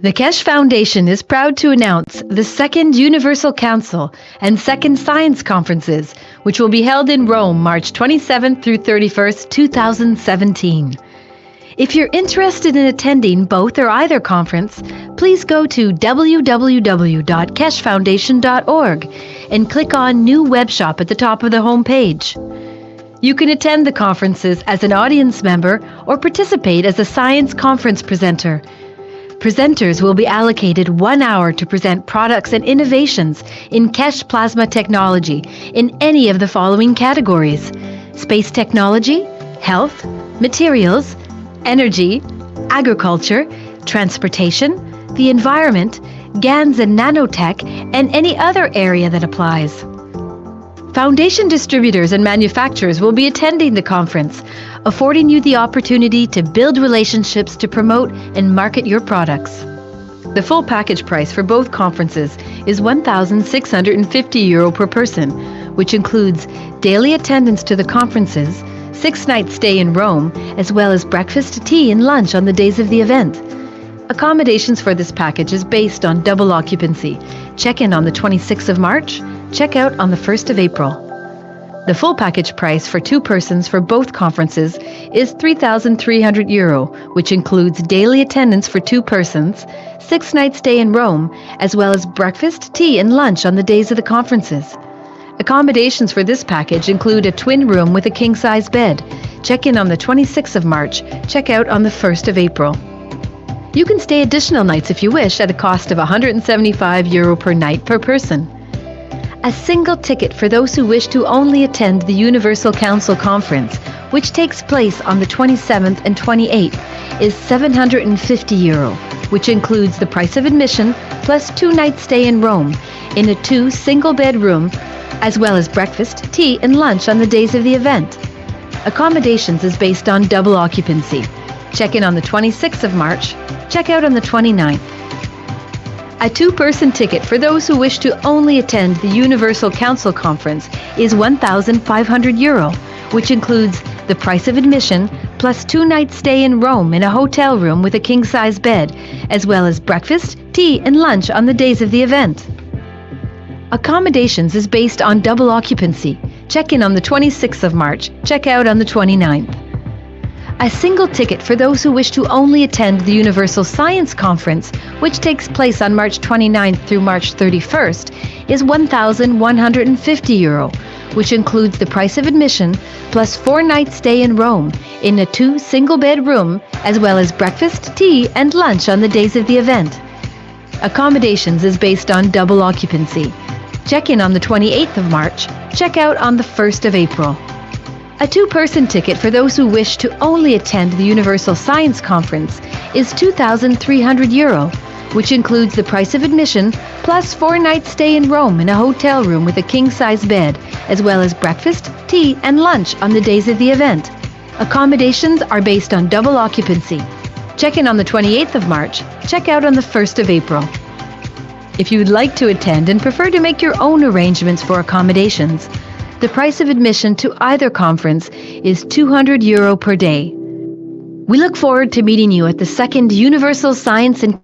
The Keshe Foundation is proud to announce the Second Universal Council and Second Science Conferences, which will be held in Rome, March 27th through 31st, 2017. If you're interested in attending both or either conference, please go to www.keshefoundation.org and click on New Web Shop at the top of the homepage. You can attend the conferences as an audience member or participate as a science conference presenter. Presenters will be allocated 1 hour to present products and innovations in Keshe plasma technology in any of the following categories: space technology, health, materials, energy, agriculture, transportation, the environment, GANs and nanotech, and any other area that applies. Foundation distributors and manufacturers will be attending the conference, affording you the opportunity to build relationships to promote and market your products. The full package price for both conferences is €1,650 per person, which includes daily attendance to the conferences, 6-night stay in Rome, as well as breakfast, tea, and lunch on the days of the event. Accommodations for this package is based on double occupancy. Check-in on the 26th of March, check-out on the 1st of April. The full package price for 2 persons for both conferences is €3,300, which includes daily attendance for 2 persons, 6-night stay in Rome, as well as breakfast, tea, and lunch on the days of the conferences. Accommodations for this package include a twin room with a king-size bed. Check-in on the 26th of March, check-out on the 1st of April. You can stay additional nights if you wish at a cost of €175 per night per person. A single ticket for those who wish to only attend the Universal Council Conference, which takes place on the 27th and 28th, is €750, which includes the price of admission plus 2-night stay in Rome in a 2 single-bed room, as well as breakfast, tea, and lunch on the days of the event. Accommodations is based on double occupancy. Check-in on the 26th of March, check-out on the 29th. A 2-person ticket for those who wish to only attend the Universal Council Conference is €1,500, which includes the price of admission plus 2-night stay in Rome in a hotel room with a king-size bed, as well as breakfast, tea, and lunch on the days of the event. Accommodations is based on double occupancy. Check-in on the 26th of March, check-out on the 29th. A single ticket for those who wish to only attend the Universal Science Conference, which takes place on March 29th through March 31st, is €1,150, which includes the price of admission plus 4-night stay in Rome in a 2 single-bed room, as well as breakfast, tea, and lunch on the days of the event. Accommodations is based on double occupancy. Check-in on the 28th of March, check-out on the 1st of April. A 2-person ticket for those who wish to only attend the Universal Science Conference is €2,300, which includes the price of admission plus 4-night stay in Rome in a hotel room with a king-size bed, as well as breakfast, tea, and lunch on the days of the event. Accommodations are based on double occupancy. Check-in on the 28th of March, check-out on the 1st of April. If you would like to attend and prefer to make your own arrangements for accommodations, the price of admission to either conference is €200 per day. We look forward to meeting you at the Second Universal Science and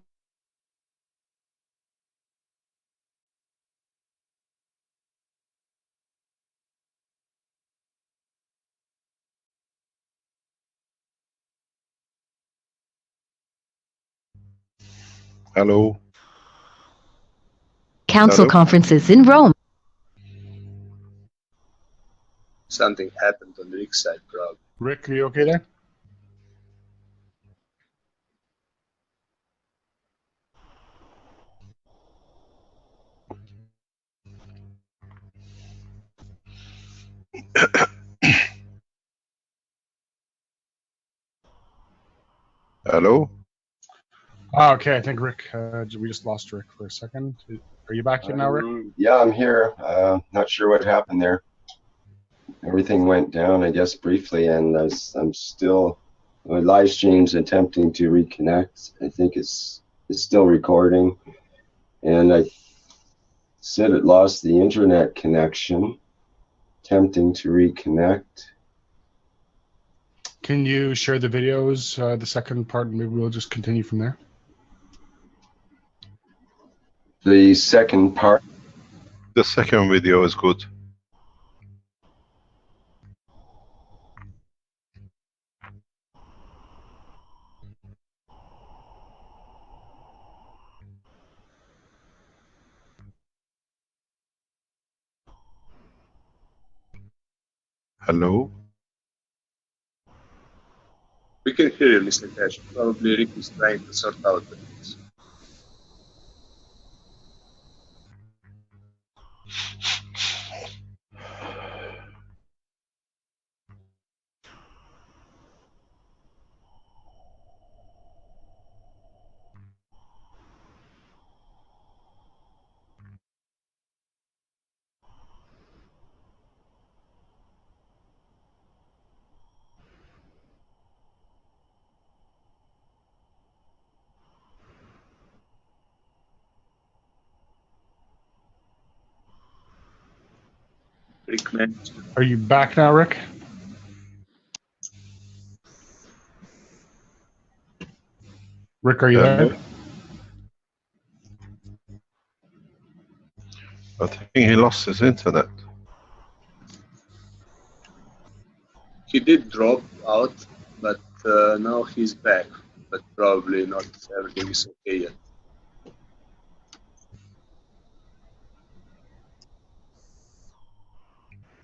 Hello. Council conferences in Rome. Something happened on Rick's side, probably. Rick, are you okay there? Hello? Oh, okay, I think Rick, we just lost Rick for a second. Are you back here now, Rick? Yeah, I'm here. Not sure what happened there. Everything went down, I guess, briefly, and I'm still, my live stream's attempting to reconnect. I think it's still recording, and I said it lost the internet connection. Attempting to reconnect. Can you share the videos, the second part, and maybe we'll just continue from there? The second part. The second video is good. Hello? We can hear you, Mr. Cash. Probably Rick is trying to sort out the things. Rick managed. Are you back now, Rick? Rick, are you Hello? there? I think he lost his internet. He did drop out, but now he's back. But probably not everything is okay yet.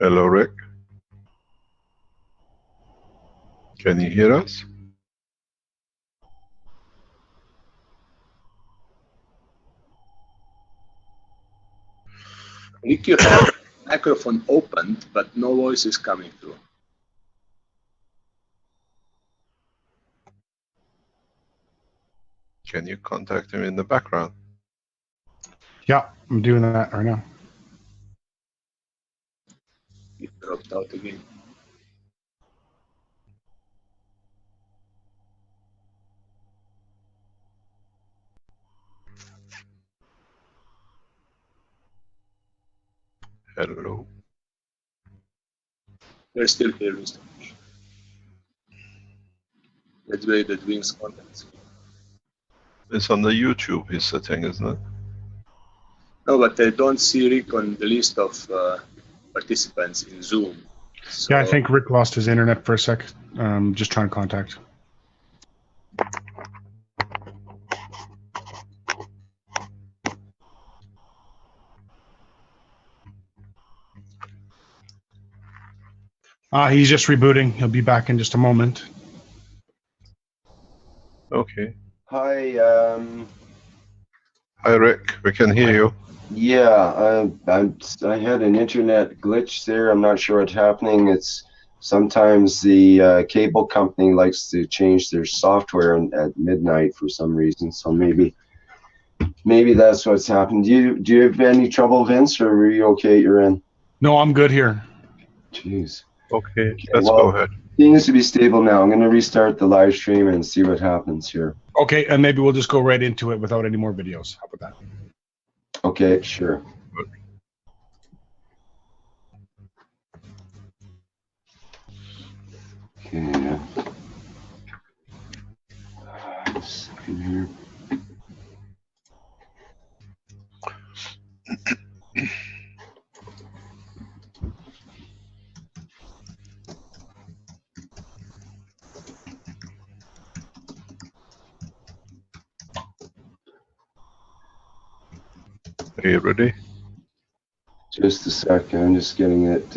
Hello, Rick. Can you hear us? Rick, you have the microphone opened, but no voice is coming through. Can you contact him in the background? Yeah, I'm doing that right now. He dropped out again. Hello? We're still here, Mr. Cash. Let's wait that Wings contacts. It's on the YouTube, his setting, isn't it? No, but I don't see Rick on the list of participants in Zoom. So, Yeah, I think Rick lost his internet for a sec. Just trying to contact. He's just rebooting. He'll be back in just a moment. Okay. Hi. Hi, Rick. We can hear you. Yeah, I had an internet glitch there. I'm not sure what's happening. It's sometimes the cable company likes to change their software at midnight for some reason. So maybe that's what's happened. Do you have any trouble, Vince, or are you okay at your end? No, I'm good here. Jeez. Okay, let's well, go ahead. Seems to be stable now. I'm going to restart the live stream and see what happens here. Okay, and maybe we'll just go right into it without any more videos. How about that? Okay, sure. Okay. A second here. Are you ready? Just a second, I'm just getting it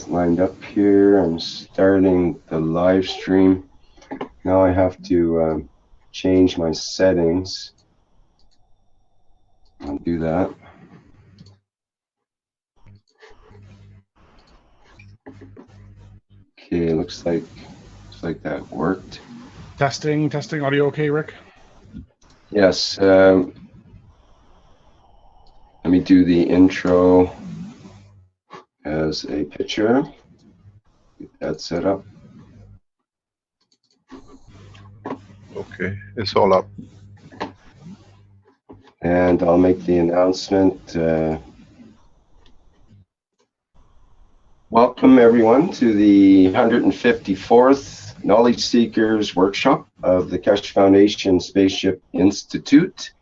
lined up here. I'm starting the live stream. Now I have to change my settings. I'll do that. Okay, looks like that worked. Testing, audio okay, Rick? Yes. Let me do the intro as a picture. Get that set up. Okay, it's all up. And I'll make the announcement. Welcome everyone to the 154th Knowledge Seekers Workshop of the Keshe Foundation Spaceship Institute.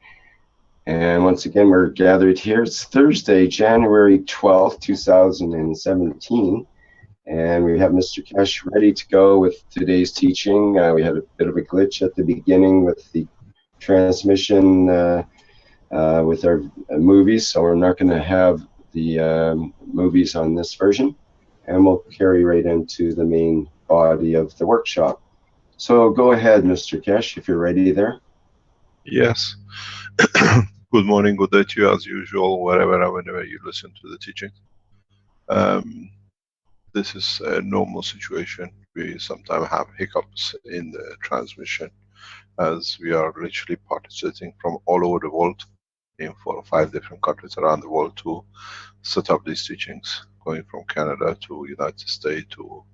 And once again, we're gathered here. It's Thursday, January 12th, 2017. And we have Mr. Keshe ready to go with today's teaching. We had a bit of a glitch at the beginning with the transmission with our movies, so we're not going to have the movies on this version. And we'll carry right into the main body of the workshop. So go ahead, Mr. Keshe, if you're ready there. Yes. Good morning, good day to you as usual, wherever and whenever you listen to the teaching. This is a normal situation. We sometimes have hiccups in the transmission as we are literally participating from all over the world in 4 or 5 different countries around the world to set up these teachings, going from Canada to United States to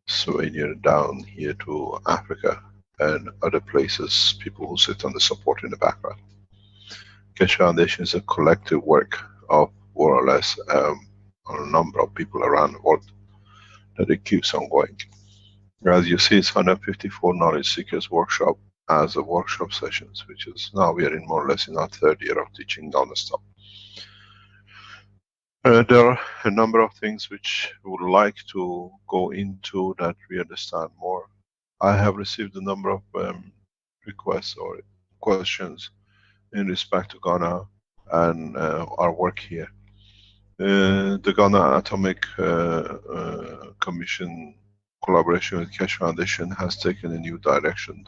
Slovenia down here to Africa and other places, people who sit on the support in the background. Keshe Foundation is a collective work of more or less a number of people around the world that it keeps on going. As you see, it's 154 Knowledge Seekers Workshop as a workshop sessions, which is now we are in more or less in our 3rd year of teaching non-stop. There are a number of things which we would like to go into that we understand more. I have received a number of requests or questions in respect to Ghana and our work here. The Ghana Atomic Commission collaboration with Keshe Foundation has taken a new dimension.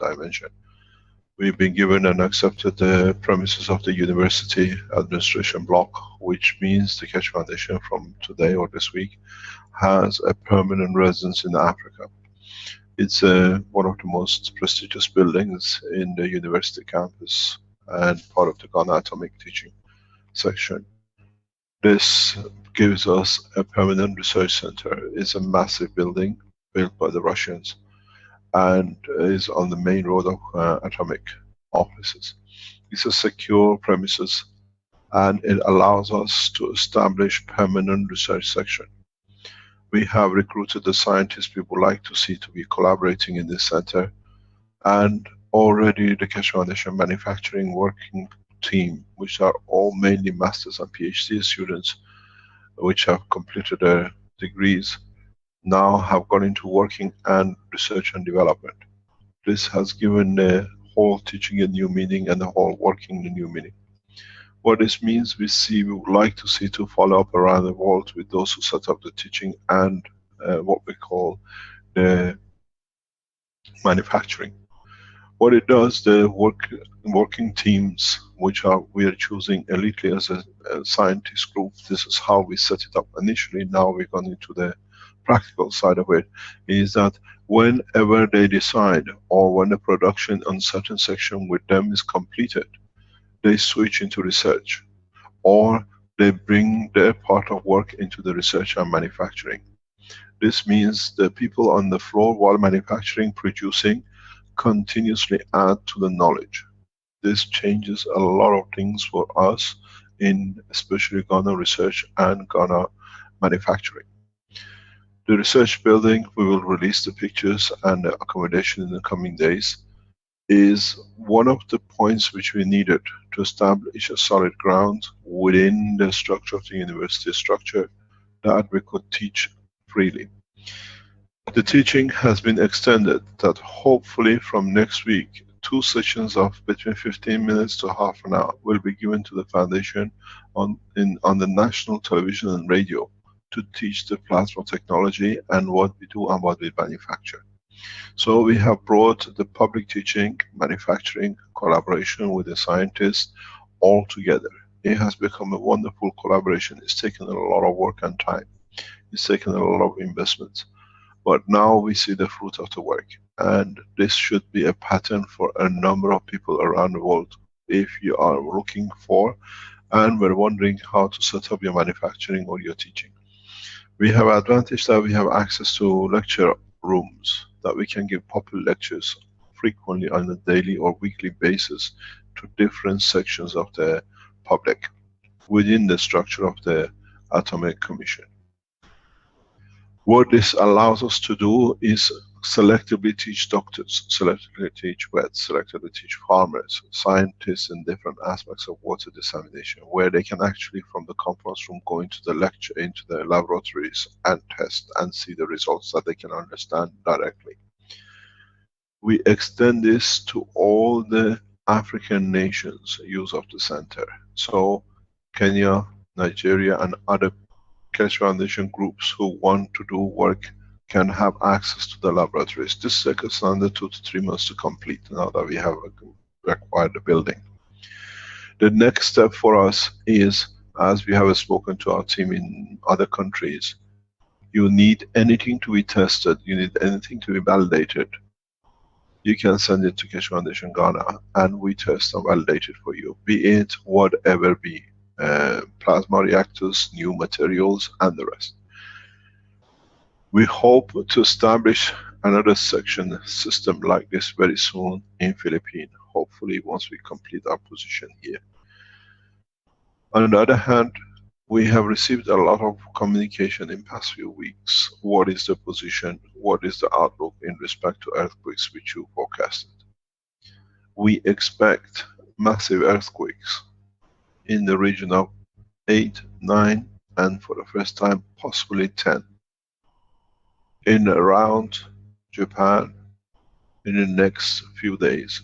We've been given and accepted the premises of the university administration block, which means the Keshe Foundation from today or this week has a permanent residence in Africa. It's one of the most prestigious buildings in the university campus and part of the Ghana Atomic Teaching section. This gives us a permanent research center. It's a massive building built by the Russians and is on the main road of atomic offices. It's a secure premises and it allows us to establish permanent research section. We have recruited the scientists we would like to see to be collaborating in this center, and already the Keshe Foundation manufacturing working team, which are all mainly masters and PhD students which have completed their degrees, now have gone into working and research and development. This has given the whole teaching a new meaning and the whole working a new meaning. What this means, we would like to see to follow up around the world with those who set up the teaching and what we call the manufacturing. What it does, the working teams, which we are choosing elitely as a scientist group, this is how we set it up initially. Now we're going into the practical side of it, is that whenever they decide or when the production on certain section with them is completed, they switch into research or they bring their part of work into the research and manufacturing. This means the people on the floor while manufacturing, producing, continuously add to the knowledge. This changes a lot of things for us in especially Ghana research and Ghana manufacturing. The research building, we will release the pictures and the accommodation in the coming days, is one of the points which we needed to establish a solid ground within the structure of the university structure that we could teach freely. The teaching has been extended that hopefully from next week, 2 sessions of between 15 minutes to half an hour will be given to the foundation on the national television and radio to teach the plasma technology and what we do and what we manufacture. So we have brought the public teaching, manufacturing, collaboration with the scientists all together. It has become a wonderful collaboration. It's taken a lot of work and time. It's taken a lot of investments. But now we see the fruit of the work. And this should be a pattern for a number of people around the world. If you are looking for and we're wondering how to set up your manufacturing or your teaching. We have advantage that we have access to lecture rooms, that we can give popular lectures frequently on a daily or weekly basis to different sections of the public within the structure of the Atomic Commission. What this allows us to do is selectively teach doctors, selectively teach vets, selectively teach farmers, scientists in different aspects of water dissemination, where they can actually from the conference room go into the lecture, into the laboratories and test and see the results that they can understand directly. We extend this to all the African nations use of the center. So Kenya, Nigeria and other Keshe Foundation groups who want to do work can have access to the laboratories. This takes under 2 to 3 months to complete now that we have acquired the building. The next step for us is, as we have spoken to our team in other countries, you need anything to be tested, you need anything to be validated, you can send it to Keshe Foundation Ghana and we test and validate it for you, be it whatever be, plasma reactors, new materials and the rest. We hope to establish another section system like this very soon in Philippines, hopefully once we complete our position here. On the other hand, we have received a lot of communication in past few weeks. What is the position? What is the outlook in respect to earthquakes which you forecasted? We expect massive earthquakes in the region of 8, 9 and for the first time possibly 10 in around Japan in the next few days.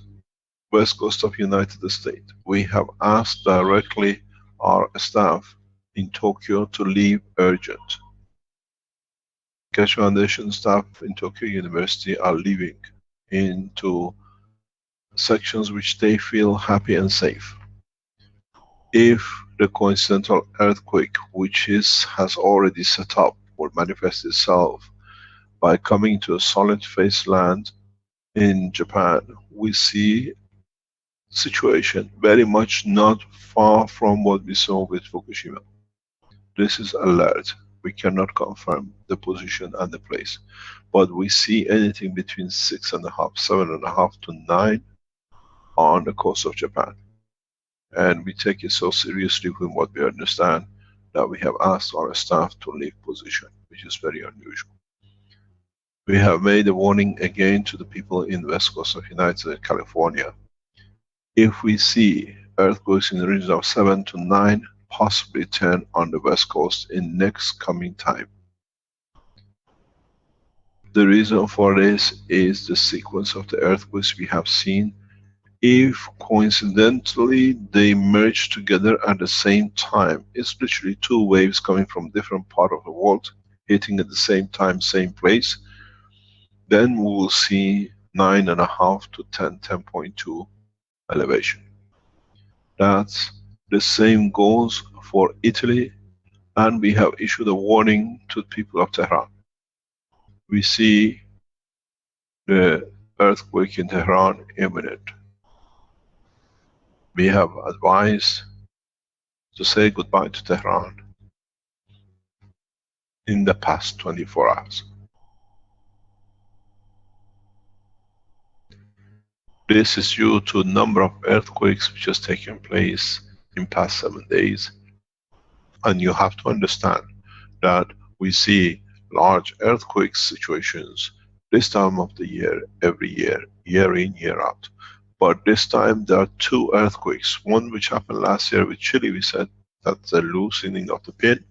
West Coast of United States. We have asked directly our staff in Tokyo to leave urgent. Keshe Foundation staff in Tokyo University are leaving into sections which they feel happy and safe. If the coincidental earthquake, which has already set up, will manifest itself by coming to a solid face land in Japan, we see situation very much not far from what we saw with Fukushima. This is alert. We cannot confirm the position and the place, but we see anything between 6.5, 7.5 to 9 on the coast of Japan. And we take it so seriously with what we understand that we have asked our staff to leave position, which is very unusual. We have made a warning again to the people in the West Coast of United States, California. If we see earthquakes in the region of 7 to 9, possibly 10 on the West Coast in next coming time. The reason for this is the sequence of the earthquakes we have seen. If coincidentally they merge together at the same time, it's literally 2 waves coming from different part of the world, hitting at the same time, same place, then we will see 9.5 to 10, 10.2 elevation. That's the same goes for Italy, and we have issued a warning to the people of Tehran. We see the earthquake in Tehran imminent. We have advised to say goodbye to Tehran in the past 24 hours. This is due to a number of earthquakes which has taken place in past 7 days. And you have to understand that we see large earthquake situations this time of the year, every year, year in, year out. But this time there are 2 earthquakes. One which happened last year with Chile, we said that's the loosening of the pin.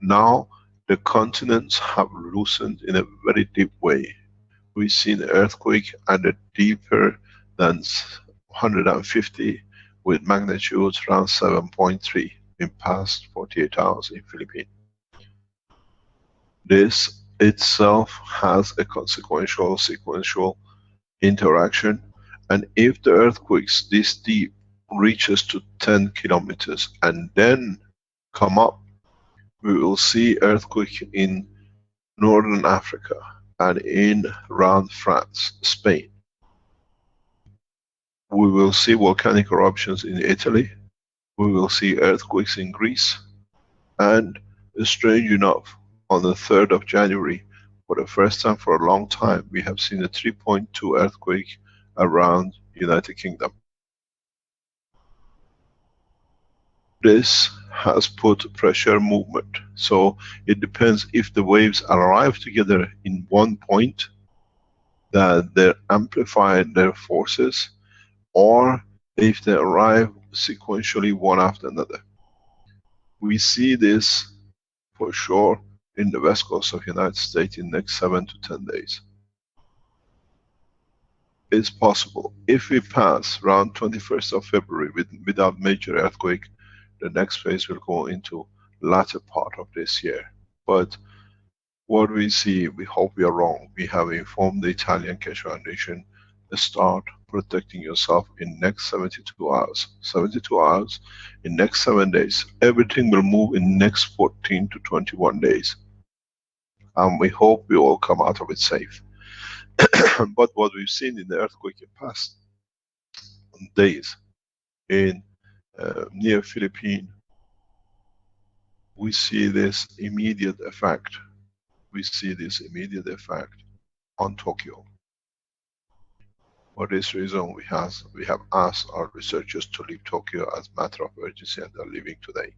Now the continents have loosened in a very deep way. We've seen an earthquake and a deeper than 150 with magnitude around 7.3 in past 48 hours in Philippines. This itself has a consequential, sequential interaction, and if the earthquakes this deep reaches to 10 kilometers and then come up, we will see earthquake in Northern Africa and in around France, Spain. We will see volcanic eruptions in Italy. We will see earthquakes in Greece. And strange enough, on the 3rd of January, for the first time for a long time, we have seen a 3.2 earthquake around United Kingdom. This has put pressure movement. So it depends if the waves arrive together in one point, that they amplify their forces, or if they arrive sequentially one after another. We see this for sure in the west coast of United States in the next 7 to 10 days. It's possible. If we pass around 21st of February without major earthquake, the next phase will go into latter part of this year. But what we see, we hope we are wrong. We have informed the Italian Keshe Foundation to start protecting yourself in next 72 hours. 72 hours, in next 7 days. Everything will move in next 14 to 21 days. And we hope we all come out of it safe. But what we've seen in the earthquake in past days in near Philippines, we see this immediate effect. We see this immediate effect on Tokyo. For this reason, we have asked our researchers to leave Tokyo as a matter of urgency, and they're leaving today.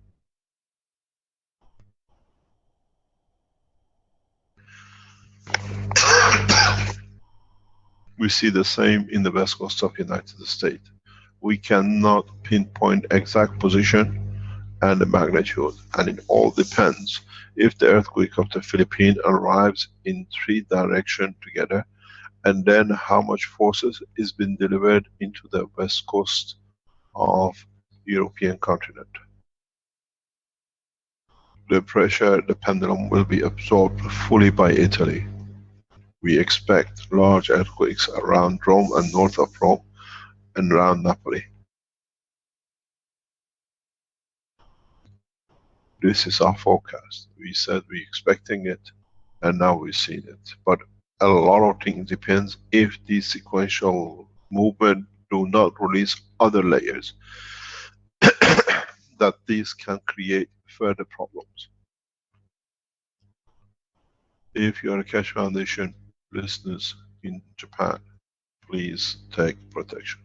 We see the same in the west coast of United States. We cannot pinpoint exact position and the magnitude, and it all depends if the earthquake of the Philippines arrives in 3 directions together, and then how much forces is being delivered into the west coast of European continent. The pressure, the pendulum will be absorbed fully by Italy. We expect large earthquakes around Rome and north of Rome and around Napoli. This is our forecast. We said we're expecting it, and now we've seen it. But a lot of things depends if the sequential movement do not release other layers that these can create further problems. If you are a Keshe Foundation listeners in Japan, please take protection.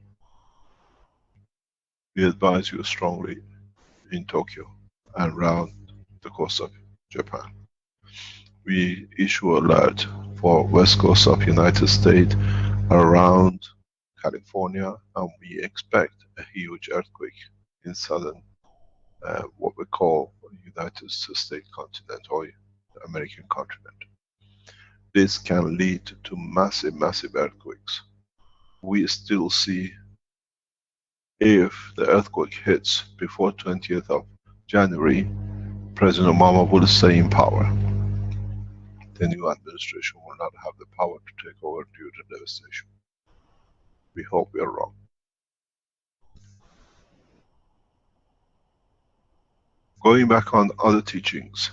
We advise you strongly in Tokyo and around the coast of Japan. We issue alert for west coast of United States, around California, and we expect a huge earthquake in southern, what we call United States continent or the American continent. This can lead to massive, massive earthquakes. We still see, if the earthquake hits before 20th of January, President Obama will stay in power. The new administration will not have the power to take over due to devastation. We hope we are wrong. Going back on other teachings.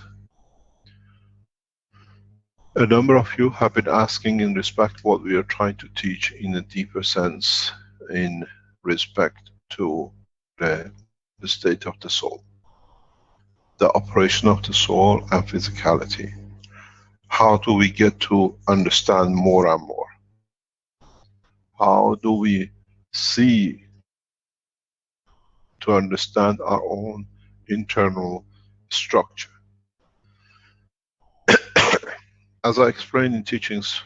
A number of you have been asking in respect what we are trying to teach in a deeper sense in respect to the state of the soul, the operation of the soul and physicality. How do we get to understand more and more? How do we see to understand our own internal structure? As I explained in teachings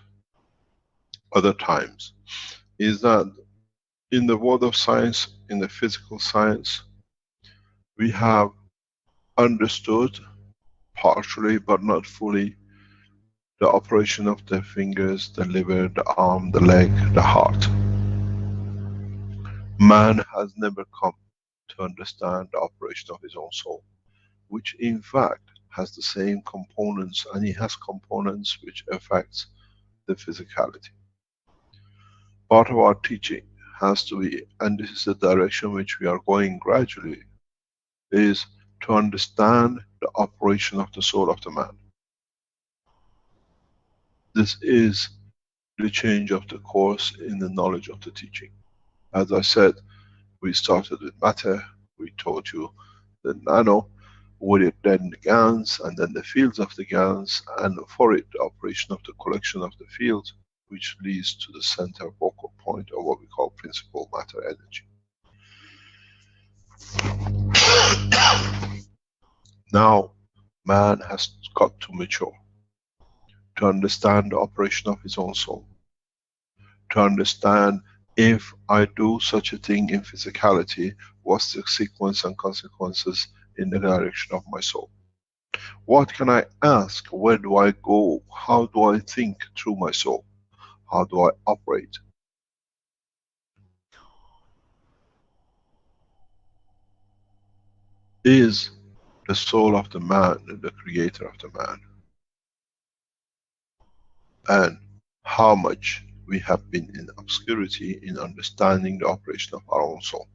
other times, is that in the world of science, in the physical science, we have understood partially but not fully the operation of the fingers, the liver, the arm, the leg, the heart. Man has never come to understand the operation of his own soul, which in fact has the same components, and he has components which affects the physicality. Part of our teaching has to be, and this is the direction which we are going gradually, is to understand the operation of the soul of the man. This is the change of the course in the knowledge of the teaching. As I said, we started with matter, we taught you the nano, with it then the GANs, and then the fields of the GANs, and for it the operation of the collection of the fields, which leads to the center focal point, or what we call principal matter energy. Now, man has got to mature to understand the operation of his own soul. to understand if I do such a thing in physicality, what's the sequence and consequences in the direction of my soul? What can I ask? Where do I go? How do I think through my soul? How do I operate? Is the soul of the man the creator of the man? And how much we have been in obscurity in understanding the operation of our own soul.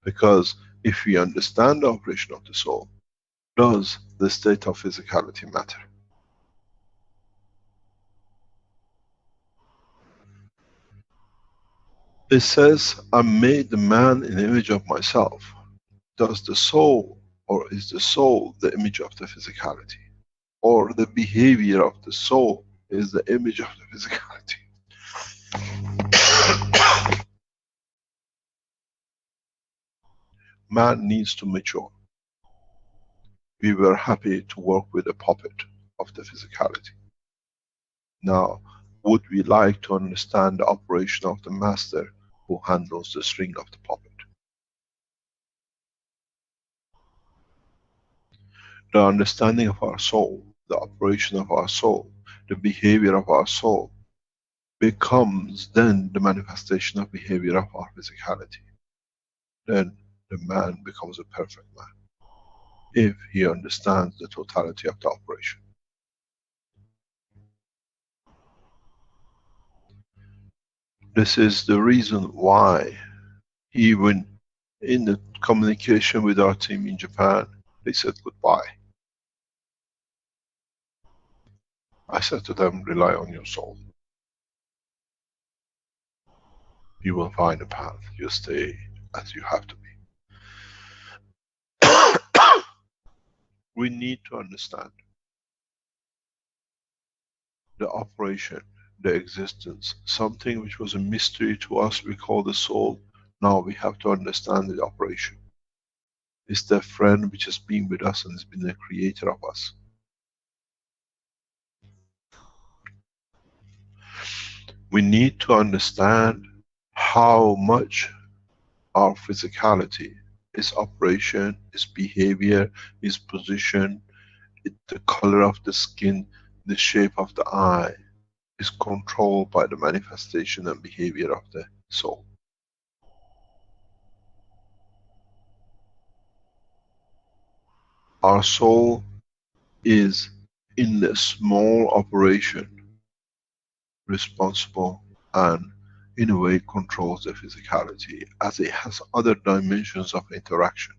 Because if we understand the operation of the soul, does the state of physicality matter? It says, I made the man in the image of myself. Does the soul, or is the soul the image of the physicality? Or the behavior of the soul is the image of the physicality? Man needs to mature. We were happy to work with a puppet of the physicality. Now, would we like to understand the operation of the master who handles the string of the puppet? The understanding of our soul, the operation of our soul, the behavior of our soul becomes then the manifestation of behavior of our physicality. Then the man becomes a perfect man, if he understands the totality of the operation. This is the reason why, even in the communication with our team in Japan, they said goodbye. I said to them, rely on your soul. You will find a path. You stay as you have to be. We need to understand the operation, the existence, something which was a mystery to us, we call the soul. Now we have to understand the operation. It's the friend which has been with us and has been the creator of us. We need to understand how much our physicality, its operation, its behavior, its position, the color of the skin, the shape of the eye, is controlled by the manifestation and behavior of the soul. Our soul is, in the small operation, responsible and in a way controls the physicality, as it has other dimensions of interaction.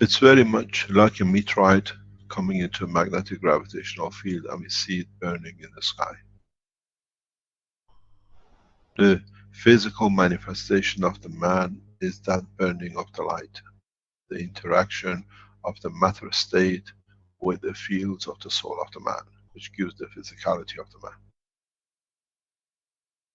It's very much like a meteorite coming into a magnetic gravitational field and we see it burning in the sky. The physical manifestation of the man is that burning of the light, the interaction of the matter state with the fields of the soul of the man, which gives the physicality of the man.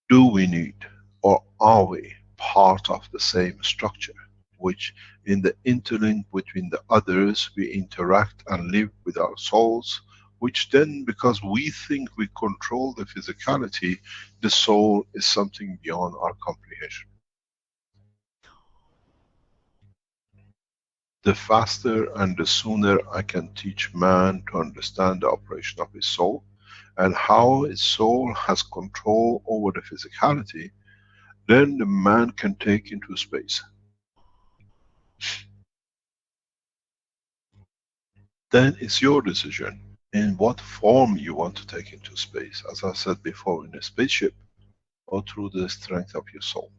Do we need, or are we part of the same structure, which in the interlink between the others we interact and live with our souls, which then, because we think we control the physicality, the soul is something beyond our comprehension. The faster and the sooner I can teach man to understand the operation of his soul and how his soul has control over the physicality, then the man can take into space. Then it's your decision in what form you want to take into space, as I said before, in a spaceship or through the strength of your soul.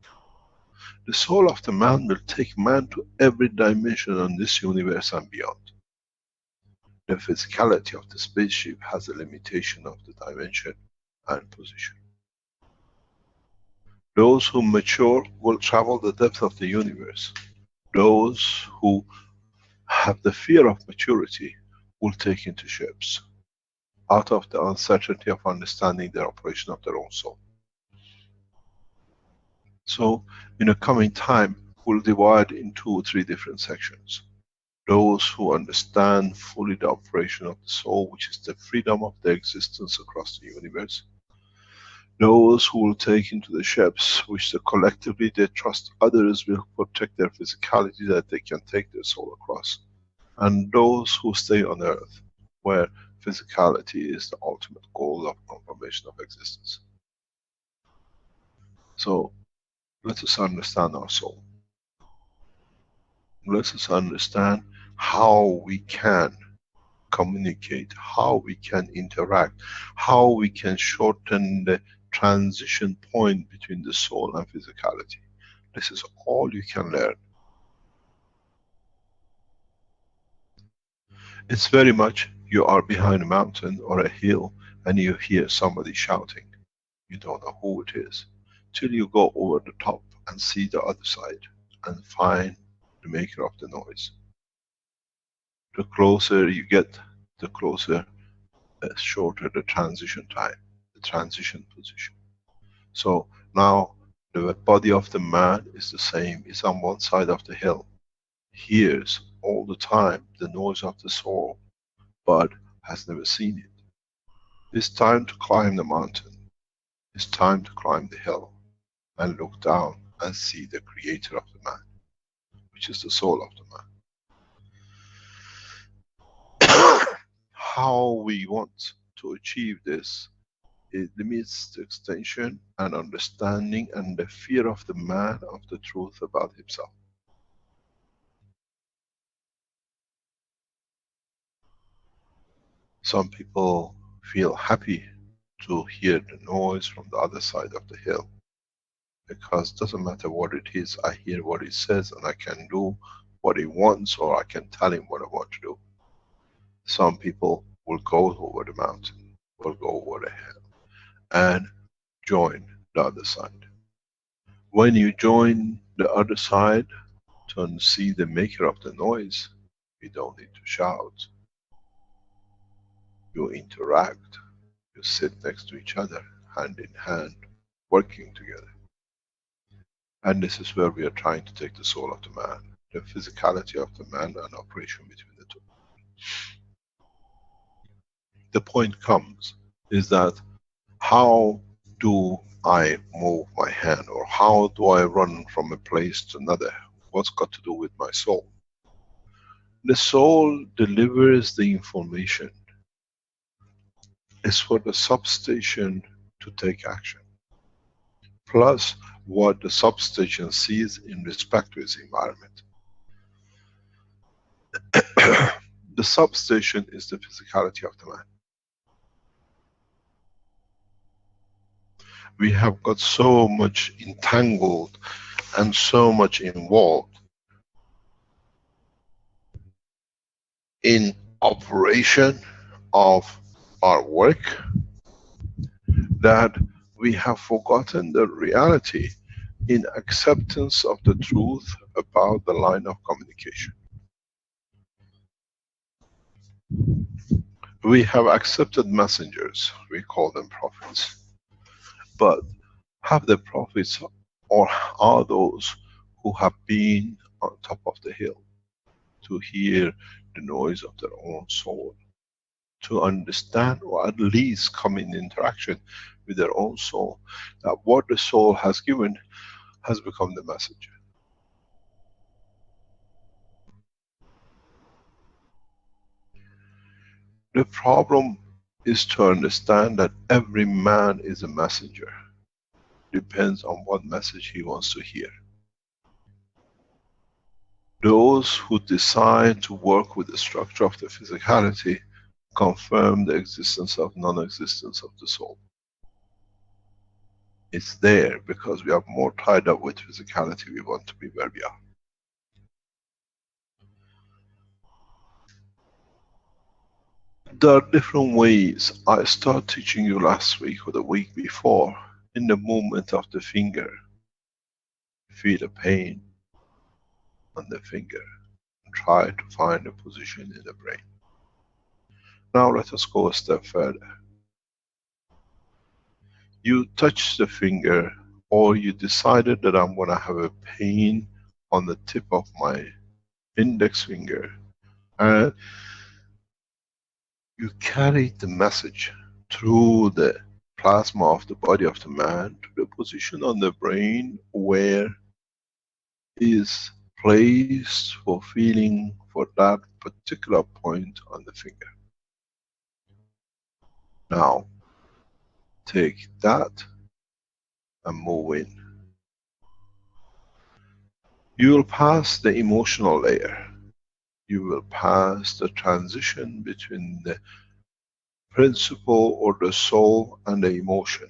The soul of the man will take man to every dimension on this universe and beyond. The physicality of the spaceship has a limitation of the dimension and position. Those who mature will travel the depth of the universe. Those who have the fear of maturity will take into ships, out of the uncertainty of understanding the operation of their own soul. So, in a coming time, we'll divide in 2 or 3 different sections. Those who understand fully the operation of the soul, which is the freedom of their existence across the universe. Those who will take into the ships, which collectively they trust others will protect their physicality, that they can take their soul across. And those who stay on earth, where physicality is the ultimate goal of confirmation of existence. So, let us understand our soul. Let us understand how we can communicate, how we can interact, how we can shorten the transition point between the soul and physicality. This is all you can learn. It's very much you are behind a mountain or a hill and you hear somebody shouting. You don't know who it is till you go over the top and see the other side and find the maker of the noise. The closer you get, the closer, the shorter the transition time, the transition position. So now the body of the man is the same, it's on one side of the hill. Hears all the time the noise of the soul, but has never seen it. It's time to climb the mountain. It's time to climb the hill and look down and see the creator of the man, which is the soul of the man. How we want to achieve this, it limits the extension and understanding and the fear of the man of the truth about himself. Some people feel happy to hear the noise from the other side of the hill, because it doesn't matter what it is, I hear what he says and I can do what he wants, or I can tell him what I want to do. Some people will go over the mountain, will go over the hill and join the other side. When you join the other side to see the maker of the noise, you don't need to shout. You interact, you sit next to each other, hand in hand, working together. And this is where we are trying to take the soul of the man, the physicality of the man and operation between the two. The point comes is that how do I move my hand, or how do I run from a place to another? What's got to do with my soul? The soul delivers the information. It's for the substation to take action. Plus what the substation sees in respect to its environment. The substation is the physicality of the man. We have got so much entangled and so much involved in operation of our work that we have forgotten the reality in acceptance of the truth about the line of communication. We have accepted messengers, we call them prophets. But have the prophets, or are those who have been on top of the hill to hear the noise of their own soul, to understand or at least come in interaction with their own soul, that what the soul has given has become the messenger. The problem is to understand that every man is a messenger. Depends on what message he wants to hear. Those who decide to work with the structure of the physicality confirm the existence of non-existence of the soul. It's there because we are more tied up with physicality, we want to be where we are. There are different ways. I started teaching you last week or the week before, in the movement of the finger. Feel a pain on the finger and try to find a position in the brain. Now let us go a step further. You touch the finger, or you decided that I'm going to have a pain on the tip of my index finger, And you carry the message through the plasma of the body of the man to the position on the brain where is placed for feeling for that particular point on the finger. Now, take that and move in. You will pass the emotional layer. You will pass the transition between the principle or the soul and the emotion.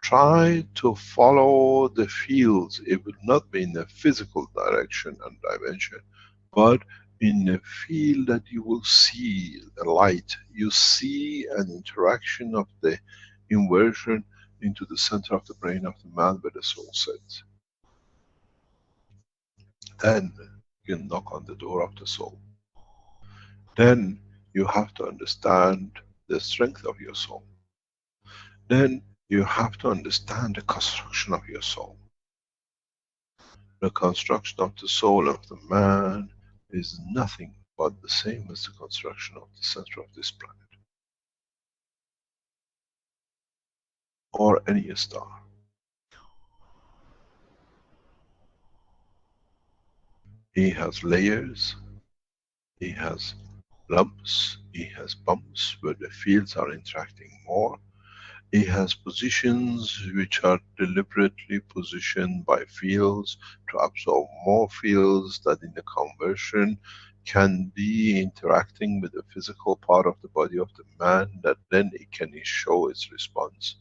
Try to follow the fields. It will not be in the physical direction and dimension, but in the field that you will see the light. You see an interaction of the inversion into the center of the brain of the man where the soul sits. Then you knock on the door of the soul. Then you have to understand the strength of your soul. Then you have to understand the construction of your soul. The construction of the soul of the man is nothing but the same as the construction of the center of this planet. Or any star. He has layers, he has lumps, he has bumps where the fields are interacting more. He has positions which are deliberately positioned by fields to absorb more fields that in the conversion can be interacting with the physical part of the body of the man, that then it can show its response.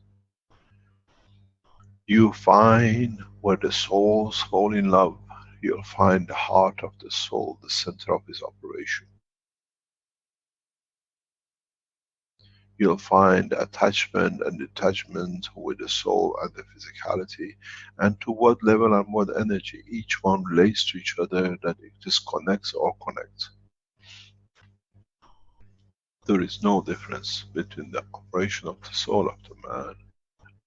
You find where the souls fall in love, you'll find the heart of the soul, the center of his operation. You'll find attachment and detachment with the soul and the physicality, and to what level and what energy each one relates to each other, that it disconnects or connects. There is no difference between the operation of the soul of the man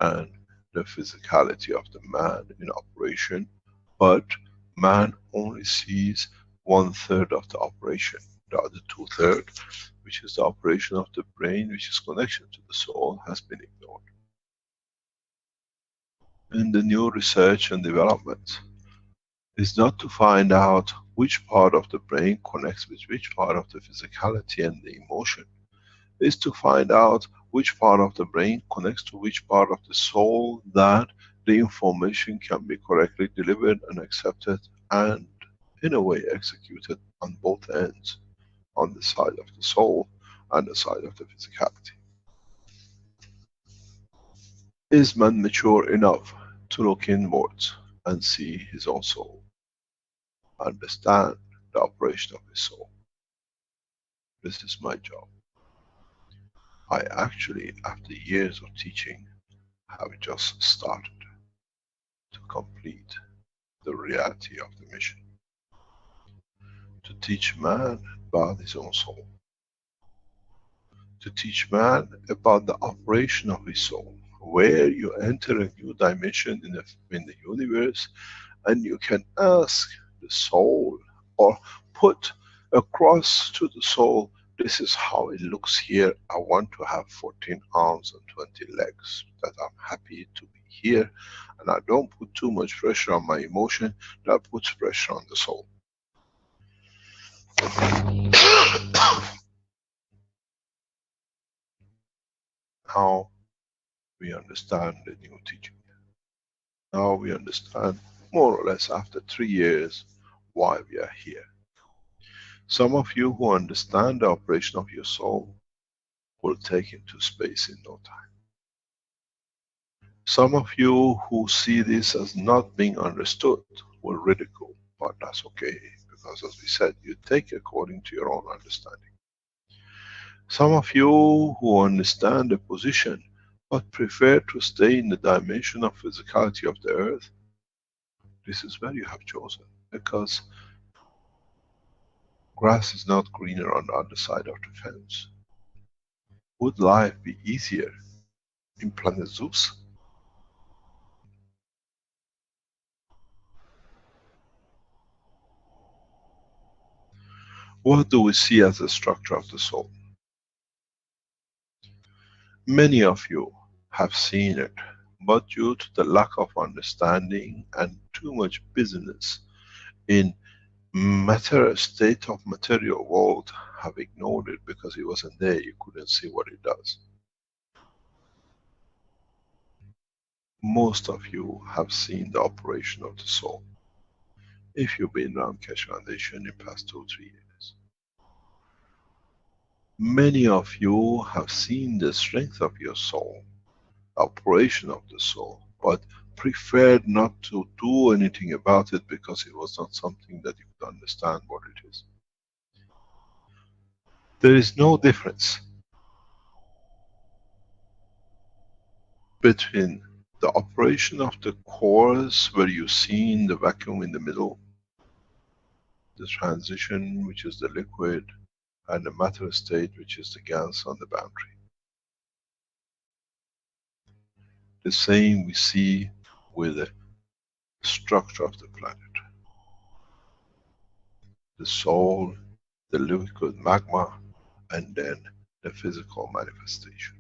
and the physicality of the man in operation, but man only sees 1/3 of the operation. The other 2/3, which is the operation of the brain, which is connection to the soul, has been ignored. In the new research and development is not to find out which part of the brain connects with which part of the physicality and the emotion. Is to find out which part of the brain connects to which part of the soul, that the information can be correctly delivered and accepted and in a way executed on both ends, on the side of the soul and the side of the physicality. Is man mature enough to look inwards and see his own soul? Understand the operation of his soul. This is my job. I actually, after years of teaching, have just started to complete the reality of the mission. To teach man about his own soul. To teach man about the operation of his soul. Where you enter a new dimension in the universe, and you can ask the soul, or put across to the soul, this is how it looks here. I want to have 14 arms and 20 legs, that I'm happy to be here, and I don't put too much pressure on my emotion, that puts pressure on the soul. Now we understand the new teaching. Now we understand, more or less after 3 years, why we are here. Some of you who understand the operation of your soul will take into space in no time. Some of you who see this as not being understood will ridicule, but that's okay, because as we said, you take according to your own understanding. Some of you who understand the position, but prefer to stay in the dimension of physicality of the earth, this is where you have chosen, because grass is not greener on the other side of the fence. Would life be easier in planet Zeus? What do we see as the structure of the soul? Many of you have seen it, but due to the lack of understanding and too much busyness in matter state of material world, have ignored it because it wasn't there, you couldn't see what it does. Most of you have seen the operation of the soul, if you've been around Keshe Foundation in past 2 or 3 years. Many of you have seen the strength of your soul, operation of the soul, but preferred not to do anything about it because it was not something that you could understand what it is. There is no difference between the operation of the cores, where you see in the vacuum in the middle, the transition, which is the liquid, and the matter state, which is the gas on the boundary. The same we see with the structure of the planet. The soul, the liquid magma, and then the physical manifestation.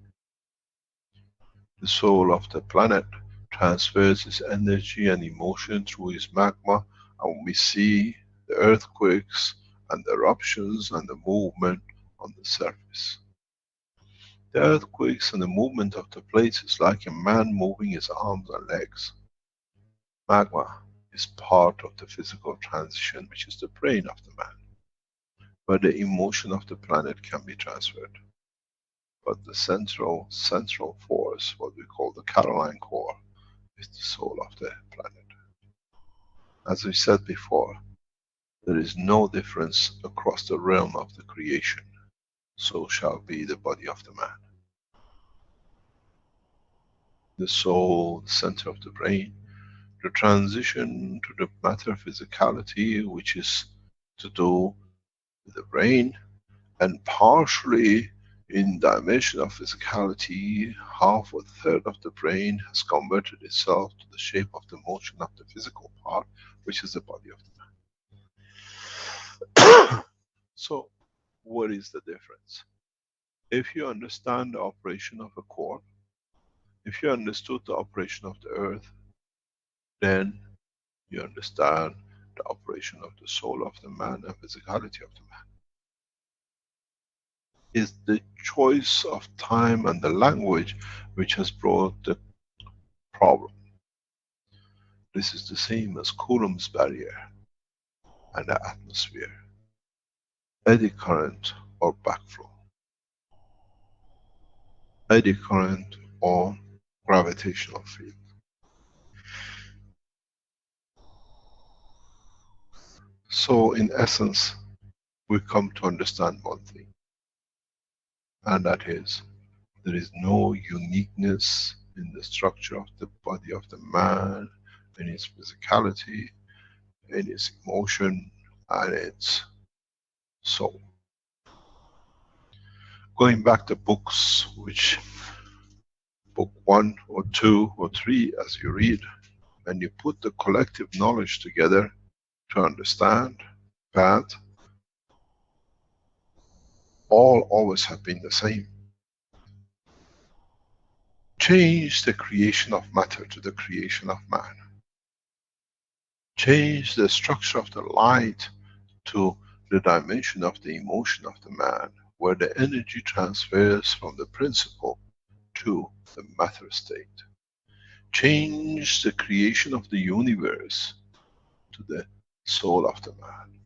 The soul of the planet transfers its energy and emotion through its magma, and we see the earthquakes and the eruptions and the movement on the surface. The earthquakes and the movement of the plates is like a man moving his arms and legs. Magma is part of the physical transition, which is the brain of the man, where the emotion of the planet can be transferred. But the central force, what we call the Caroline core, is the soul of the planet. As we said before, there is no difference across the realm of the creation. So shall be the body of the man. The soul, the center of the brain, the transition to the matter physicality, which is to do with the brain, and partially in dimension of physicality, half or third of the brain has converted itself to the shape of the motion of the physical part, which is the body of the man. So, what is the difference? If you understand the operation of a core, if you understood the operation of the earth, then you understand the operation of the soul of the man and physicality of the man. It's the choice of time and the language which has brought the problem. This is the same as Coulomb's barrier and the atmosphere, eddy current or backflow, eddy current or gravitational field. So in essence, we come to understand one thing, and that is, there is no uniqueness in the structure of the body of the man, in its physicality, in its emotion, and its soul. Going back to books, which book 1 or 2 or 3 as you read, and you put the collective knowledge together to understand that all always have been the same. Change the creation of matter to the creation of man. Change the structure of the light to the dimension of the emotion of the man, where the energy transfers from the principle to the matter state. Change the creation of the universe to the soul of the man.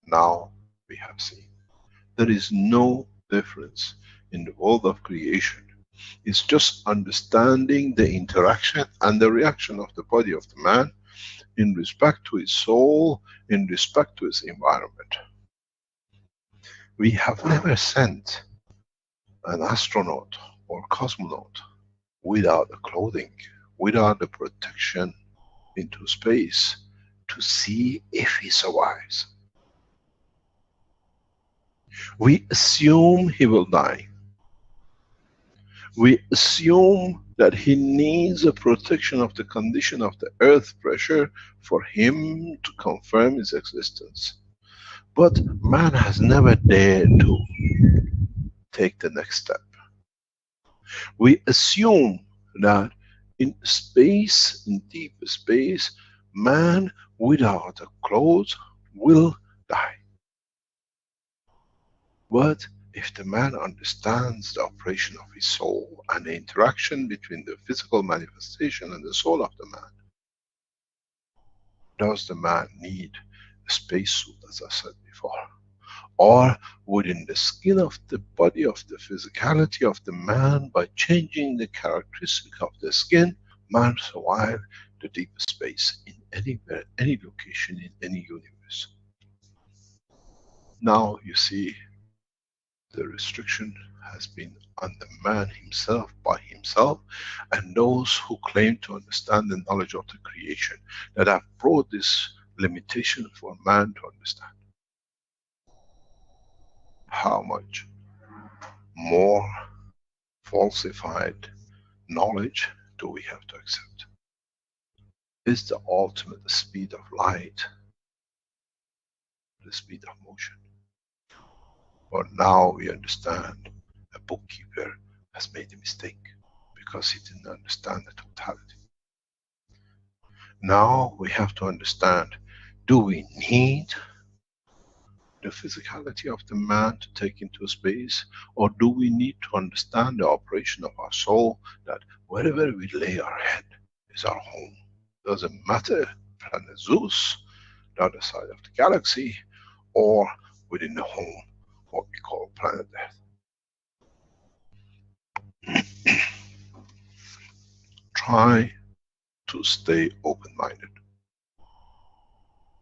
Now we have seen. There is no difference in the world of creation. It's just understanding the interaction and the reaction of the body of the man in respect to his soul, in respect to his environment. We have never sent an astronaut or cosmonaut without the clothing, without the protection into space to see if he survives. We assume he will die. We assume that he needs a protection of the condition of the earth pressure for him to confirm his existence. But man has never dared to take the next step. We assume that in space, in deep space, man without a clothes will die. But if the man understands the operation of his soul and the interaction between the physical manifestation and the soul of the man, does the man need a spacesuit, as I said before? Or within the skin of the body of the physicality of the man, by changing the characteristic of the skin, man survive the deep space in anywhere, any location, in any universe. Now you see, the restriction has been on the man himself, by himself, and those who claim to understand the knowledge of the creation, that have brought this limitation for man to understand. How much more falsified knowledge do we have to accept? Is the ultimate speed of light the speed of motion? But now we understand a bookkeeper has made a mistake because he didn't understand the totality. Now we have to understand, do we need the physicality of the man to take into space, or do we need to understand the operation of our soul, that wherever we lay our head is our home? Doesn't matter, planet Zeus, the other side of the galaxy, or within the home, what we call planet Earth. Try to stay open-minded.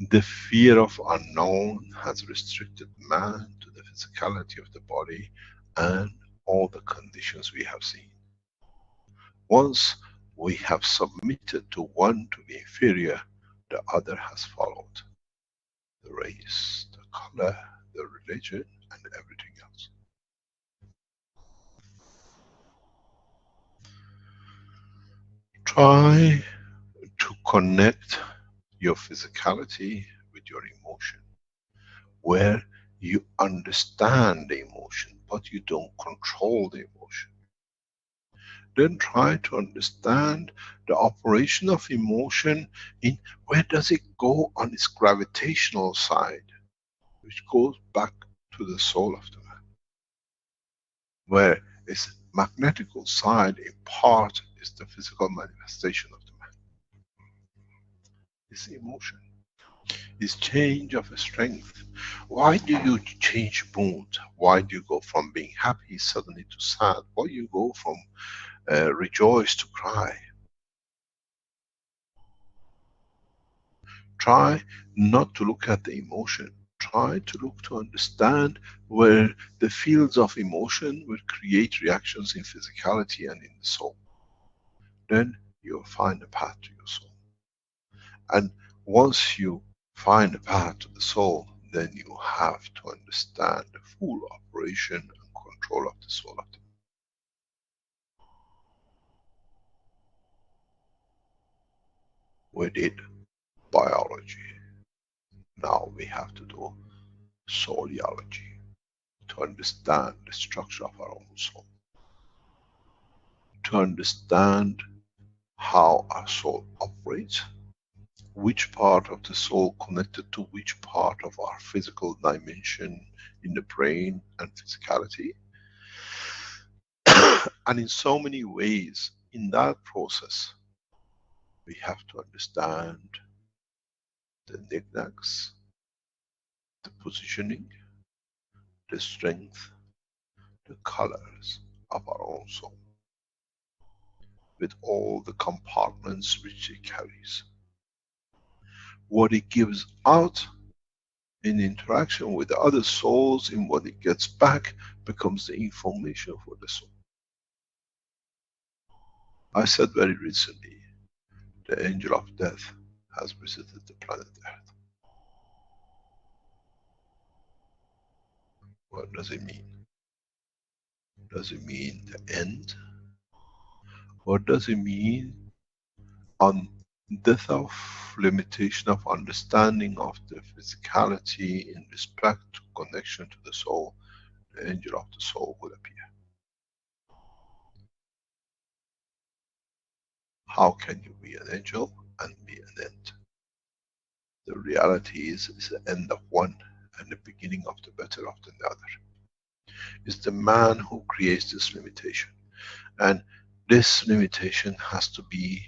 The fear of unknown has restricted man to the physicality of the body and all the conditions we have seen. Once we have submitted to one to be inferior, the other has followed. The race, the color, the religion, and everything else. Try to connect your physicality with your emotion, where you understand the emotion, but you don't control the emotion. Then try to understand the operation of emotion in where does it go on its gravitational side, which goes back to the soul of the man. Where its magnetical side in part is the physical manifestation of the man. It's emotion. It's change of strength. Why do you change mood? Why do you go from being happy suddenly to sad? Why do you go from rejoice to cry? Try not to look at the emotion. Try to look to understand where the fields of emotion will create reactions in physicality and in the soul. Then you'll find a path to your soul. And once you find a path to the soul, then you have to understand the full operation and control of the soul of the man. We did biology. Now we have to do soulology, to understand the structure of our own soul. To understand how our soul operates, which part of the soul connected to which part of our physical dimension in the brain and physicality. And in so many ways, in that process, we have to understand the knickknacks, the positioning, the strength, the colors of our own soul, with all the compartments which it carries. What it gives out in interaction with the other souls, in what it gets back, becomes the information for the soul. I said very recently, the angel of death has visited the planet Earth. What does it mean? Does it mean the end? Or does it mean on death of limitation of understanding of the physicality in respect to connection to the soul, the angel of the soul will appear. How can you be an angel and be an end? The reality is the end of one and the beginning of the better of the other. It's the man who creates this limitation. And this limitation has to be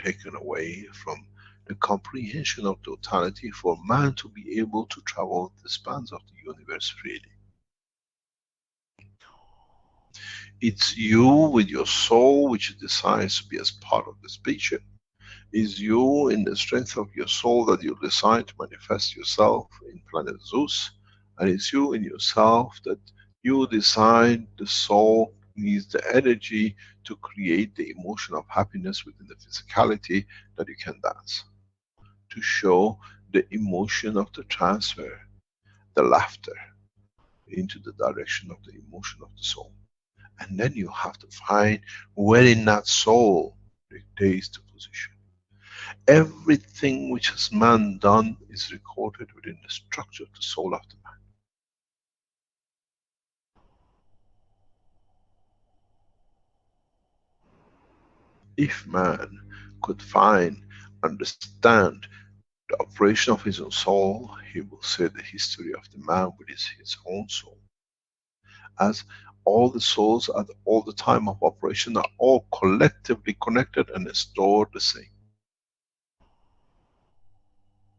taken away from the comprehension of totality for man to be able to travel the spans of the universe freely. It's you with your soul which decides to be as part of the spaceship. It's you in the strength of your soul that you decide to manifest yourself in planet Zeus. And it's you in yourself that you decide the soul needs the energy to create the emotion of happiness within the physicality that you can dance. To show the emotion of the transfer, the laughter, into the direction of the emotion of the soul. And then you have to find where in that soul dictates the position. Everything which has man done is recorded within the structure of the soul of the man. If man could find, understand the operation of his own soul, he will say the history of the man with his own soul. As all the souls at all the time of operation are all collectively connected and stored the same.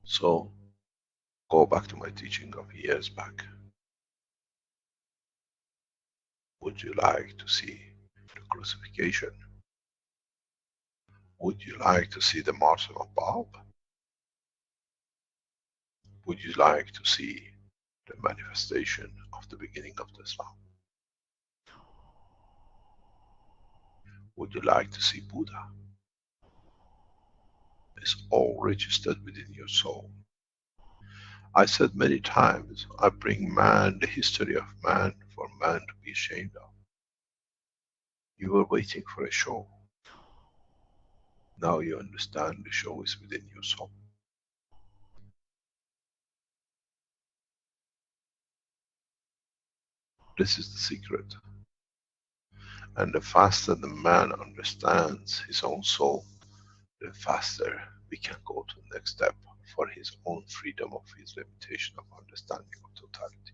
So, go back to my teaching of years back. Would you like to see the crucifixion? Would you like to see the martyr of Bob? Would you like to see the manifestation of the beginning of the Islam? Would you like to see Buddha? It's all registered within your soul. I said many times, I bring man, the history of man, for man to be ashamed of. You were waiting for a show. Now you understand the show is within your soul. This is the secret. And the faster the man understands his own soul, the faster we can go to the next step for his own freedom of his limitation of understanding of totality.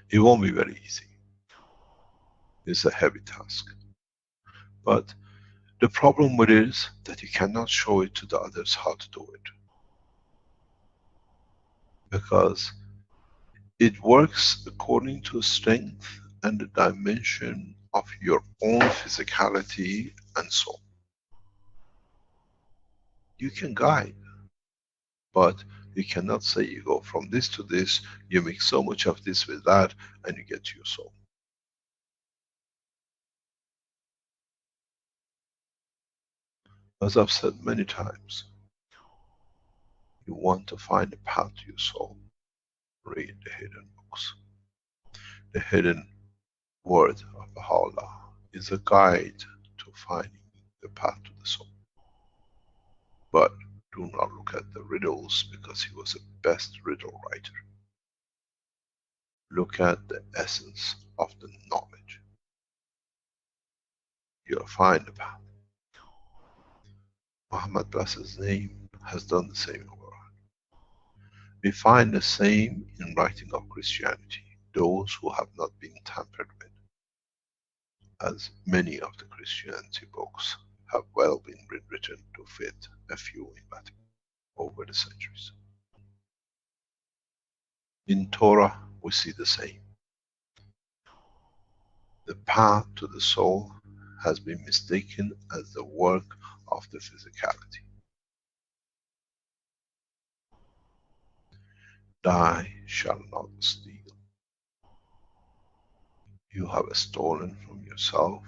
It won't be very easy. It's a heavy task. But the problem with it is that you cannot show it to the others how to do it. Because it works according to strength and the dimension of your own physicality and soul. You can guide, but you cannot say you go from this to this, you mix so much of this with that, and you get to your soul. As I've said many times, you want to find a path to your soul, read the hidden books. The hidden word of Baha'u'llah is a guide to finding the path to the soul. But do not look at the riddles, because he was the best riddle writer. Look at the essence of the knowledge. You'll find the path. Muhammad, bless his name, has done the same in the world. We find the same in writing of Christianity, those who have not been tampered with, as many of the Christianity books have well been written to fit a few in Vatican over the centuries. In Torah, we see the same. The path to the soul has been mistaken as the work of the physicality. Thou shalt not steal. You have stolen from yourself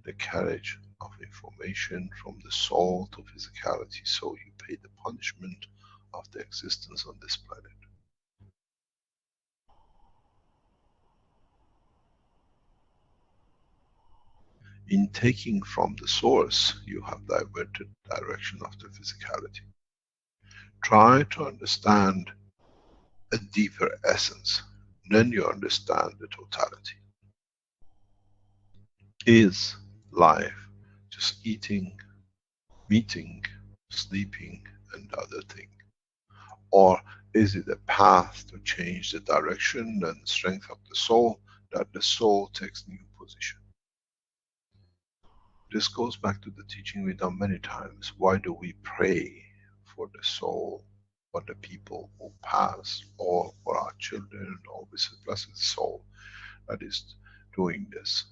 the carriage of information from the soul to physicality, so you pay the punishment of the existence on this planet. In taking from the source, you have diverted direction of the physicality. Try to understand a deeper essence, then you understand the totality. Is life just eating, meeting, sleeping, and other thing? Or is it a path to change the direction and strength of the soul, that the soul takes new position? This goes back to the teaching we've done many times. Why do we pray for the soul, for the people who pass, or for our children, or with the blessed soul that is doing this?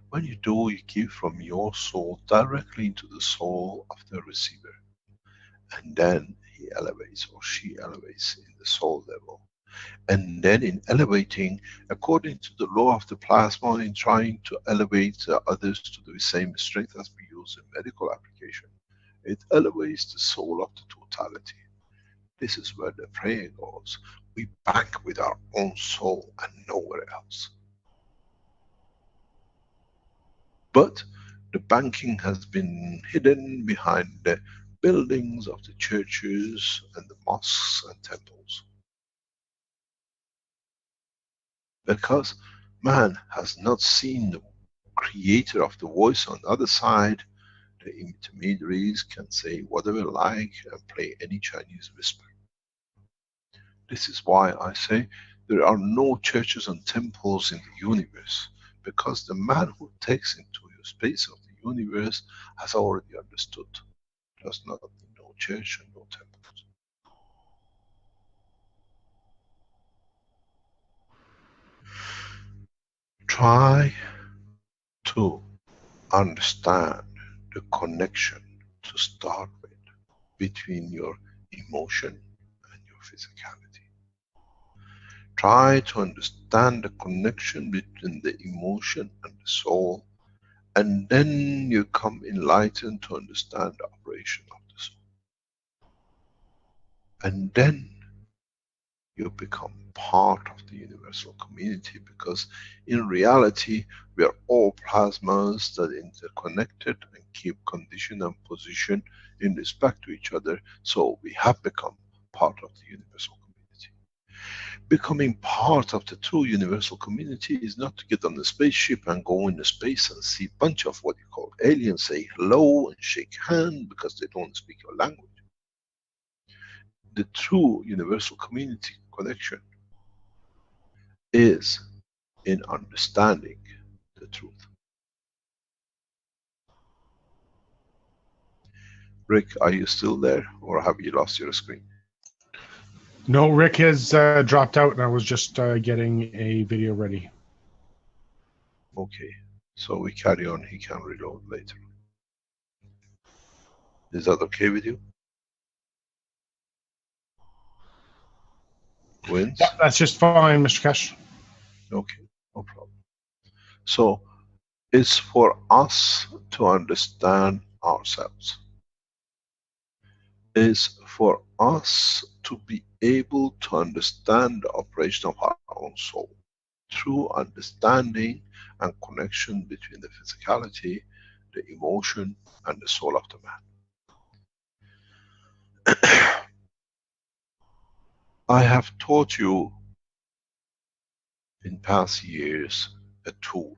When you do, you give from your soul directly into the soul of the receiver. And then he elevates or she elevates in the soul level. And then in elevating, according to the law of the plasma, in trying to elevate others to the same strength as we use in medical application, it elevates the soul of the totality. This is where the prayer goes. We bank with our own soul and nowhere else. But the banking has been hidden behind the buildings of the churches and the mosques and temples. Because man has not seen the creator of the voice on the other side, the intermediaries can say whatever like and play any Chinese whisper. This is why I say there are no churches and temples in the universe, because the man who takes into your space of the universe has already understood. Does not need no church and no temples. Try to understand the connection to start with between your emotion and your physicality. Try to understand the connection between the emotion and the soul, and then you come enlightened to understand the operation of the soul. And then you become part of the universal community, because in reality we are all plasmas that interconnected and keep condition and position in respect to each other, so we have become part of the universal community. Becoming part of the true universal community is not to get on the spaceship and go into space and see a bunch of what you call aliens, say hello and shake hand because they don't speak your language. The true universal community connection is in understanding the truth. Rick, are you still there, or have you lost your screen? No, Rick has dropped out, and I was just getting a video ready. Okay, so we carry on. He can reload later. Is that okay with you? Wins? Yeah, that's just fine, Mr. Keshe. Okay, no problem. So it's for us to understand ourselves. It's for us to be able to understand the operation of our own soul through understanding and connection between the physicality, the emotion, and the soul of the man. I have taught you in past years a tool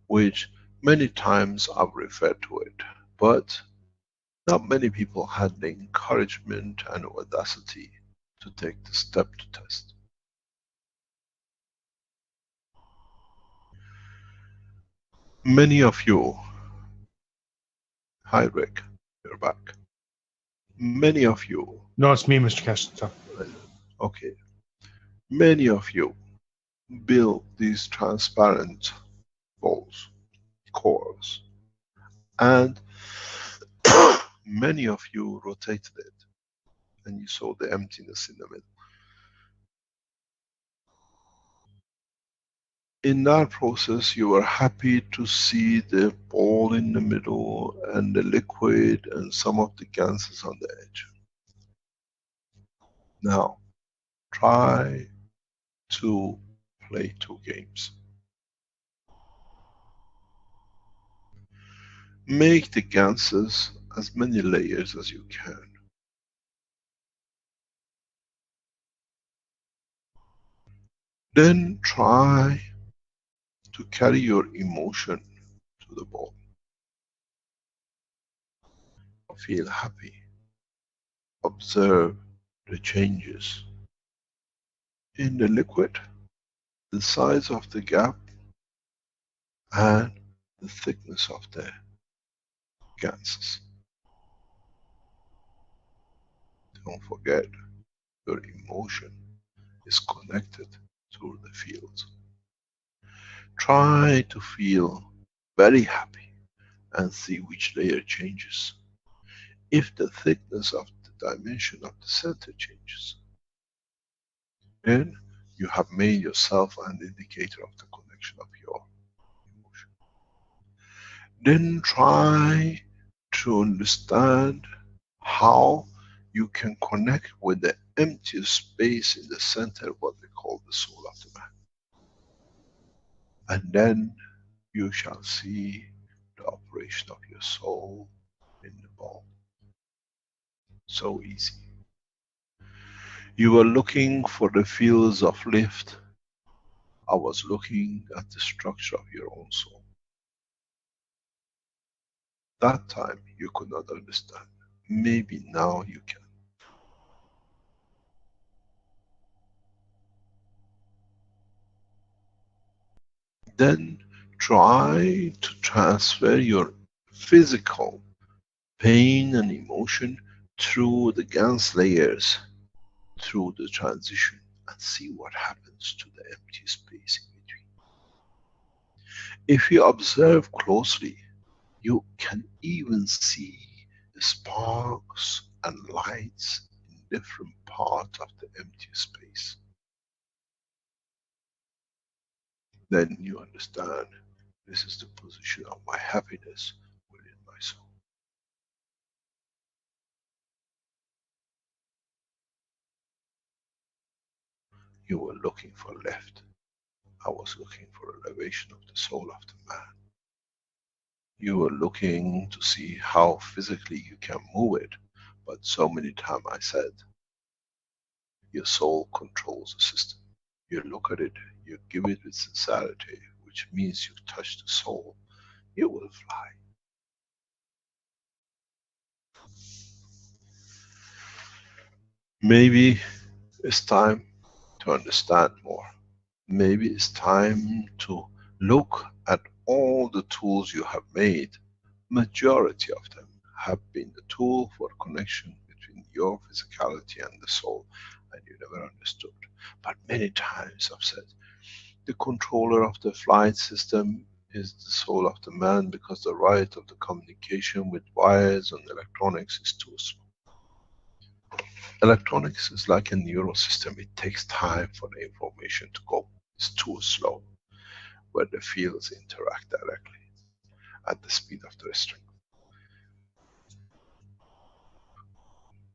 which many times I've referred to it, but not many people had the encouragement and audacity to take the step to test. Many of you, hi Rick, you're back. Many of you. No, it's me, Mr. Keshe. So. Okay. Many of you build these transparent balls, cores, and many of you rotated it, and you saw the emptiness in the middle. In that process, you were happy to see the ball in the middle and the liquid and some of the gases on the edge. Now, try to play two games. make the ganses as many layers as you can. Then try to carry your emotion to the ball. Feel happy. Observe the changes in the liquid, the size of the gap, and the thickness of the ganses. Don't forget, your emotion is connected through the fields. Try to feel very happy and see which layer changes. If the thickness of the dimension of the center changes, then you have made yourself an indicator of the connection of your emotion. Then try to understand how you can connect with the empty space in the center, what we call the soul of the man. And then you shall see the operation of your soul in the ball. So easy. You were looking for the fields of lift. I was looking at the structure of your own soul. That time you could not understand. Maybe now you can. Then try to transfer your physical pain and emotion through the Gans layers, through the transition, and see what happens to the empty space in between. If you observe closely, you can even see the sparks and lights in different parts of the empty space. Then you understand, this is the position of my happiness within my soul. You were looking for left. I was looking for elevation of the soul of the man. You were looking to see how physically you can move it, but so many times I said, your soul controls the system. You look at it, you give it with sincerity, which means you touch the soul, you will fly. Maybe it's time to understand more. Maybe it's time to look at all the tools you have made. Majority of them have been the tool for connection between your physicality and the soul, and you never understood. But many times I've said, the controller of the flight system is the soul of the man, because the right of the communication with wires and electronics is too slow. Electronics is like a neural system. It takes time for the information to go. It's too slow, where the fields interact directly at the speed of the string.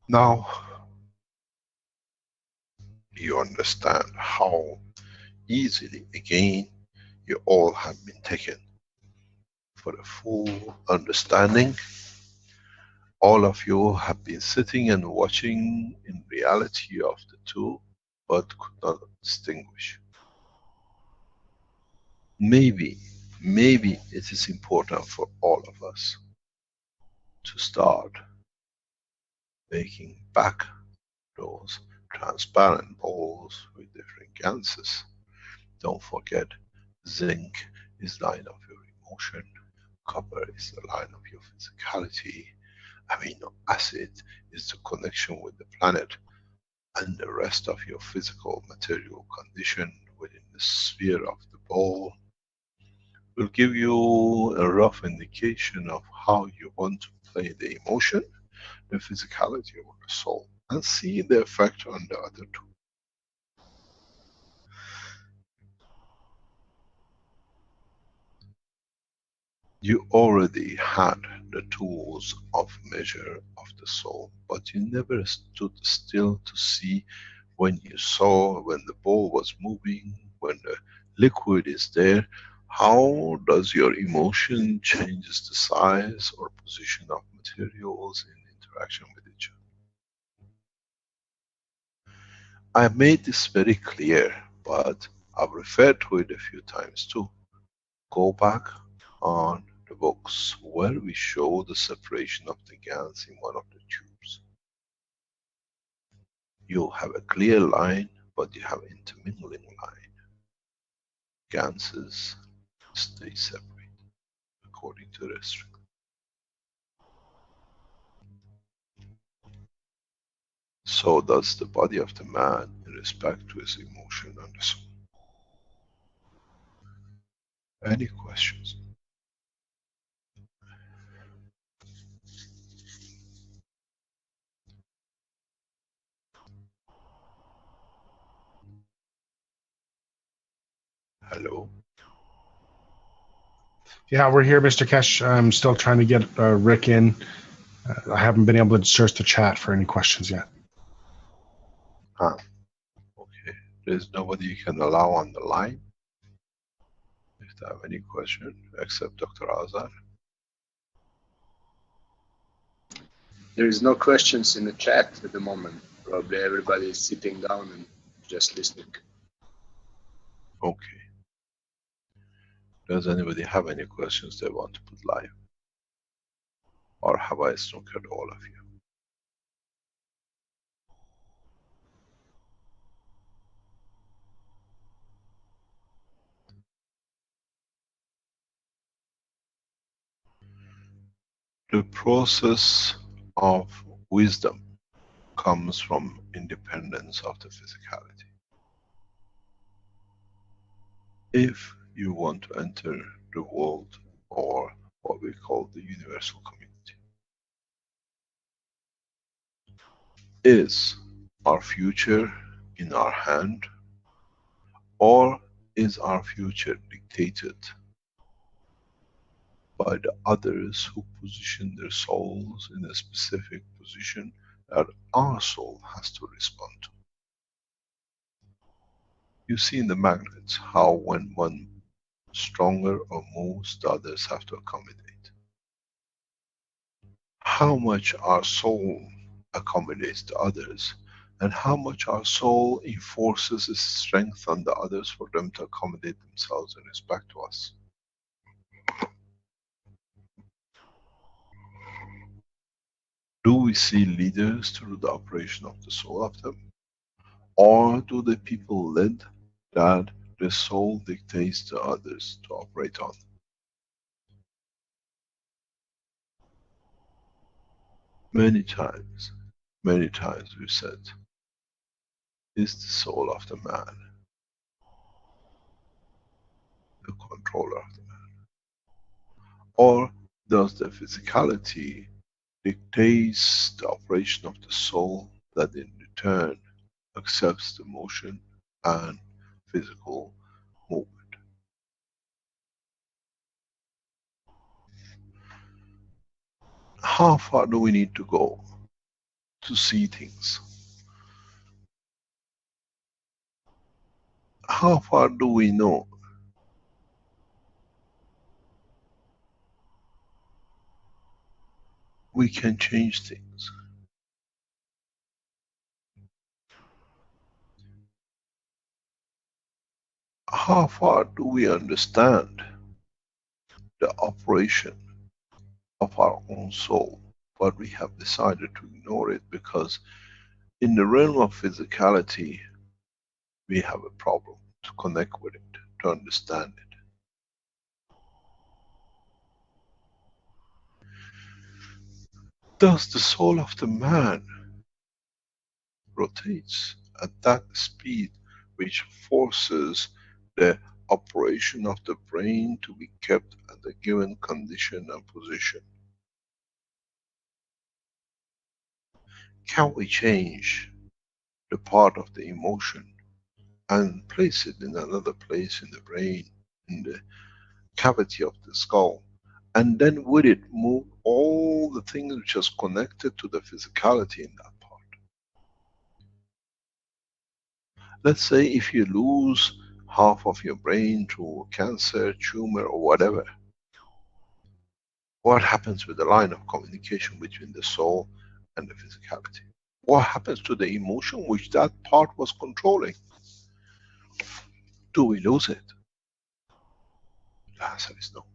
Now you understand how easily again you all have been taken for a full understanding. All of you have been sitting and watching in reality of the two, but could not distinguish. Maybe it is important for all of us to start making back those transparent balls with different ganses. Don't forget, zinc is line of your emotion, copper is the line of your physicality, amino acid is the connection with the planet, and the rest of your physical material condition within the sphere of the ball will give you a rough indication of how you want to play the emotion, the physicality or the soul, and see the effect on the other two. You already had the tools of measure of the soul, but you never stood still to see when you saw, when the ball was moving, when the liquid is there, How does your emotion changes the size or position of materials in interaction with each other? I made this very clear, but I've referred to it a few times too. Go back on the books where we show the separation of the GANs in one of the tubes. You have a clear line, but you have intermingling line. Ganses stay separate according to the restriction. So does the body of the man in respect to his emotion and the soul. Any questions? Hello? Yeah, we're here, Mr. Keshe. I'm still trying to get Rick in. I haven't been able to search the chat for any questions yet. Ah, okay. There's nobody you can allow on the line? If they have any question, except Dr. Azar. There is no questions in the chat at the moment. Probably everybody is sitting down and just listening. Okay. Does anybody have any questions they want to put live? Or have I snookered all of you? The process of wisdom comes from independence of the physicality. If you want to enter the world, or what we call the universal community, is our future in our hand, or is our future dictated by the others who position their souls in a specific position that our soul has to respond to? You see in the magnets how when one stronger or moves, the others have to accommodate. How much our soul accommodates the others, and how much our soul enforces its strength on the others for them to accommodate themselves in respect to us. Do we see leaders through the operation of the soul of them? Or do the people lead that the soul dictates to others to operate on? Many times we said, is the soul of the man the controller of the man? Or does the physicality dictates the operation of the soul that in return accepts the motion and physical movement? How far do we need to go to see things? How far do we know? We can change things. How far do we understand the operation of our own soul? But we have decided to ignore it because in the realm of physicality, we have a problem to connect with it, to understand it. Thus the soul of the man rotates at that speed which forces the operation of the brain to be kept at a given condition and position. Can we change the part of the emotion and place it in another place in the brain, in the cavity of the skull, and then would it move all the things which is connected to the physicality in that part? Let's say if you lose half of your brain to cancer, tumor, or whatever. What happens with the line of communication between the soul and the physicality? What happens to the emotion which that part was controlling? Do we lose it? The answer is no.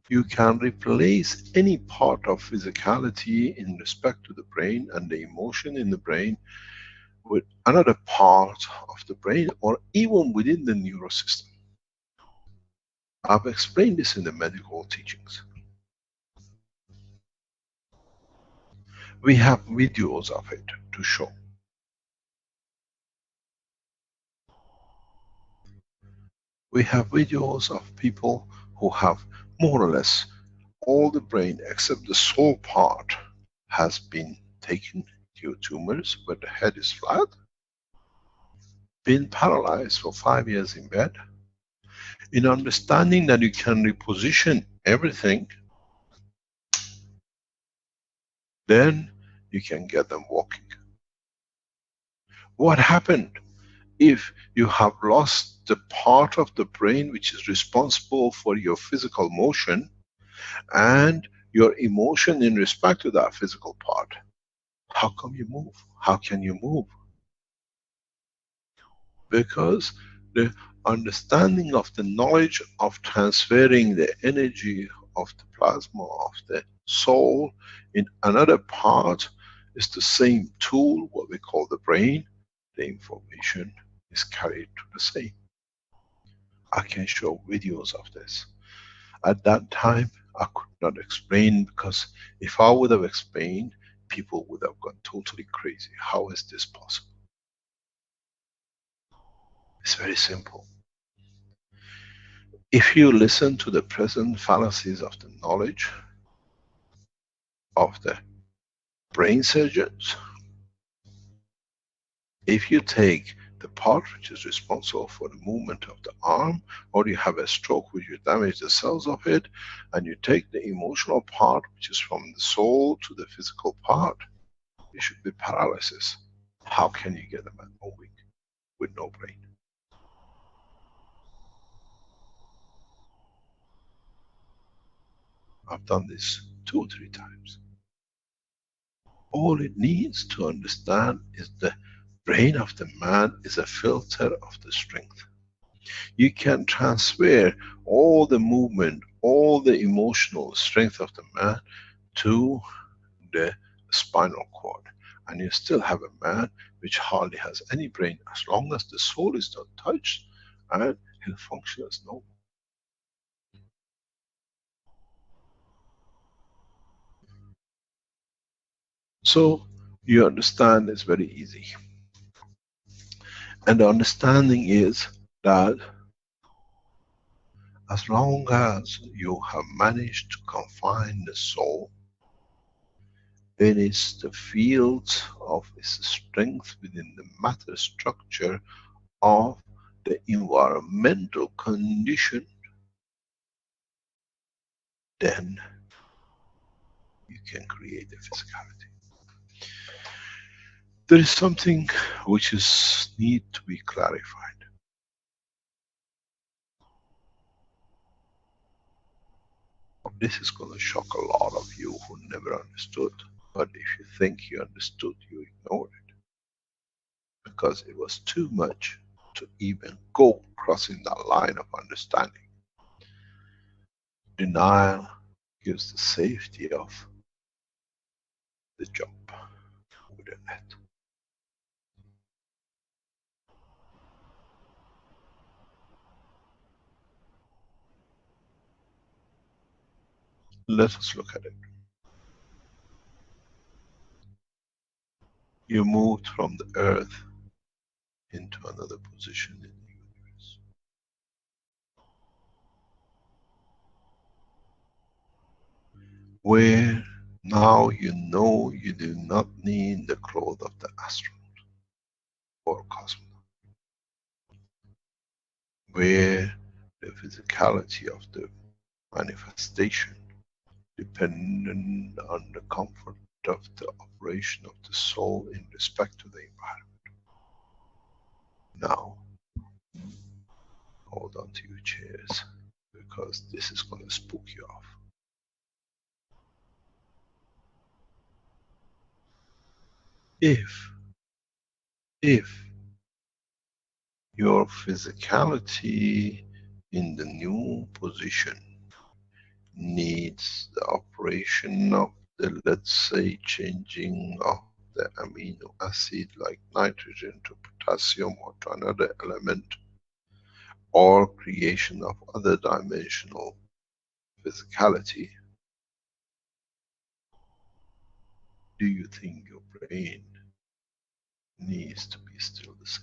You can replace any part of physicality in respect to the brain and the emotion in the brain with another part of the brain, or even within the neurosystem. I've explained this in the medical teachings. We have videos of it to show. We have videos of people who have more or less all the brain except the soul part has been taken due to tumors, but the head is flat, been paralyzed for 5 years in bed. In understanding that you can reposition everything, then you can get them walking. What happened if you have lost the part of the brain which is responsible for your physical motion and your emotion in respect to that physical part? How come you move? How can you move? Because the understanding of the knowledge of transferring the energy of the plasma of the soul in another part is the same tool, what we call the brain. The information is carried to the same. I can show videos of this. At that time, I could not explain, because if I would have explained, people would have gone totally crazy. How is this possible? It's very simple. If you listen to the present fallacies of the knowledge of the brain surgeons, if you take the part which is responsible for the movement of the arm, or you have a stroke which you damage the cells of it, and you take the emotional part which is from the soul to the physical part, it should be paralysis. How can you get a man moving with no brain? I've done this 2 or 3 times. All it needs to understand is the brain of the man is a filter of the strength. You can transfer all the movement, all the emotional strength of the man to the spinal cord, and you still have a man which hardly has any brain, as long as the soul is not touched, and he'll function as normal. So you understand it's very easy. And the understanding is that as long as you have managed to confine the soul, it is the field of its strength within the matter structure of the environmental condition, then you can create a physicality. There is something which is need to be clarified. This is going to shock a lot of you who never understood, but if you think you understood, you ignore it. Because it was too much to even go crossing that line of understanding. Denial gives the safety of the jump with a net. Let us look at it. You moved from the earth into another position in the universe. Where now you know you do not need the clothes of the astronaut or cosmonaut. Where the physicality of the manifestation dependent on the comfort of the operation of the soul in respect to the environment. Now, hold on to your chairs, because this is going to spook you off. If your physicality in the new position needs the operation of the, let's say, changing of the amino acid like nitrogen to potassium or to another element, or creation of other dimensional physicality, do you think your brain needs to be still the same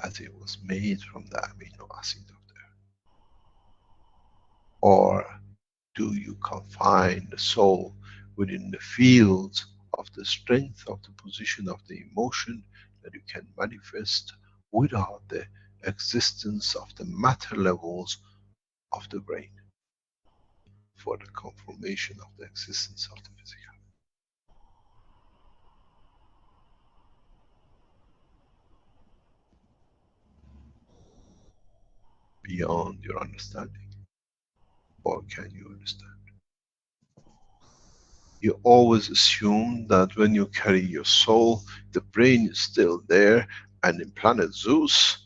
as it was made from the amino acid of there? Or do you confine the soul within the fields of the strength of the position of the emotion that you can manifest without the existence of the matter levels of the brain for the confirmation of the existence of the physical? Beyond your understanding? Or can you understand? You always assume that when you carry your soul, the brain is still there, and in planet Zeus,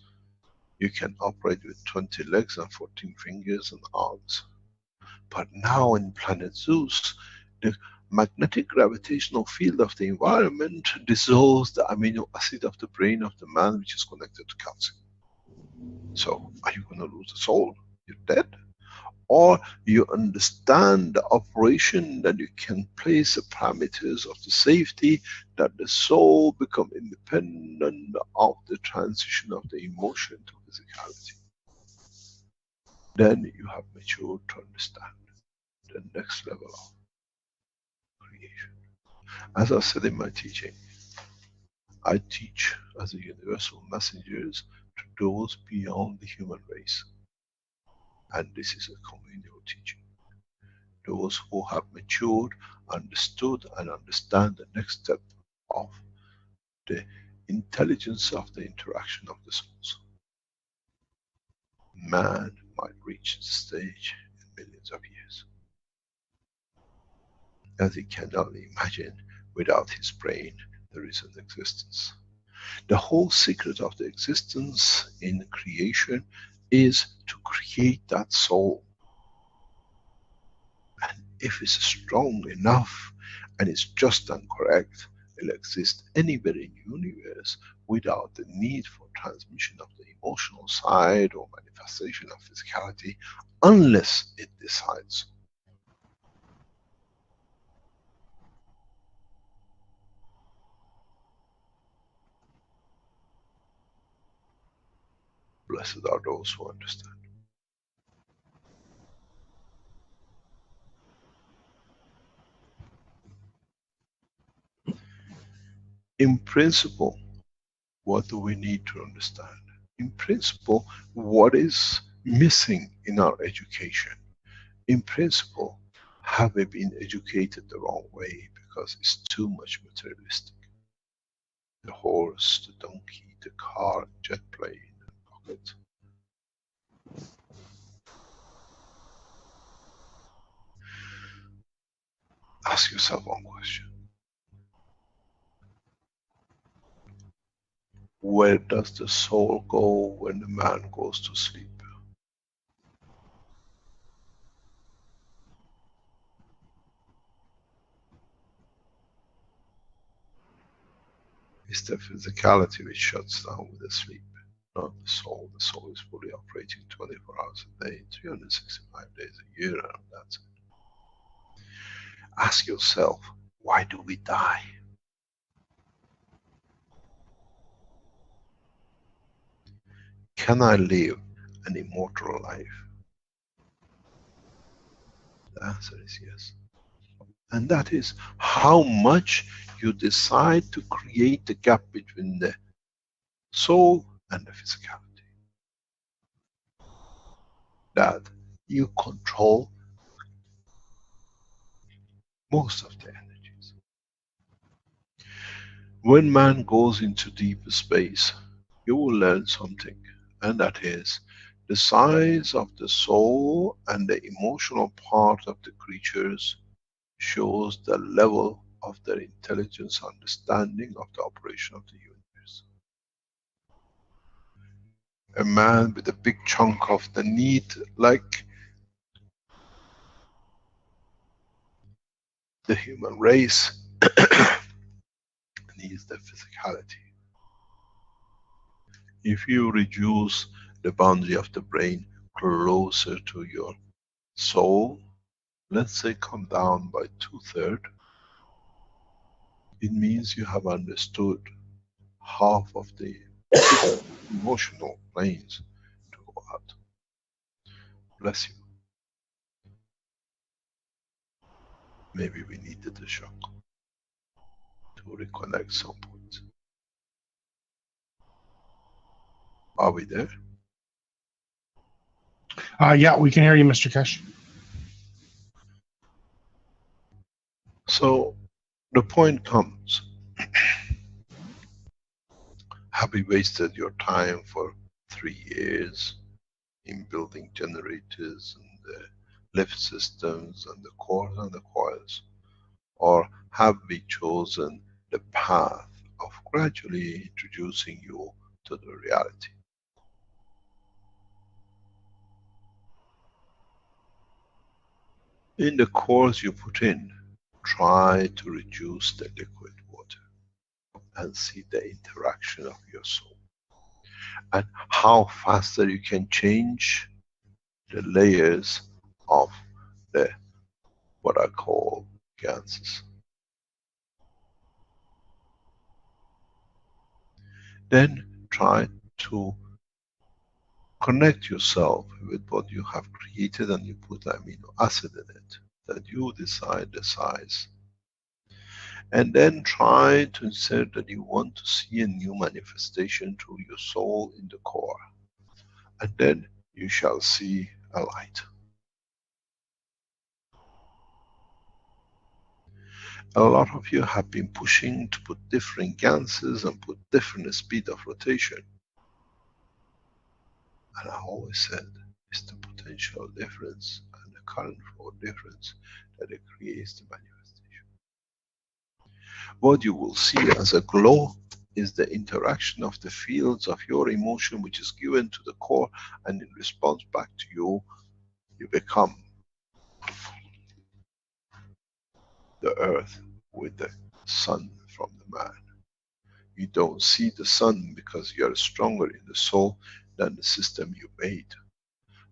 you can operate with 20 legs and 14 fingers and arms. But now in planet Zeus, the magnetic gravitational field of the environment dissolves the amino acid of the brain of the man, which is connected to calcium. So, are you going to lose the soul? You're dead? Or you understand the operation, that you can place the parameters of the safety, that the soul become independent of the transition of the emotion to physicality. Then you have matured to understand the next level of creation. As I said in my teaching, I teach as a universal messengers to those beyond the human race. And this is a communal teaching. Those who have matured, understood and understand the next step of the intelligence of the interaction of the souls. Man might reach the stage in millions of years, as he cannot imagine without his brain there is an existence. The whole secret of the existence in creation is to create that soul. And if it's strong enough and it's just and correct, it'll exist anywhere in the universe without the need for transmission of the emotional side or manifestation of physicality, unless it decides. Blessed are those who understand. In principle, what do we need to understand? In principle, what is missing in our education? In principle, have we been educated the wrong way because it's too much materialistic? The horse, the donkey, the car, jet plane, rocket. Ask yourself one question. Where does the soul go when the man goes to sleep? It's the physicality which shuts down with the sleep, not the soul. The soul is fully operating 24 hours a day, 365 days a year, and that's it. Ask yourself, why do we die? Can I live an immortal life? The answer is yes. And that is how much you decide to create the gap between the soul and the physicality. That you control most of the energies. When man goes into deep space, you will learn something, and that is The size of the soul and the emotional part of the creatures shows the level of their intelligence, understanding of the operation of the universe. A man with a big chunk of the need, like the human race, needs the physicality. If you reduce the boundary of the brain closer to your soul, let's say come down by 2/3, it means you have understood half of the emotional planes to go out. Bless you. Maybe we needed a shock to reconnect some points. Are we there? Yeah, we can hear you, Mr. Keshe. So the point comes, have we wasted your time for 3 years in building generators and the lift systems and the cores and the coils? Or have we chosen the path of gradually introducing you to the reality? In the cores you put in, try to reduce the liquid water and see the interaction of your soul. And how faster you can change the layers of the, what I call, ganses. Then try to connect yourself with what you have created and you put amino acid in it, that you decide the size. And then try to insert that you want to see a new manifestation through your soul in the core. And then you shall see a light. A lot of you have been pushing to put different ganses and put different speed of rotation. And I always said, it's the potential difference and the current flow difference that it creates the manifestation. What you will see as a glow is the interaction of the fields of your emotion, which is given to the core, and in response back to you, you become the earth with the sun from the man. You don't see the sun because you are stronger in the soul than the system you made,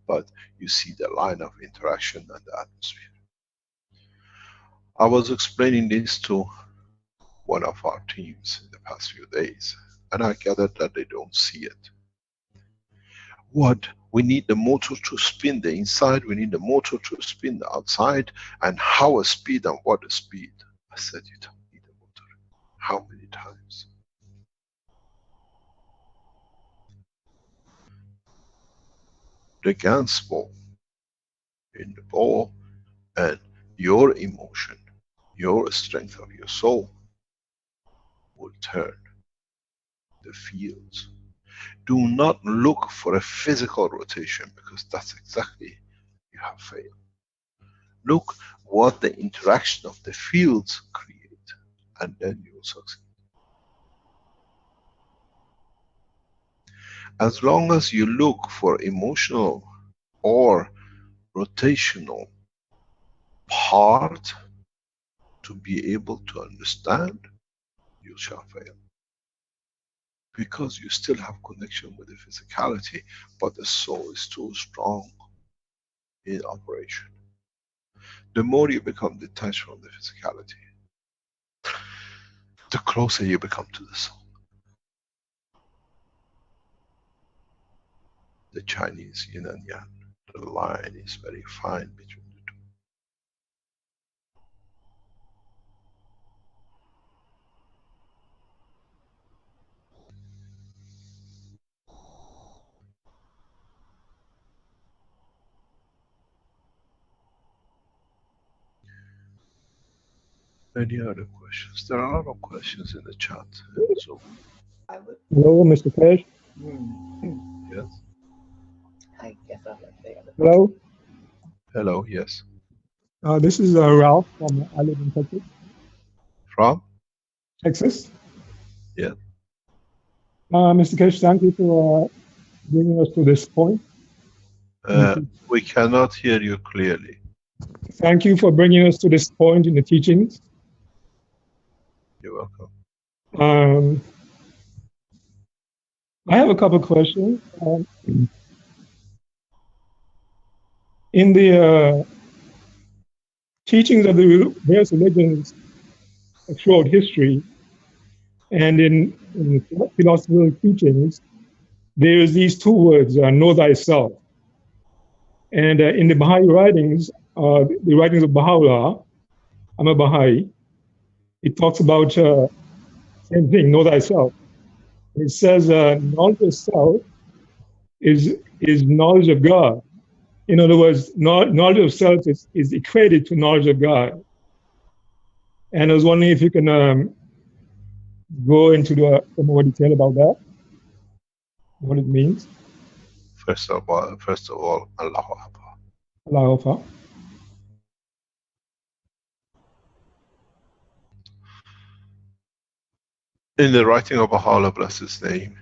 but you see the line of interaction and the atmosphere. I was explaining this to one of our teams in the past few days, and I gathered that they don't see it. What we need the motor to spin the inside, we need the motor to spin the outside, and how a speed and what a speed. I said, you don't need a motor. How many times? The GANs ball in the ball and your emotion, your strength of your soul will turn the fields. Do not look for a physical rotation, because that's exactly you have failed. Look what the interaction of the fields create, and then you will succeed. As long as you look for emotional or rotational part to be able to understand, you shall fail. Because you still have connection with the physicality, but the soul is too strong in operation. The more you become detached from the physicality, the closer you become to the soul. The Chinese yin and yang, the line is very fine between the two. Any other questions? There are a lot of questions in the chat. So, Hello, Mr. Keshe. yes. I guess I'll let the other. Hello, Hello, yes. this is Ralph from I live in Texas. From? Texas. Yeah. Mr. Kesh, thank you for bringing us to this point. We cannot hear you clearly. Thank you for bringing us to this point in the teachings. You're welcome. I have a couple questions. In the teachings of the various religions throughout history, and in philosophical teachings, there is these two words, know thyself. And in the Baha'i writings, the writings of Baha'u'llah, I'm a Baha'i, it talks about same thing, know thyself. It says knowledge of self is knowledge of God. In other words, knowledge of self is equated to knowledge of God. And I was wondering if you can go into some more detail about that, what it means. First of all, Allahu Akbar. Allahu Akbar. In the writing of Baha'u'llah, bless his name,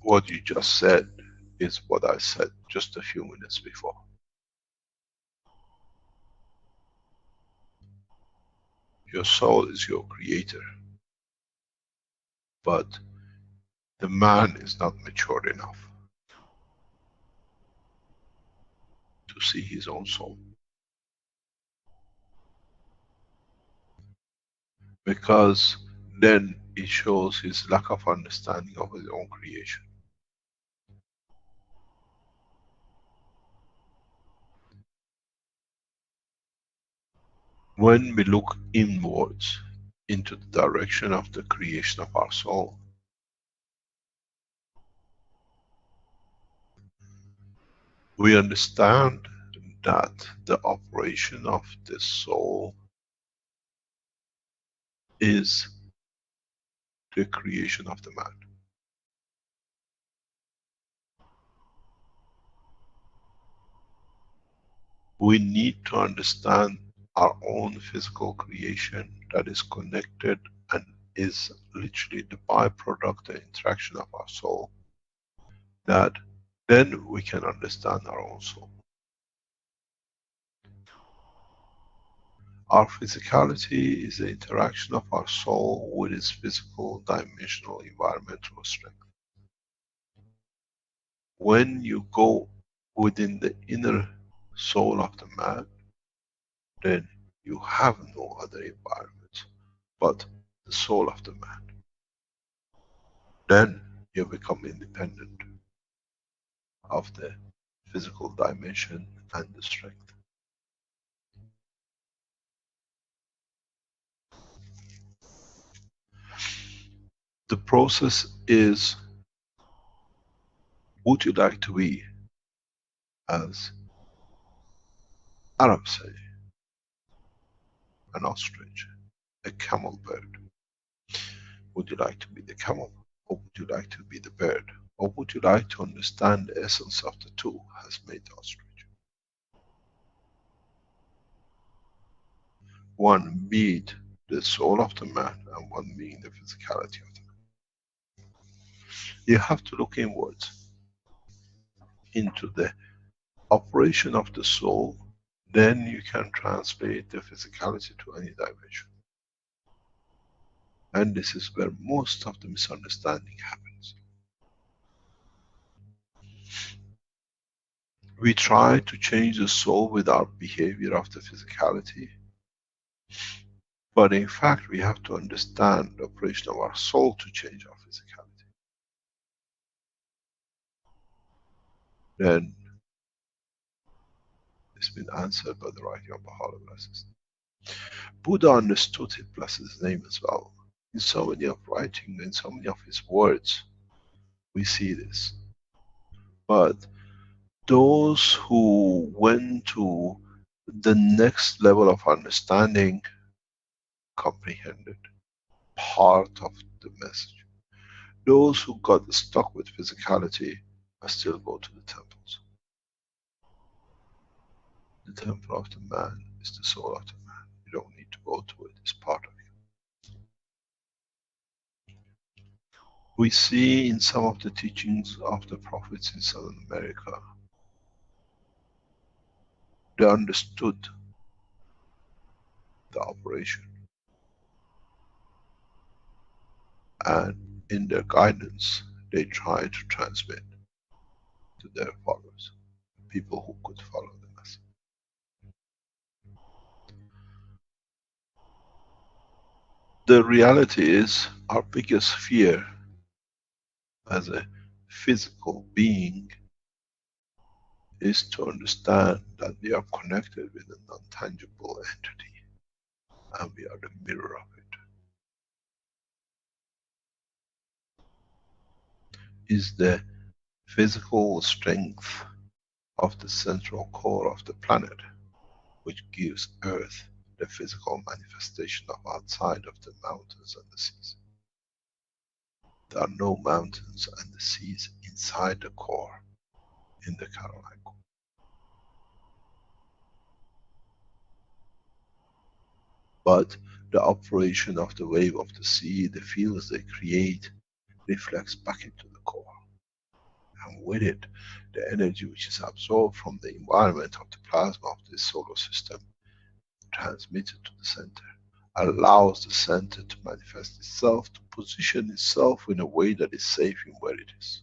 what you just said is what I said just a few minutes before. Your soul is your creator, but the man is not mature enough to see his own soul. Because then it shows his lack of understanding of his own creation. When we look inwards into the direction of the creation of our soul, we understand that the operation of the soul is the creation of the man. We need to understand our own physical creation that is connected and is literally the byproduct, the interaction of our soul, that then we can understand our own soul. Our physicality is the interaction of our soul with its physical, dimensional, environmental strength. When you go within the inner soul of the man, then you have no other environment but the soul of the man. Then you become independent of the physical dimension and the strength. The process is, would you like to be, as Arabs say, an ostrich, a camel bird? Would you like to be the camel, or would you like to be the bird? Or would you like to understand the essence of the two has made the ostrich? One being the soul of the man, and one being the physicality of the man. You have to look inwards into the operation of the soul, then you can translate the physicality to any dimension. And this is where most of the misunderstanding happens. We try to change the soul with our behavior of the physicality, but in fact we have to understand the operation of our soul to change our physicality. Then it's been answered by the writing of Baha'u'llah, bless his name. Buddha understood it, bless his name, as well. In so many of writing, in so many of his words, we see this. But those who went to the next level of understanding comprehended part of the message. Those who got stuck with physicality still go to the temples. The temple of the man is the soul of the man. You don't need to go to it, it's part of you. We see in some of the teachings of the prophets in Southern America, they understood the operation. And in their guidance, they try to transmit to their followers, people who could follow the message. The reality is, our biggest fear as a physical being is to understand that we are connected with a non-tangible entity and we are the mirror of it. Is the physical strength of the central core of the planet which gives Earth the physical manifestation of outside of the mountains and the seas. There are no mountains and the seas inside the core in the Caroline core. But the operation of the wave of the sea, the fields they create, reflects back into the core. And with it, the energy which is absorbed from the environment of the plasma of this solar system, transmitted to the center, allows the center to manifest itself, to position itself in a way that is safe in where it is.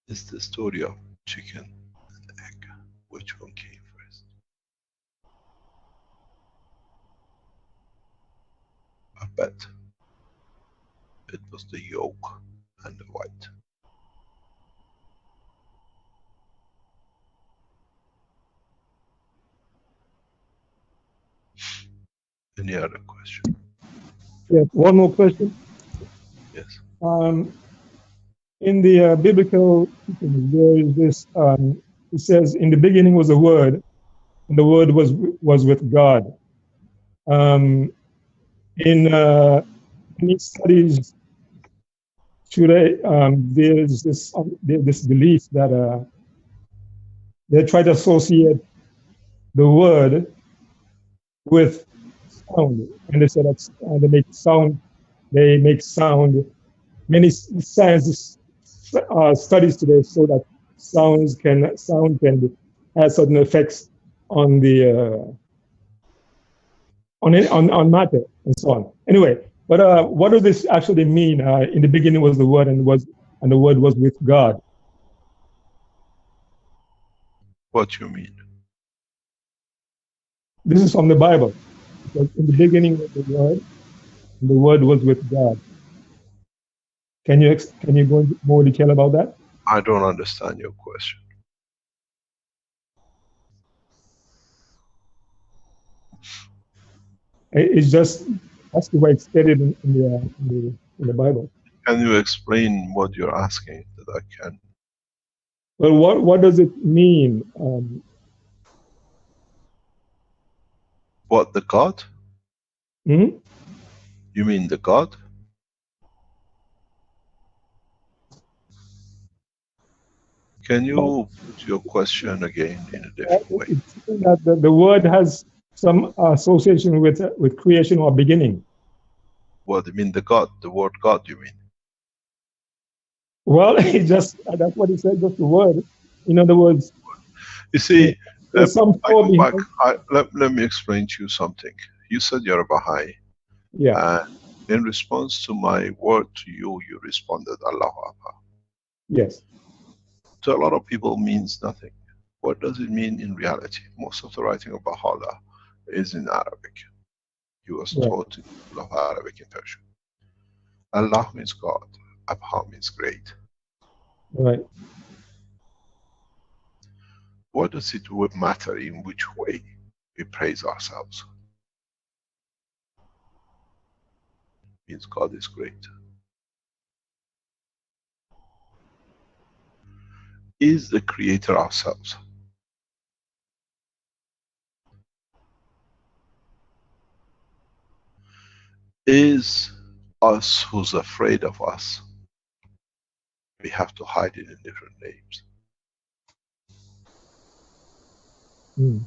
It's the story of chicken and egg. Which one came first? I bet it was the yolk and the white. Any other question? Yes, one more question. Yes. In the biblical, there is this, it says, in the beginning was the Word, and the Word was with God. In many studies today, there's this belief that they try to associate the Word with sound, and they say that they make sound. Many science studies today show that sound can have certain effects on the on matter and so on. Anyway, but what does this actually mean? In the beginning was the Word, and the Word was with God. What do you mean? This is from the Bible. In the beginning was the Word, and the Word was with God. Can you go into more detail about that? I don't understand your question. It's just that's the way it's stated in the Bible. Can you explain what you're asking that I can? Well, what does it mean? What, the God? Hmm? You mean the God? Can you put your question again in a different way? It's that the Word has some association with creation or beginning. What do you mean the God? The word God, you mean? Well, it just that's what it said. Just the word. In other words, You see, there's some let me explain to you something. You said you're a Baha'i. Yeah. And in response to my word to you, you responded Allahu Akbar. Yes. To a lot of people means nothing. What does it mean in reality? Most of the writing of Baha'u'llah is in Arabic. He was taught in Arabic and Persian. Allah means God. Abha means great. Right. What does it matter in which way we praise ourselves? It means God is great. Is the creator ourselves? is us who's afraid of us. We have to hide it in different names. Mm.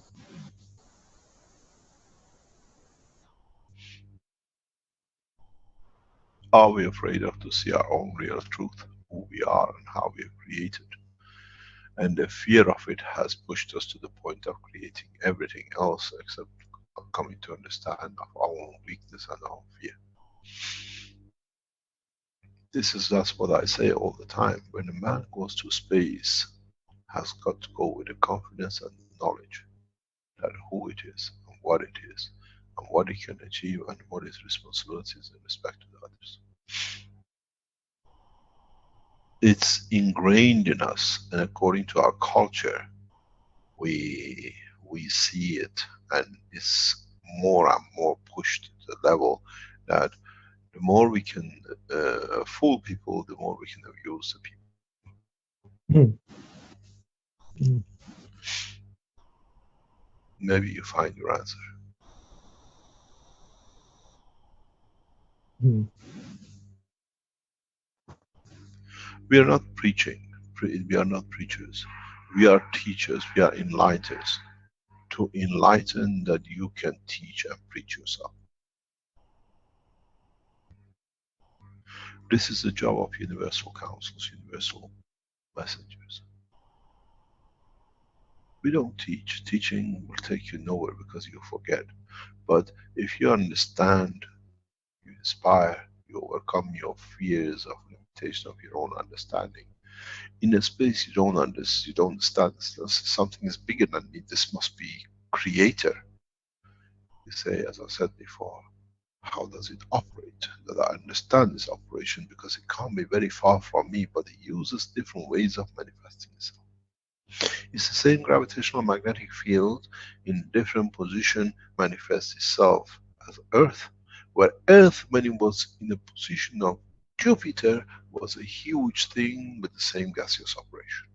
Are we afraid of to see our own real truth, who we are and how we are created? And the fear of it has pushed us to the point of creating everything else except coming to understand of our own weakness and our own fear. That's what I say all the time. When a man goes to space, has got to go with the confidence and knowledge that who it is and what it is and what he can achieve and what his responsibilities in respect to the others. It's ingrained in us, and according to our culture, we see it, and it's more and more pushed to the level that the more we can fool people, the more we can abuse the people. Mm. Maybe you find your answer. Mm. We are not preaching. We are not preachers. We are teachers. We are enlighteners. To enlighten that you can teach and preach yourself. This is the job of universal councils, universal messengers. We don't teach. Teaching will take you nowhere because you forget. But if you understand, you inspire, you overcome your fears of limitation of your own understanding. In a space you don't understand, something is bigger than me, this must be creator. You say, as I said before, how does it operate? That I understand this operation because it can't be very far from me, but it uses different ways of manifesting itself. It's the same gravitational magnetic field in different position manifests itself as Earth, where Earth, when it was in the position of Jupiter, was a huge thing with the same gaseous operation.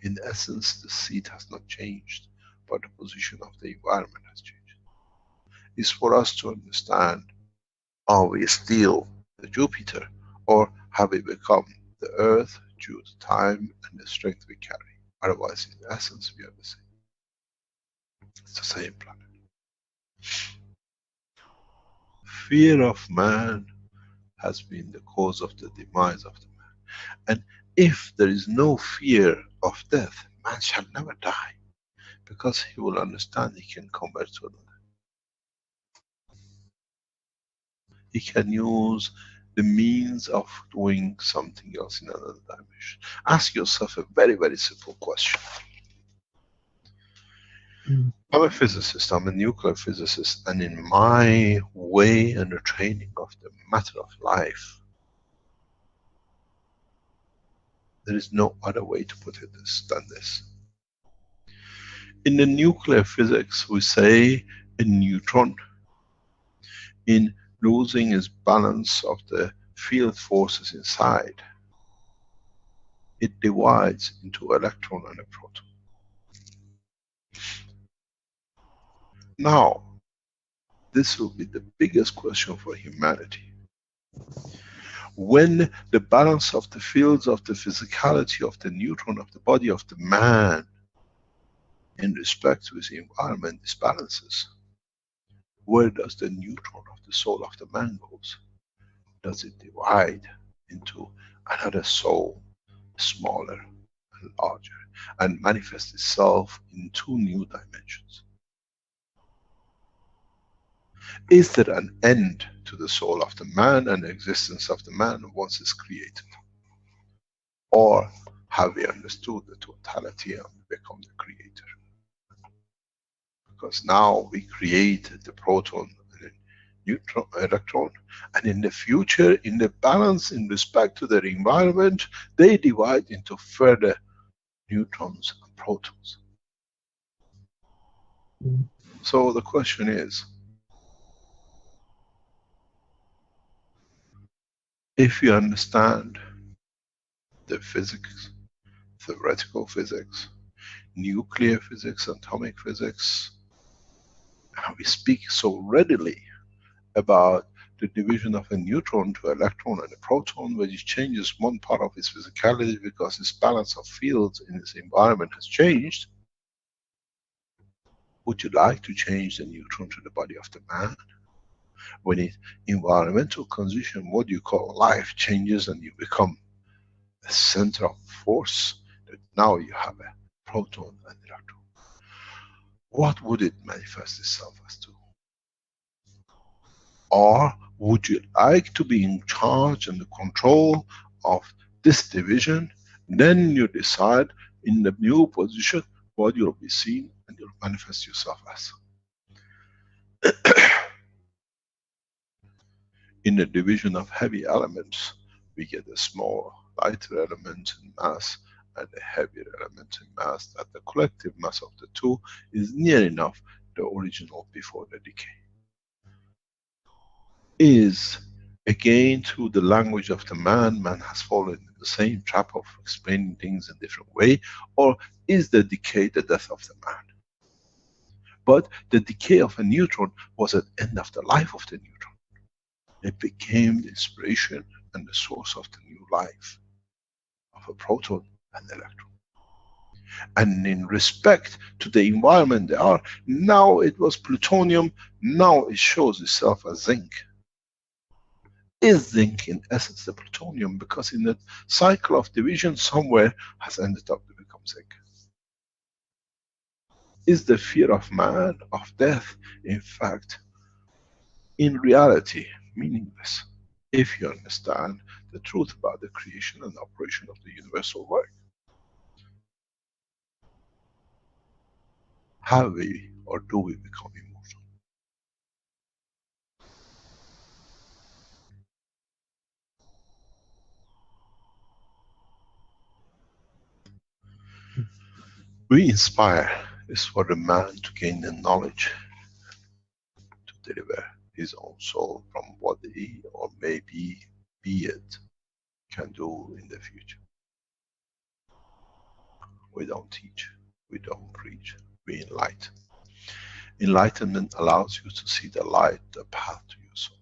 In essence, the seat has not changed, but the position of the environment has changed. It's for us to understand, are we still the Jupiter, or have we become the Earth due to time and the strength we carry? Otherwise, in essence, we are the same. It's the same planet. Fear of man has been the cause of the demise of the man. And if there is no fear of death, man shall never die, because he will understand he can convert to another. He can use the means of doing something else in another dimension. Ask yourself a very, very simple question. I'm a physicist, I'm a nuclear physicist, and in my way and the training of the matter of life, there is no other way to put it than this. In the nuclear physics, we say a neutron, in losing its balance of the field forces inside, it divides into electron and a proton. Now, this will be the biggest question for humanity. When the balance of the fields of the physicality of the neutron of the body of the man in respect to his environment disbalances, where does the neutron of the soul of the man goes? Does it divide into another soul, smaller and larger, and manifest itself in two new dimensions? Is there an end to the soul of the man and the existence of the man once it's created? Or have we understood the totality and become the creator? Because now we create the proton and the neutron, electron, and in the future, in the balance in respect to their environment, they divide into further neutrons and protons. So the question is, if you understand the physics, theoretical physics, nuclear physics, atomic physics, and we speak so readily about the division of a neutron to electron and a proton, which changes one part of its physicality because its balance of fields in its environment has changed, would you like to change the neutron to the body of the man? When its environmental condition, what you call life, changes and you become a center of force, that now you have a proton and electron. What would it manifest itself as to? Or would you like to be in charge and the control of this division? Then you decide in the new position what you'll be seen and you'll manifest yourself as. In the division of heavy elements, we get a small, lighter element in mass and a heavier element in mass, that the collective mass of the two is near enough the original before the decay. Is again through the language of the man has fallen in the same trap of explaining things in a different way, or is the decay the death of the man? But the decay of a neutron was at the end of the life of the neutron. It became the inspiration and the source of the new life of a proton and electron. And in respect to the environment they are, now it was plutonium, now it shows itself as zinc. Is zinc in essence the plutonium? Because in the cycle of division somewhere has ended up to become zinc. Is the fear of man, of death, in fact, in reality, meaningless, if you understand the truth about the creation and operation of the universal work? Have we, or do we become immortal? We inspire is for the man to gain the knowledge to deliver his own soul from what he or maybe be it can do in the future. We don't teach, we don't preach, we enlighten. Enlightenment allows you to see the light, the path to your soul.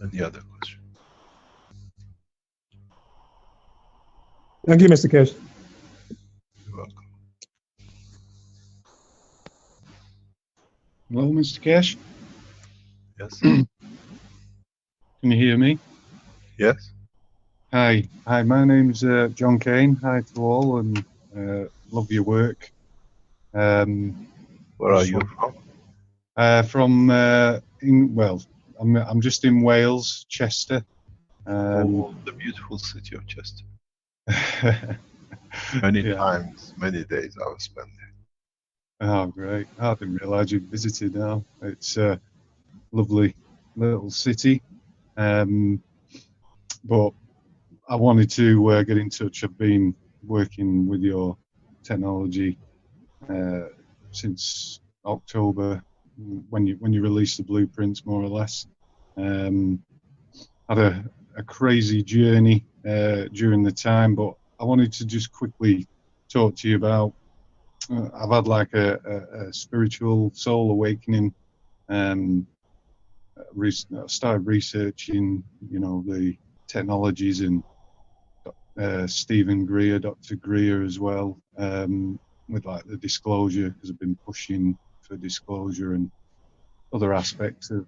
Any other question? Thank you, Mr. Keshe. You're welcome. Hello, Mr. Keshe. Yes? Can you hear me? Yes? Hi, my name's John Kane. Hi to all, and love your work. Where are you from? I'm just in Wales, Chester. Oh, the beautiful city of Chester. Many times, many days I was spent there. Oh, great. I didn't realise you'd visited now. It's a lovely little city. But I wanted to get in touch. I've been working with your technology since October, when you released the blueprints, more or less. Had a crazy journey during the time, but I wanted to just quickly talk to you about. I've had like a spiritual soul awakening. Started researching, the technologies, and Stephen Greer, Dr. Greer as well, with like the disclosure, because I've been pushing for disclosure and other aspects of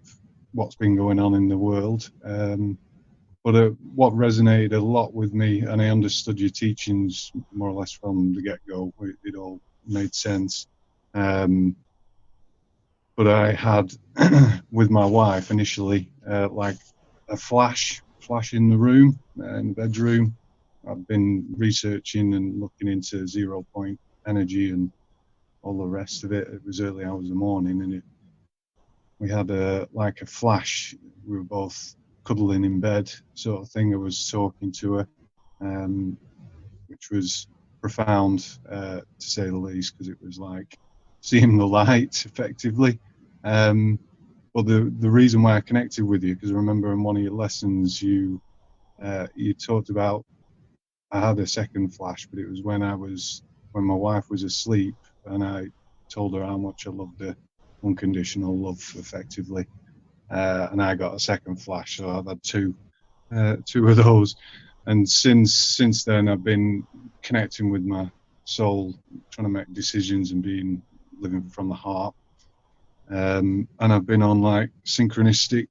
what's been going on in the world. But what resonated a lot with me, and I understood your teachings more or less from the get-go, it all made sense. But I had, with my wife initially, like a flash in the room, in the bedroom. I've been researching and looking into 0 point energy and all the rest of it. It was early hours of the morning, and we had a flash. We were both cuddling in bed, sort of thing. I was talking to her, which was profound, to say the least, because it was like seeing the light, effectively. But but the reason why I connected with you, because I remember in one of your lessons you talked about, I had a second flash, but it was when my wife was asleep, and I told her how much I loved her, unconditional love, effectively, and I got a second flash, so I've had two of those, and since then I've been connecting with my soul, trying to make decisions and living from the heart, and I've been on like synchronistic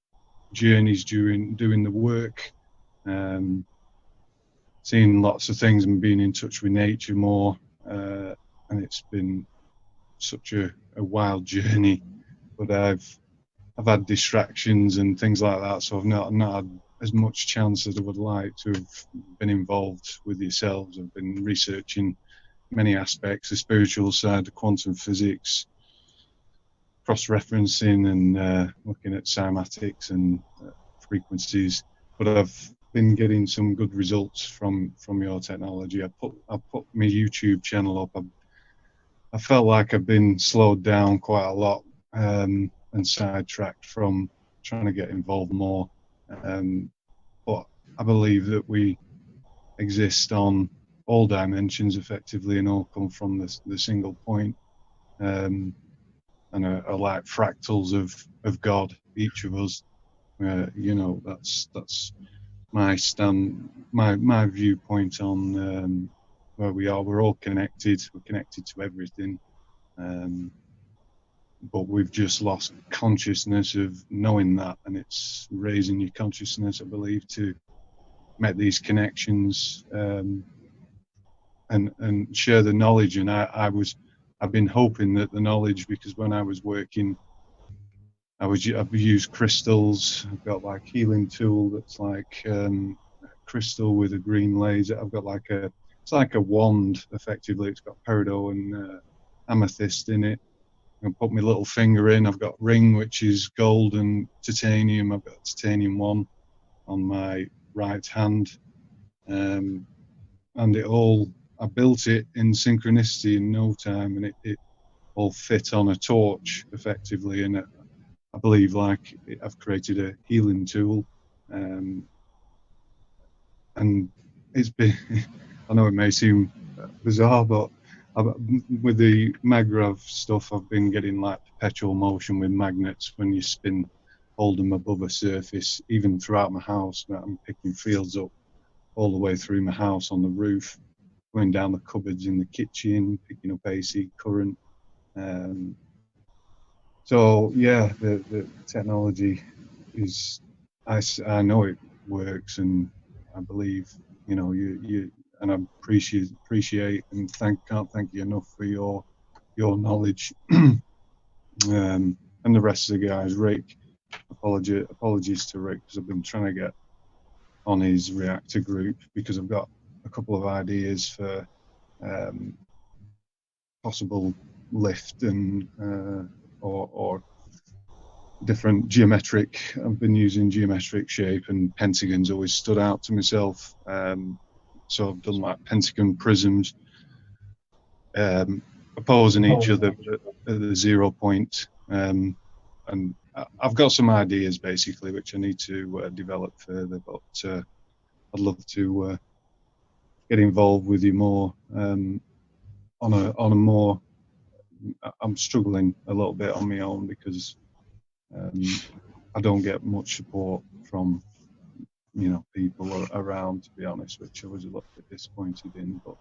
journeys during doing the work, seeing lots of things and being in touch with nature more, and it's been such a wild journey, but I've had distractions and things like that, so I've not had as much chance as I would like to have been involved with yourselves. I've been researching many aspects, the spiritual side, the quantum physics, cross-referencing and looking at cymatics and frequencies, but I've been getting some good results from your technology. I put my YouTube channel up. I felt like I've been slowed down quite a lot and sidetracked from trying to get involved more. But I believe that we exist on all dimensions effectively and all come from the single point, and are like fractals of God, each of us. That's my my viewpoint on where we are. We're all connected. We're connected to everything, but we've just lost consciousness of knowing that, and it's raising your consciousness, I believe, to make these connections and share the knowledge. And I've been hoping that the knowledge, because when I was working, I've used crystals. I've got like healing tool that's like crystal with a green laser. I've got it's like a wand effectively. It's got peridot and amethyst in it. I can put my little finger in. I've got ring, which is gold and titanium. I've got titanium 1 on my right hand, and I built it in synchronicity in no time, and it all fit on a torch effectively, and I believe I've created a healing tool, and it's been, I know it may seem bizarre, but with the Magrav stuff, I've been getting like perpetual motion with magnets when you hold them above a surface, even throughout my house. I'm picking fields up all the way through my house on the roof, going down the cupboards in the kitchen, picking up AC current. So yeah, the technology is, I know it works, and I believe, you and I appreciate and can't thank you enough for your knowledge, and the rest of the guys. Rick, apologies to Rick, because I've been trying to get on his reactor group, because I've got a couple of ideas for possible lift and or different geometric. I've been using geometric shape, and pentagons always stood out to myself. So I've done like pentagon prisms, opposing each other at the 0 point. And I've got some ideas basically, which I need to develop further, but I'd love to get involved with you more on a more. I'm struggling a little bit on my own, because I don't get much support from people around, to be honest, which I was a little bit disappointed in. But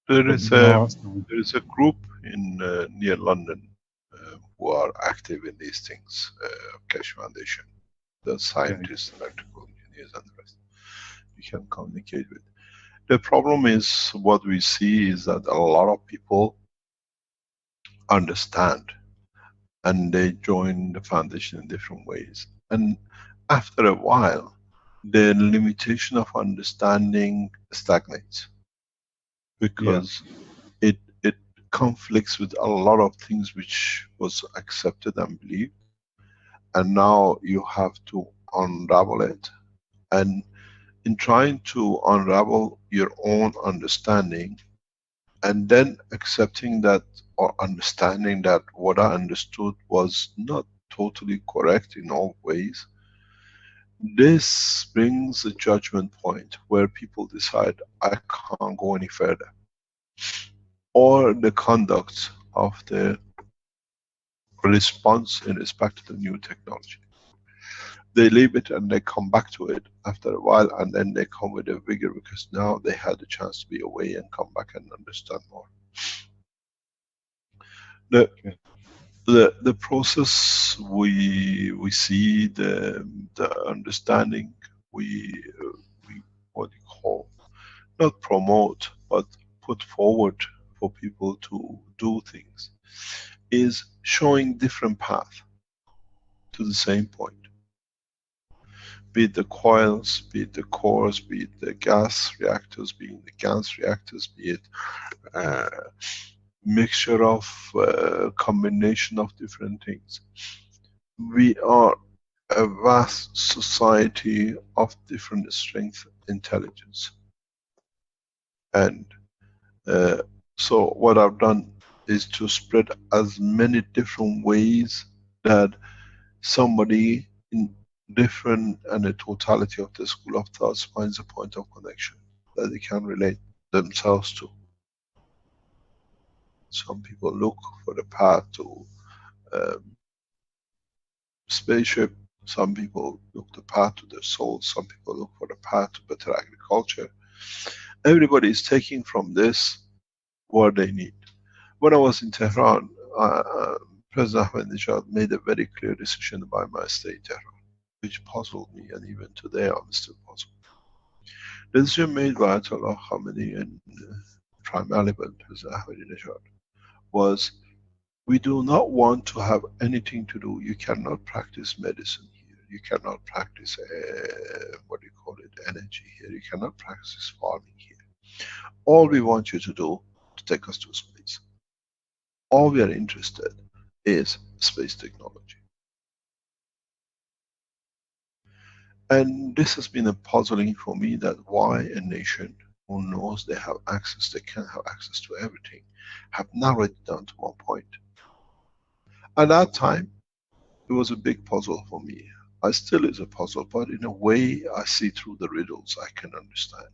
there is a group in near London who are active in these things, Keshe Foundation, the scientists, electrical engineers, and the rest. You can communicate with. The problem is, what we see is that a lot of people understand, and they join the foundation in different ways, and after a while the limitation of understanding stagnates, because it conflicts with a lot of things which was accepted and believed, and now you have to unravel it. And in trying to unravel your own understanding, and then accepting that, or understanding that what I understood was not totally correct in all ways. This brings a judgment point where people decide, I can't go any further. Or the conduct of the response in respect to the new technology. They leave it and they come back to it after a while, and then they come with a vigor because now they had the chance to be away and come back and understand more. The process we see, the understanding we what you call, not promote but put forward for people to do things, is showing different path to the same point. Be it the coils, be it the cores, be it the gas reactors, be it the gas reactors, be it mixture of combination of different things. We are a vast society of different strength, intelligence. And so what I've done is to spread as many different ways that somebody in different and the totality of the school of thoughts finds a point of connection that they can relate themselves to. Some people look for the path to spaceship, some people look the path to their soul, some people look for the path to better agriculture. Everybody is taking from this what they need. When I was in Tehran, President Ahmadinejad made a very clear decision about my stay in Tehran, which puzzled me, and even today I'm still puzzled. The decision made by Ayatollah Khamenei and primarily by President Ahmadinejad was, we do not want to have anything to do, you cannot practice medicine here, you cannot practice what do you call it, energy here, you cannot practice farming here. All we want you to do to take us to space. All we are interested is space technology. And this has been a puzzling for me, that why a nation who knows they have access, they can have access to everything, have narrowed it down to one point. At that time, it was a big puzzle for me. It still is a puzzle, but in a way I see through the riddles, I can understand.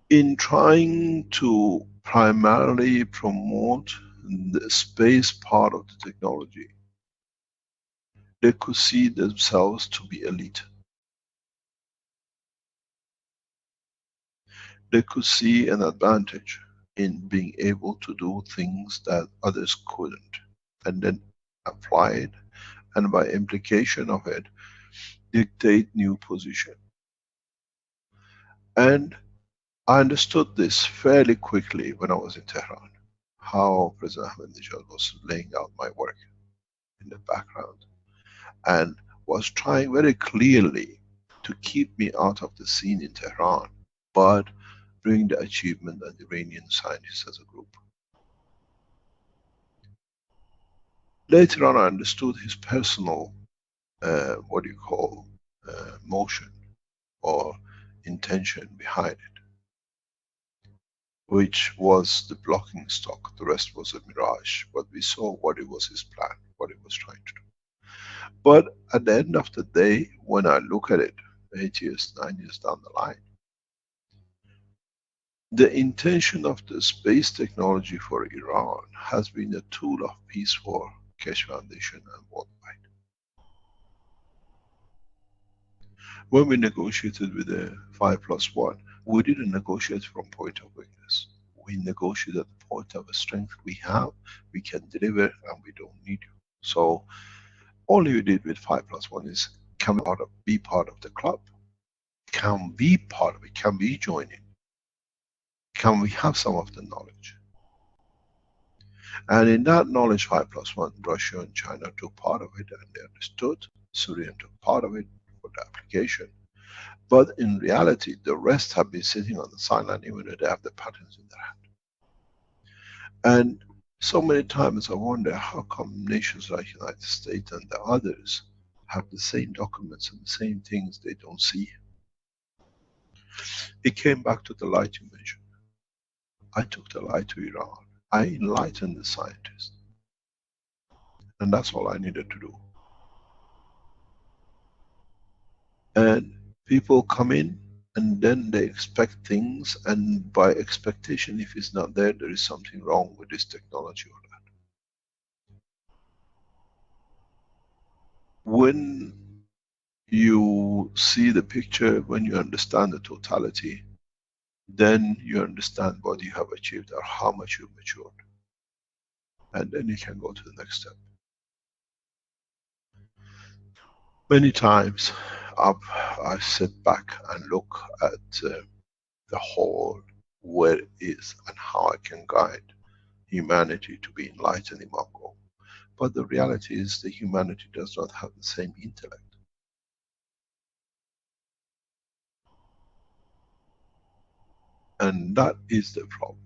In trying to primarily promote the space part of the technology, they could see themselves to be elite. They could see an advantage in being able to do things that others couldn't, and then apply it, and by implication of it, dictate new position. And I understood this fairly quickly when I was in Tehran, how President Ahmadinejad was laying out my work in the background, and was trying very clearly to keep me out of the scene in Tehran, but bring the achievement of the Iranian scientists as a group. Later on I understood his personal, what do you call, motion or intention behind it, which was the blocking stock. The rest was a mirage, but we saw what it was his plan, what he was trying to do. But at the end of the day, when I look at it 8 years, 9 years down the line, the intention of the space technology for Iran has been a tool of peace for Keshe Foundation and worldwide. When we negotiated with the 5+1, we didn't negotiate from point of weakness. We negotiated at the point of strength. We have, we can deliver, and we don't need you. So all you did with 5+1 is, can we be part of the club? Can we be part of it? Can we join in? Can we have some of the knowledge? And in that knowledge, 5+1, Russia and China took part of it, and they understood. Syrian took part of it for the application. But in reality, the rest have been sitting on the sideline, even though they have the patents in their hand. And so many times I wonder, how come nations like United States and the others have the same documents and the same things they don't see? It came back to the light you mentioned. I took the light to Iran. I enlightened the scientists. And that's all I needed to do. And people come in and then they expect things, and by expectation, if it's not there, there is something wrong with this technology or that. When you see the picture, when you understand the totality, then you understand what you have achieved or how much you've matured. And then you can go to the next step. Many times I sit back and look at the whole, where it is and how I can guide humanity to be enlightened in one go. But the reality is that humanity does not have the same intellect. And that is the problem.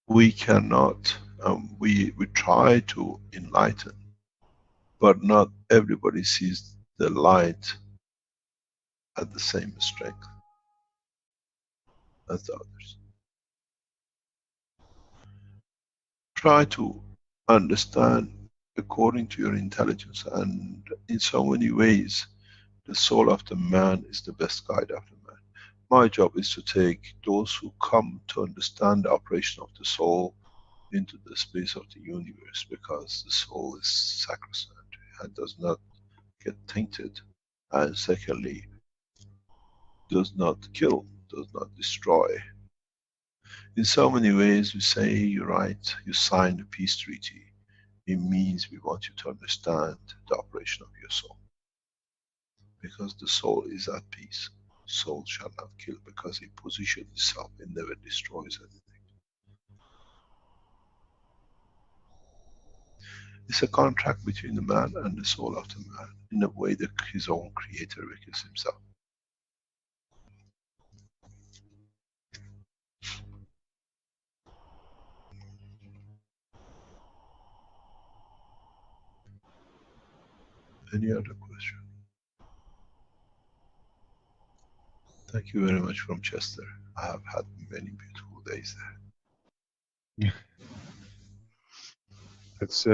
We cannot, we try to enlighten, but not everybody sees the light at the same strength as the others. Try to understand according to your intelligence, and in so many ways, the soul of the man is the best guide of the man. My job is to take those who come to understand the operation of the soul into the space of the universe, because the soul is sacrosanct and does not get tainted, and secondly, does not kill, does not destroy. In so many ways we say, you're right, you signed a peace treaty. It means we want you to understand the operation of your soul. Because the soul is at peace. Soul shall not kill, because it positions itself, it never destroys anything. It's a contract between the man and the soul of the man, in a way that his own creator reveals himself. Any other question? Thank you very much from Chester. I have had many beautiful days there. It's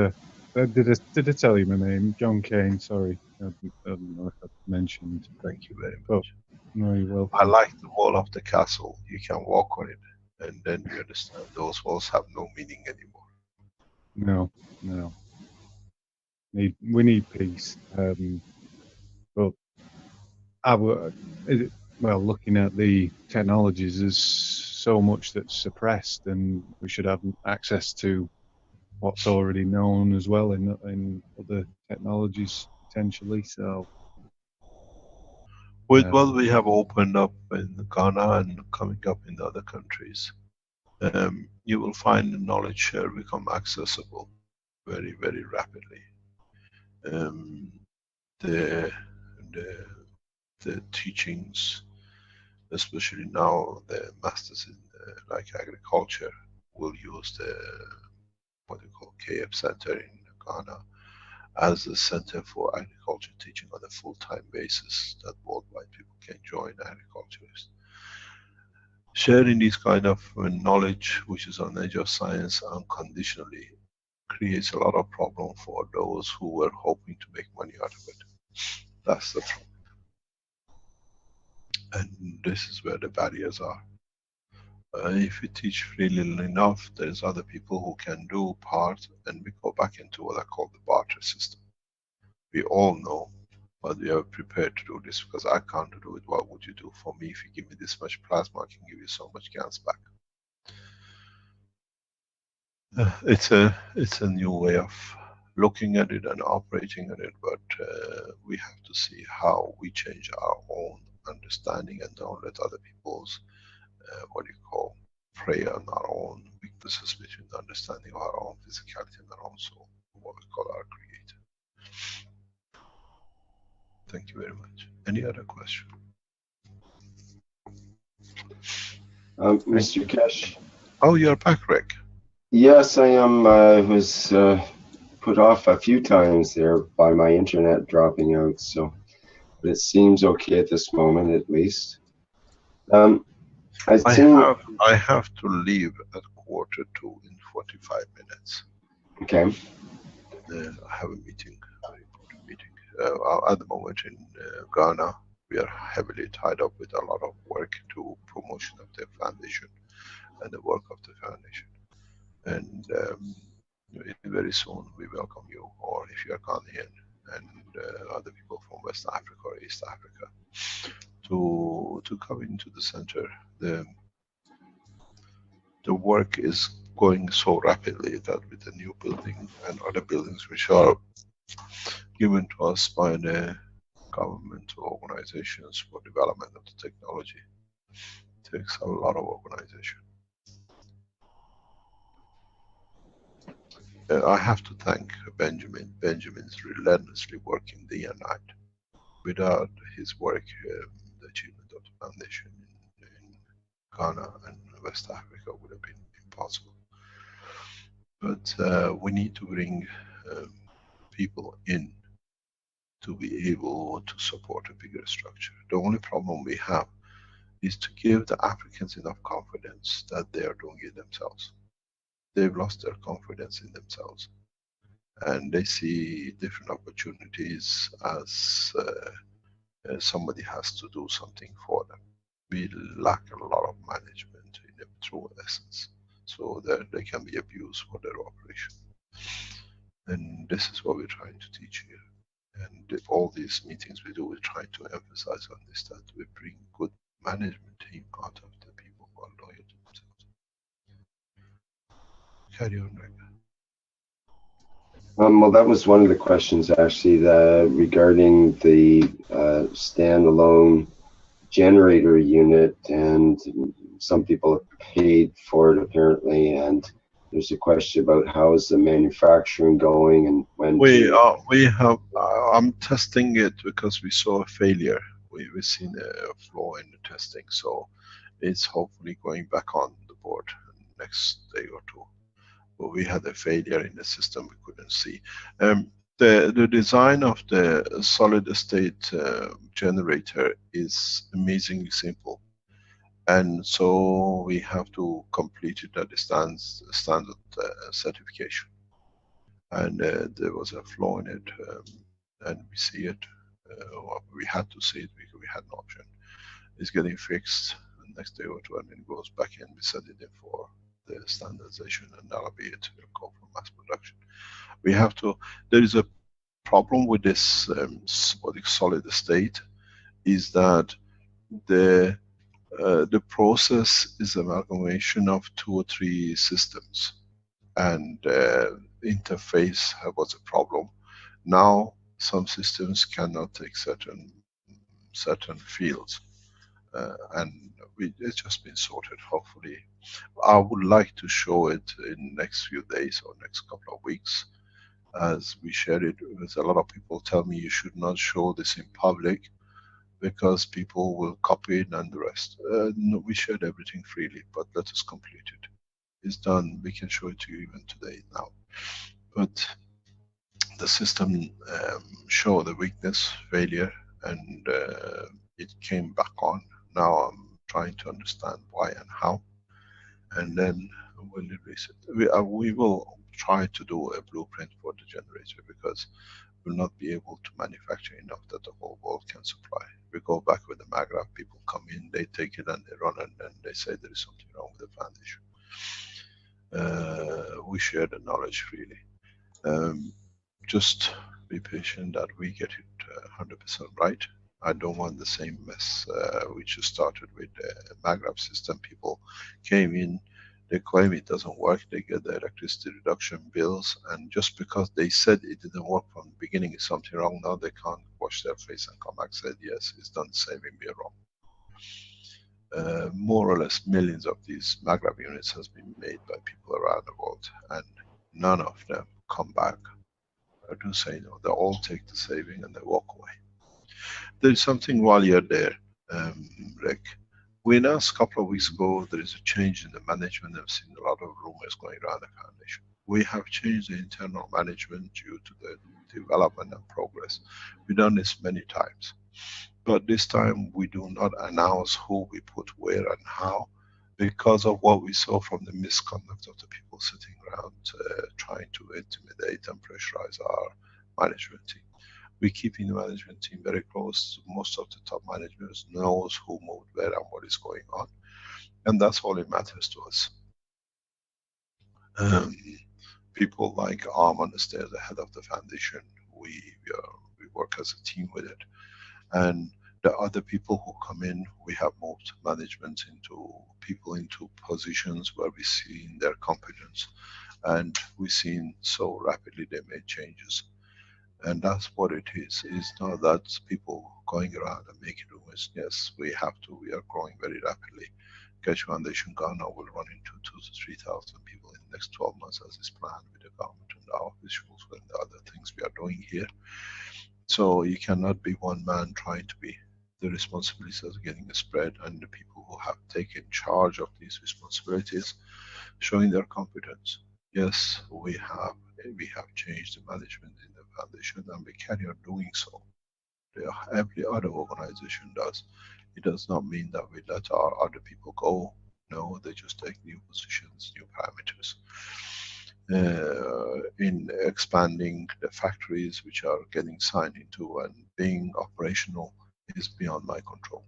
did I tell you my name? John Kane. Sorry, I don't know if I mentioned. Thank you very much. Oh, no, you're welcome. I like the wall of the castle. You can walk on it, and then you understand those walls have no meaning anymore. No. We need peace. But looking at the technologies, there's so much that's suppressed, and we should have access to what's already known as well in other technologies potentially. So, with what we have opened up in Ghana and coming up in the other countries, you will find the knowledge share become accessible very, very rapidly. The teachings, especially now, the masters in like agriculture will use the what they call KF Center in Ghana as a center for agriculture teaching on a full-time basis, that worldwide people can join agriculturists. Sharing this kind of knowledge, which is on the edge of science unconditionally, creates a lot of problem for those who were hoping to make money out of it. That's the problem. And this is where the barriers are. If we teach freely enough, there's other people who can do part, and we go back into what I call the barter system. We all know, but we are prepared to do this, because I can't do it. What would you do for me? If you give me this much plasma, I can give you so much GANs back. It's a new way of looking at it and operating at it, but we have to see how we change our own understanding and don't let other people's prey on our own weaknesses between the understanding of our own physicality and our own soul, what we call our creator. Thank you very much. Any other question? Mr. Keshe. Oh, you're back, Rick. Yes, I am. I was put off a few times there by my internet dropping out, so but it seems okay at this moment, at least. I've I seen. have to leave at 1:45 in 45 minutes. Okay. I have a meeting, a very important meeting. At the moment in Ghana, we are heavily tied up with a lot of work to promotion of the foundation and the work of the foundation. And very soon we welcome you, or if you are Ghanaian and other people from West Africa or East Africa, to come into the center. The work is going so rapidly that with the new building and other buildings which are given to us by the governmental organizations for development of the technology, it takes a lot of organization. I have to thank Benjamin. Benjamin's relentlessly working day and night. Without his work, the achievement of the foundation in Ghana and West Africa would have been impossible. But we need to bring people in to be able to support a bigger structure. The only problem we have is to give the Africans enough confidence that they are doing it themselves. They've lost their confidence in themselves, and they see different opportunities as somebody has to do something for them. We lack a lot of management in the true essence, so that they can be abused for their operation. And this is what we're trying to teach here. And all these meetings we do, we try to emphasize on this, that we bring good management team out of the people who are loyal to themselves. Carry on, Greg. Well, that was one of the questions actually, regarding the standalone generator unit, and some people have paid for it apparently, and there's a question about how is the manufacturing going and when. We have. I'm testing it because we saw a failure. We've seen a flaw in the testing, so it's hopefully going back on the board next day or two. But we had a failure in the system we couldn't see. The design of the solid state generator is amazingly simple, and so we have to complete it at the standard certification. And there was a flaw in it, and we see it. We had to see it because we had no option. It's getting fixed the next day or two, and it goes back in. We set it in for the standardization, and that'll be it. We'll go for mass production. We have to. There is a problem with this what is solid state, is that the process is amalgamation of 2 or 3 systems, and interface was a problem. Now some systems cannot take certain fields, and it's just been sorted. Hopefully, I would like to show it in the next few days or next couple of weeks, as we share it. With a lot of people tell me you should not show this in public because people will copy it and the rest. No, we shared everything freely, but let us complete it. It's done. We can show it to you even today now. But the system showed the weakness, failure, and it came back on. Now I'm trying to understand why and how, and then we'll release it. We will try to do a blueprint for the generator, because we'll not be able to manufacture enough that the whole world can supply. We go back with the Maghreb, people come in, they take it and they run, and then they say there is something wrong with the foundation. We share the knowledge freely. Just be patient that we get it 100% right. I don't want the same mess which started with the Maghreb system. People came in, they claim it doesn't work, they get the electricity reduction bills, and just because they said it didn't work from the beginning, is something wrong, now they can't wash their face and come back and say, yes, it's done the same, we are wrong. More or less millions of these Maghreb units has been made by people around the world, and none of them come back. I do say no, they all take the saving and they walk away. There's something while you're there, Rick. We announced a couple of weeks ago there is a change in the management. I've seen a lot of rumors going around the foundation. We have changed the internal management due to the development and progress. We've done this many times. But this time we do not announce who we put where and how, because of what we saw from the misconduct of the people sitting around trying to intimidate and pressurize our management team. We keeping the management team very close. Most of the top managers knows who moved where and what is going on, and that's all it matters to us. People like Arman is there, the head of the foundation. We work as a team with it, and the other people who come in, we have moved management into people into positions where we see their competence, and we've seen so rapidly they made changes. And that's what it is. It's not that people going around and making rumors. Yes, we have to. We are growing very rapidly. Keshe Foundation Ghana will run into 2,000 to 3,000 people in the next 12 months as is planned with the government and our officials and the other things we are doing here. So you cannot be one man trying to be the responsibilities of getting spread, and the people who have taken charge of these responsibilities showing their competence. Yes, we have changed the management in the foundation, and we carry on doing so. Every other organization does. It does not mean that we let our other people go. No, they just take new positions, new parameters. In expanding the factories which are getting signed into and being operational is beyond my control,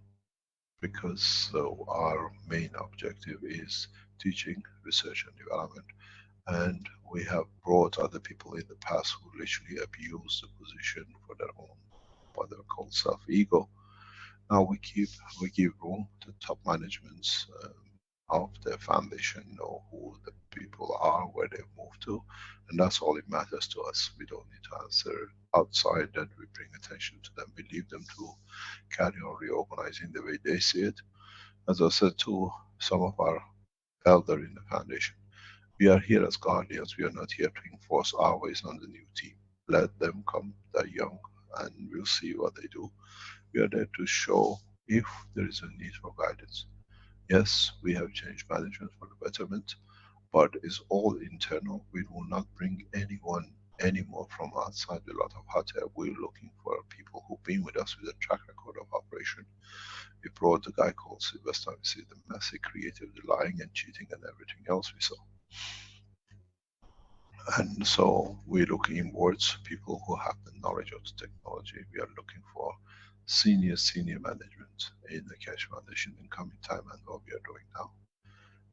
because our main objective is teaching, research and development, and we have brought other people in the past who literally abuse the position for their own, what they call self-ego. Now we give room to top managements of the foundation, know who the people are, where they've moved to, and that's all it matters to us. We don't need to answer outside that. We bring attention to them, we leave them to carry on reorganizing the way they see it. As I said to some of our elder in the foundation, we are here as guardians, we are not here to enforce our ways on the new team. Let them come, they're young, and we'll see what they do. We are there to show if there is a need for guidance. Yes, we have changed management for the betterment, but it's all internal. We will not bring anyone anymore from outside a lot of hot air. We're looking for people who've been with us with a track record of operation. We brought the guy called Sylvester, we see the mess he created, the lying and cheating and everything else we saw. And so we're looking inwards, people who have the knowledge of the technology. We are looking for senior management in the Keshe Foundation in coming time, and what we are doing now.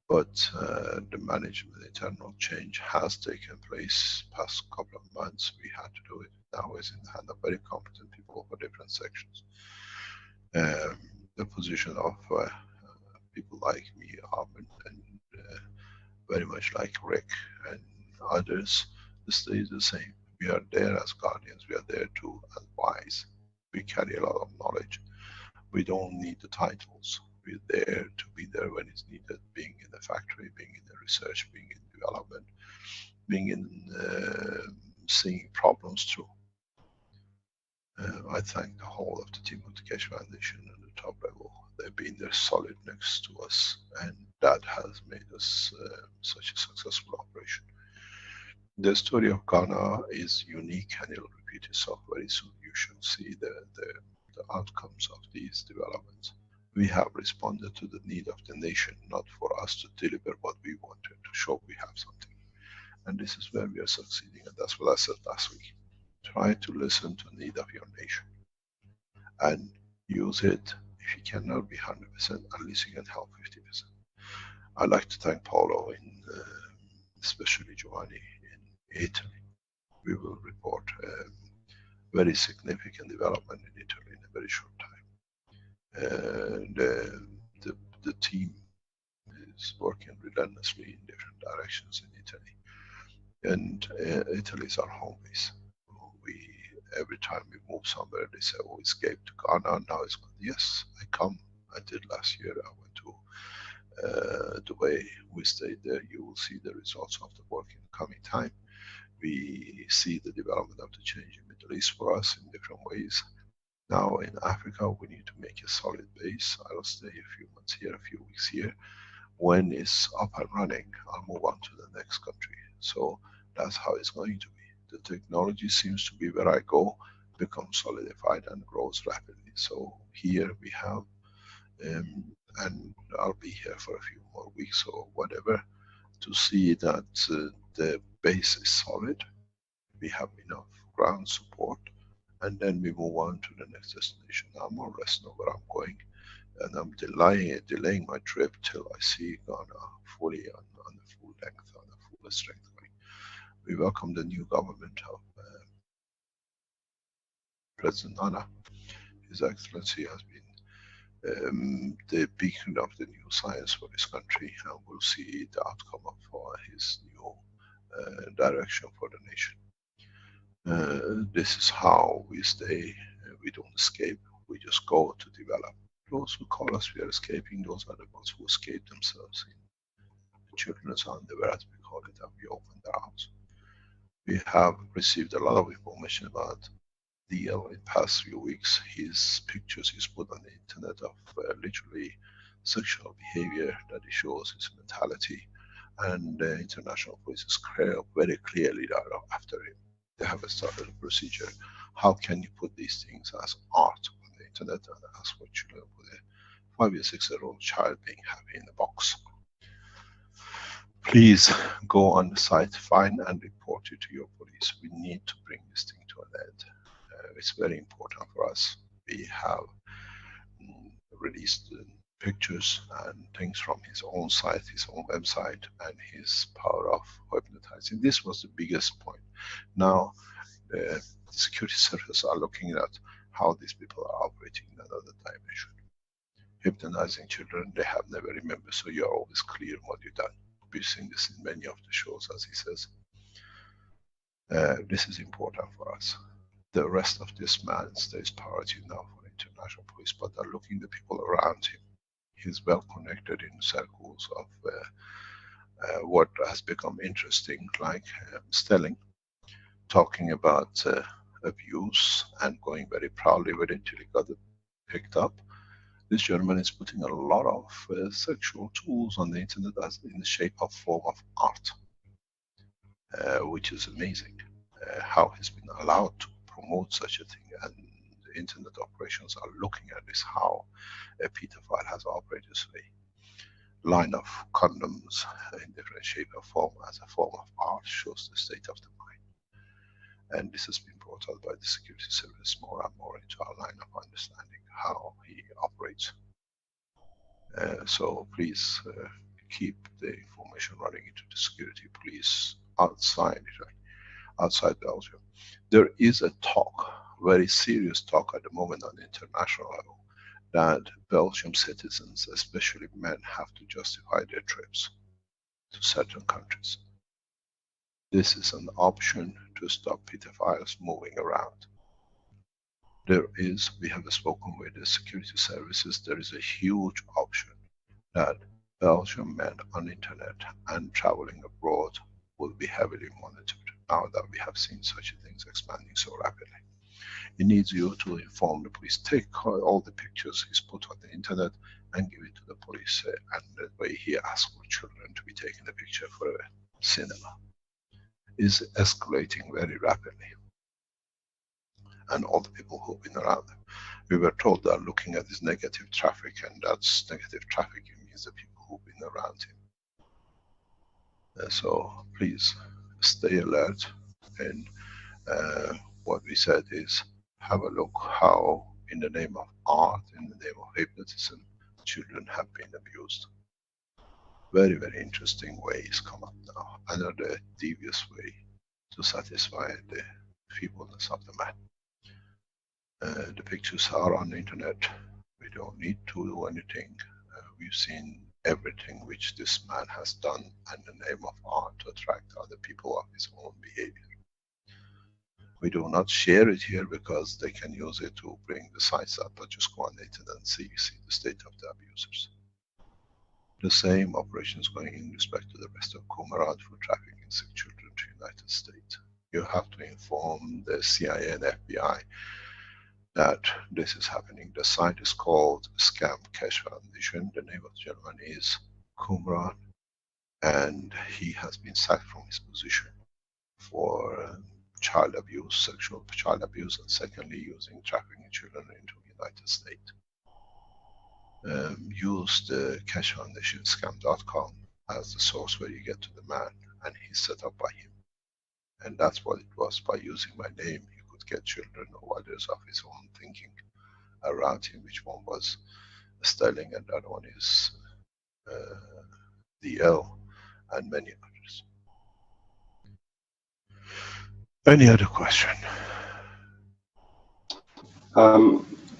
But the management internal change has taken place past couple of months. We had to do it. Now it's in the hand of very competent people for different sections. The position of people like me, Arman, and very much like Rick and others, stays the same. We are there as guardians, we are there to advise. We carry a lot of knowledge. We don't need the titles. We're there to be there when it's needed, being in the factory, being in the research, being in development, being in seeing problems through. I thank the whole of the team of the Keshe Foundation at the top level. They've been there solid next to us, and that has made us such a successful operation. The story of Ghana is unique, and it'll repeat itself very soon. You should see the outcomes of these developments. We have responded to the need of the nation, not for us to deliver what we wanted, to show we have something. And this is where we are succeeding, and that's what I said last week. Try to listen to the need of your nation and use it. If you cannot be 100%, at least you can help 50%. I'd like to thank Paolo, in especially Giovanni in Italy. We will report very significant development in Italy in a very short time. The team is working relentlessly in different directions in Italy, and Italy is our home base. Every time we move somewhere, they say, "Oh, escape to Ghana." Now it's good. Yes, I come. I did last year. I went to Dubai. We stayed there. You will see the results of the work in the coming time. We see the development of the change in Middle East for us in different ways. Now in Africa, we need to make a solid base. I'll stay a few months here, a few weeks here. When it's up and running, I'll move on to the next country. So that's how it's going to be. The technology seems to be where I go, becomes solidified and grows rapidly. So here we have, and I'll be here for a few more weeks or whatever, to see that the base is solid, we have enough ground support, and then we move on to the next destination. I more or less know where I'm going, and I'm delaying my trip till I see Ghana fully on the full length, on the full strength. We welcome the new government of President Nana. His Excellency has been the beacon of the new science for this country, and we'll see the outcome of his new direction for the nation. This is how we stay. We don't escape. We just go to develop. Those who call us we are escaping, those are the ones who escape themselves in the children's underwear, as we call it, and we open their arms. We have received a lot of information about DL in the past few weeks. His pictures he's put on the internet of literally sexual behavior that he shows, his mentality, and the international police is very clearly after him. They have started a procedure. How can you put these things as art on the internet and ask for children with a 5 or 6 year old child being happy in the box? Please go on the site, find and report it to your police. We need to bring this thing to an end. It's very important for us. We have released pictures and things from his own site, his own website, and his power of hypnotizing. This was the biggest point. Now, the security services are looking at how these people are operating in another dimension. Hypnotizing children, they have never remembered, so you are always clear what you've done. We've seen this in many of the shows, as he says. This is important for us. The rest of this man stays priority now for international police, but they're looking at the people around him. He's well connected in circles of what has become interesting, like Stelling, talking about abuse and going very proudly with it till he got it picked up. This gentleman is putting a lot of sexual tools on the internet as in the shape of form of art, which is amazing. How he's been allowed to promote such a thing, and the internet operations are looking at this, how a pedophile has operated this way. Line of condoms in different shape or form as a form of art shows the state of the mind. And this has been brought out by the security service more and more into our line of understanding how he operates. So please keep the information running into the security police outside Belgium. There is a talk, very serious talk at the moment on the international level, that Belgium citizens, especially men, have to justify their trips to certain countries. This is an option to stop pedophiles moving around. We have spoken with the security services, there is a huge option that Belgian men on internet and traveling abroad will be heavily monitored now that we have seen such things expanding so rapidly. It needs you to inform the police. Take all the pictures he's put on the internet and give it to the police, and that way he asks for children to be taking the picture for a cinema. Is escalating very rapidly. And all the people who've been around them. We were told they're looking at this negative traffic, and that's negative traffic means the people who've been around him. So please stay alert, and what we said is have a look how in the name of art, in the name of hypnotism, children have been abused. Very, very interesting ways come up now. Another devious way to satisfy the feebleness of the man. The pictures are on the internet. We don't need to do anything. We've seen everything which this man has done in the name of art to attract other people of his own behavior. We do not share it here because they can use it to bring the sites up, but just go on the internet and see the state of the abusers. The same operations going in respect to the rest of Comorat for trafficking sick children to the United States. You have to inform the CIA and FBI that this is happening. The site is called Scam Cash Foundation. The name of the gentleman is Comorat, and he has been sacked from his position for child abuse, sexual child abuse, and secondly using trafficking children into the United States. Use the Keshe Foundation scam.com as the source where you get to the man, and he's set up by him. And that's what it was. By using my name, he could get children or others of his own thinking around him, which one was Sterling and the other one is DL, and many others. Any other question?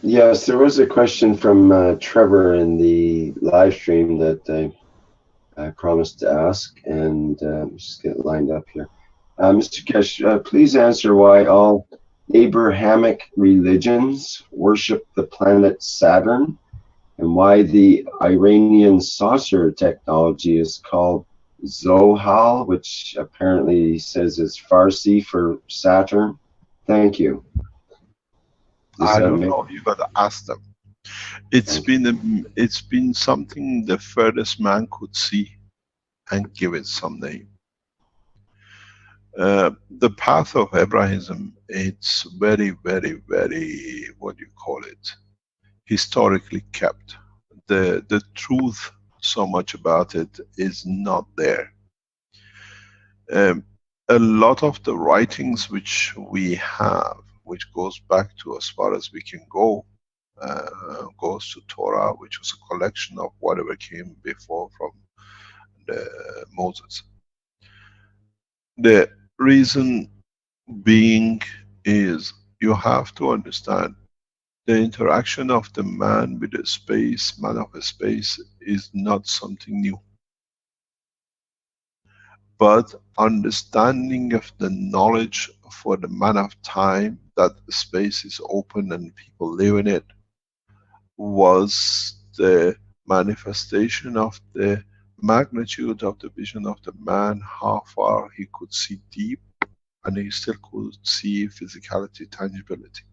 Yes, there was a question from Trevor in the live stream that I promised to ask, and just get lined up here. Mr. Keshe, please answer why all Abrahamic religions worship the planet Saturn, and why the Iranian saucer technology is called Zohal, which apparently says is Farsi for Saturn. Thank you. I don't know. You got to ask them. It's been something the furthest man could see, and give it some name. The path of Abrahism, it's very, very, very, what do you call it, historically kept. The truth so much about it is not there. A lot of the writings which we have, which goes back to as far as we can go, goes to Torah, which was a collection of whatever came before from Moses. The reason being is you have to understand the interaction of the man with the space, man of space, is not something new. But understanding of the knowledge for the man of time, that space is open and people live in it, was the manifestation of the magnitude of the vision of the man, how far he could see deep, and he still could see physicality, tangibility.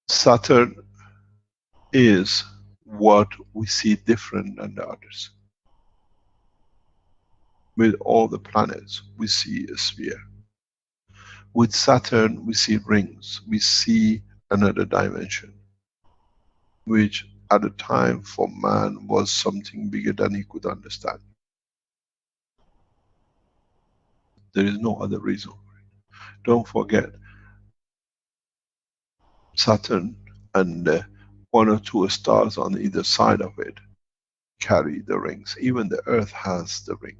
Saturn is what we see different than the others. With all the planets, we see a sphere. With Saturn, we see rings. We see another dimension, which at the time for man was something bigger than he could understand. There is no other reason for it. Don't forget, Saturn and one or two stars on either side of it carry the rings. Even the Earth has the ring.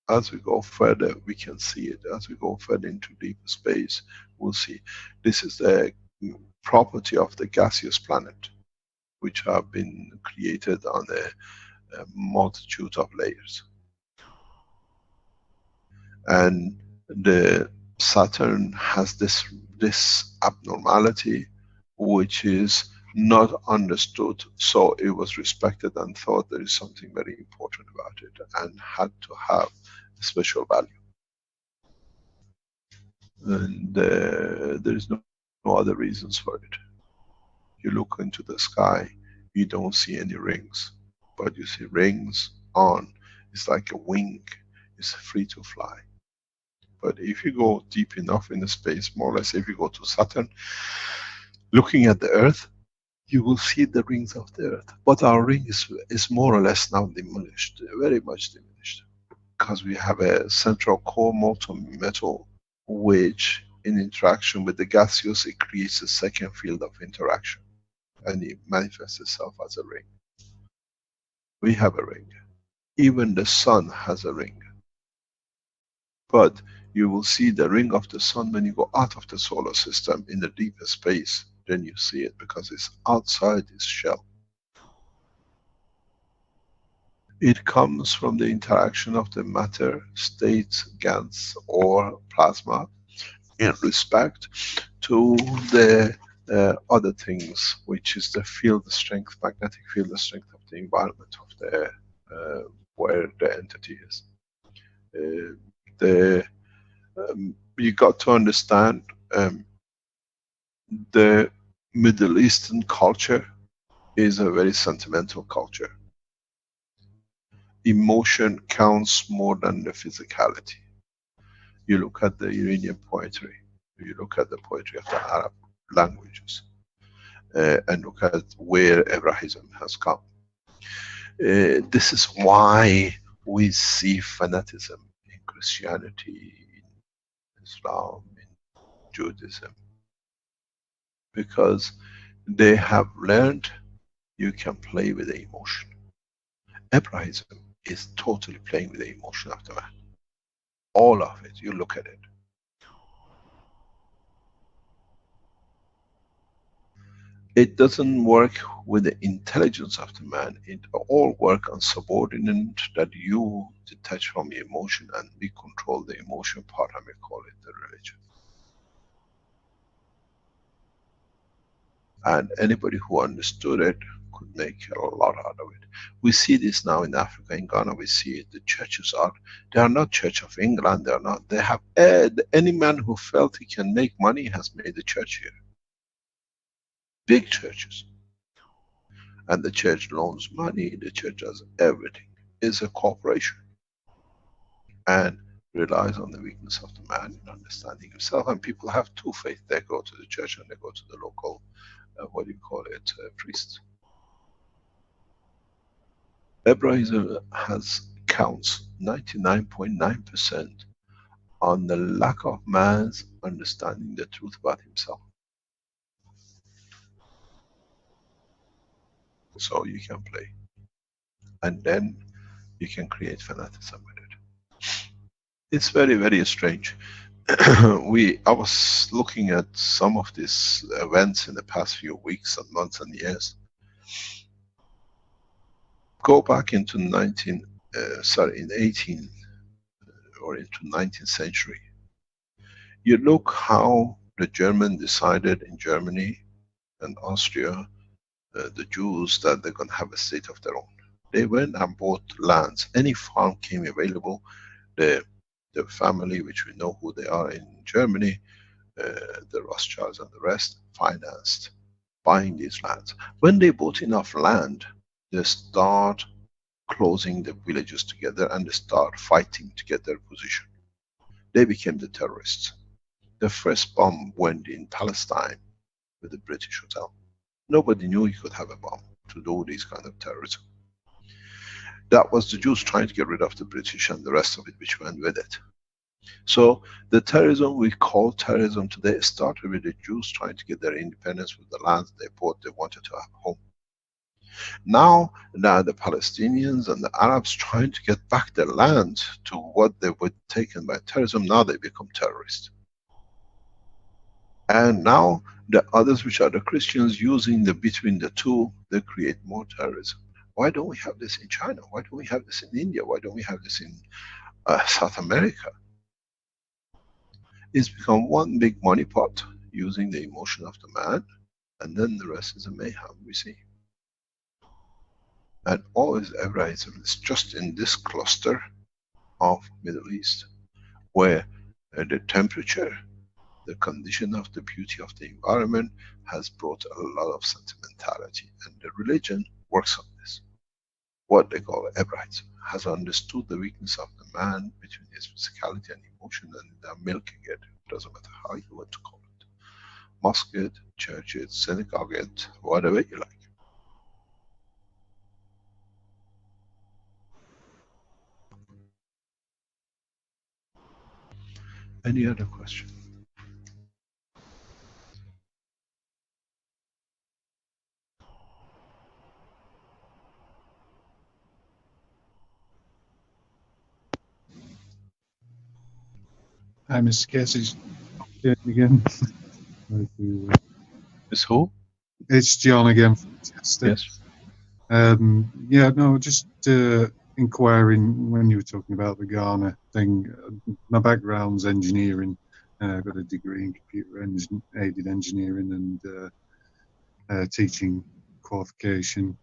As we go further, we can see it. As we go further into deep space, we'll see. This is the property of the gaseous planet, which have been created on a multitude of layers. And the Saturn has this abnormality, which is not understood, so it was respected and thought there is something very important about it, and had to have a special value. And there is no other reasons for it. You look into the sky, you don't see any rings, but you see rings on. It's like a wing, it's free to fly. But if you go deep enough in the space, more or less, if you go to Saturn, looking at the Earth, you will see the rings of the Earth. But our ring is more or less now diminished, very much diminished. Because we have a central core molten metal, which in interaction with the gaseous, it creates a second field of interaction. And it manifests itself as a ring. We have a ring. Even the sun has a ring. But you will see the ring of the sun when you go out of the solar system in the deeper space. Then you see it because it's outside its shell. It comes from the interaction of the matter, state, gas or plasma in respect to the other things, which is the field strength, magnetic field strength of the environment of the where the entity is. You got to understand the Middle Eastern culture is a very sentimental culture. Emotion counts more than the physicality. You look at the Iranian poetry, You look at the poetry of the Arab languages and look at where Abrahism has come. This is why we see fanaticism in Christianity, in Islam, in Judaism, because they have learned you can play with the emotion. Abrahism is totally playing with the emotion of the man. All of it, you look at it. It doesn't work with the intelligence of the man. It all works on subordinate, that you detach from the emotion and we control the emotion part, and we call it the religion. And anybody who understood it could make a lot out of it. We see this now in Africa, in Ghana. We see it. The churches are, they are not Church of England. They are not. They have any man who felt he can make money has made a church here. Big churches. And the church loans money. The church does everything. It's a corporation, and relies on the weakness of the man in understanding himself. And people have two faiths. They go to the church and they go to the local, what do you call it, priest. Abrahism counts 99.9% on the lack of man's understanding the truth about himself. So you can play, and then you can create fanaticism with it. It's very, very strange. I was looking at some of these events in the past few weeks and months and years. Go back into in 18 or into 19th century. You look how the German decided in Germany and Austria, the Jews, that they're going to have a state of their own. They went and bought lands. Any farm came available. The family, which we know who they are in Germany, the Rothschilds and the rest, financed buying these lands. When they bought enough land, they start closing the villages together and they start fighting to get their position. They became the terrorists. The first bomb went in Palestine with the British hotel. Nobody knew you could have a bomb to do this kind of terrorism. That was the Jews trying to get rid of the British and the rest of it which went with it. So the terrorism we call terrorism today started with the Jews trying to get their independence with the lands they bought. They wanted to have a home. Now the Palestinians and the Arabs trying to get back their land to what they were taken by terrorism. Now they become terrorists. And now the others, which are the Christians, using between the two, they create more terrorism. Why don't we have this in China? Why don't we have this in India? Why don't we have this in South America? It's become one big money pot, using the emotion of the man, and then the rest is a mayhem we see. And always Abrahism is just in this cluster of Middle East, where the temperature, the condition of the beauty of the environment has brought a lot of sentimentality, and the religion works on this. What they call Abrahism has understood the weakness of the man between his physicality and emotion, and they're milking it. It doesn't matter how you want to call it. Mosque it, church it, synagogue it, whatever you like. Any other question? Hi, Mr. Casey again. Is who? It's John again from Chester. Yes. Yeah, no, just inquiring when you were talking about the Ghana thing. My background's engineering. I've got a degree in computer-aided engineering and teaching qualification.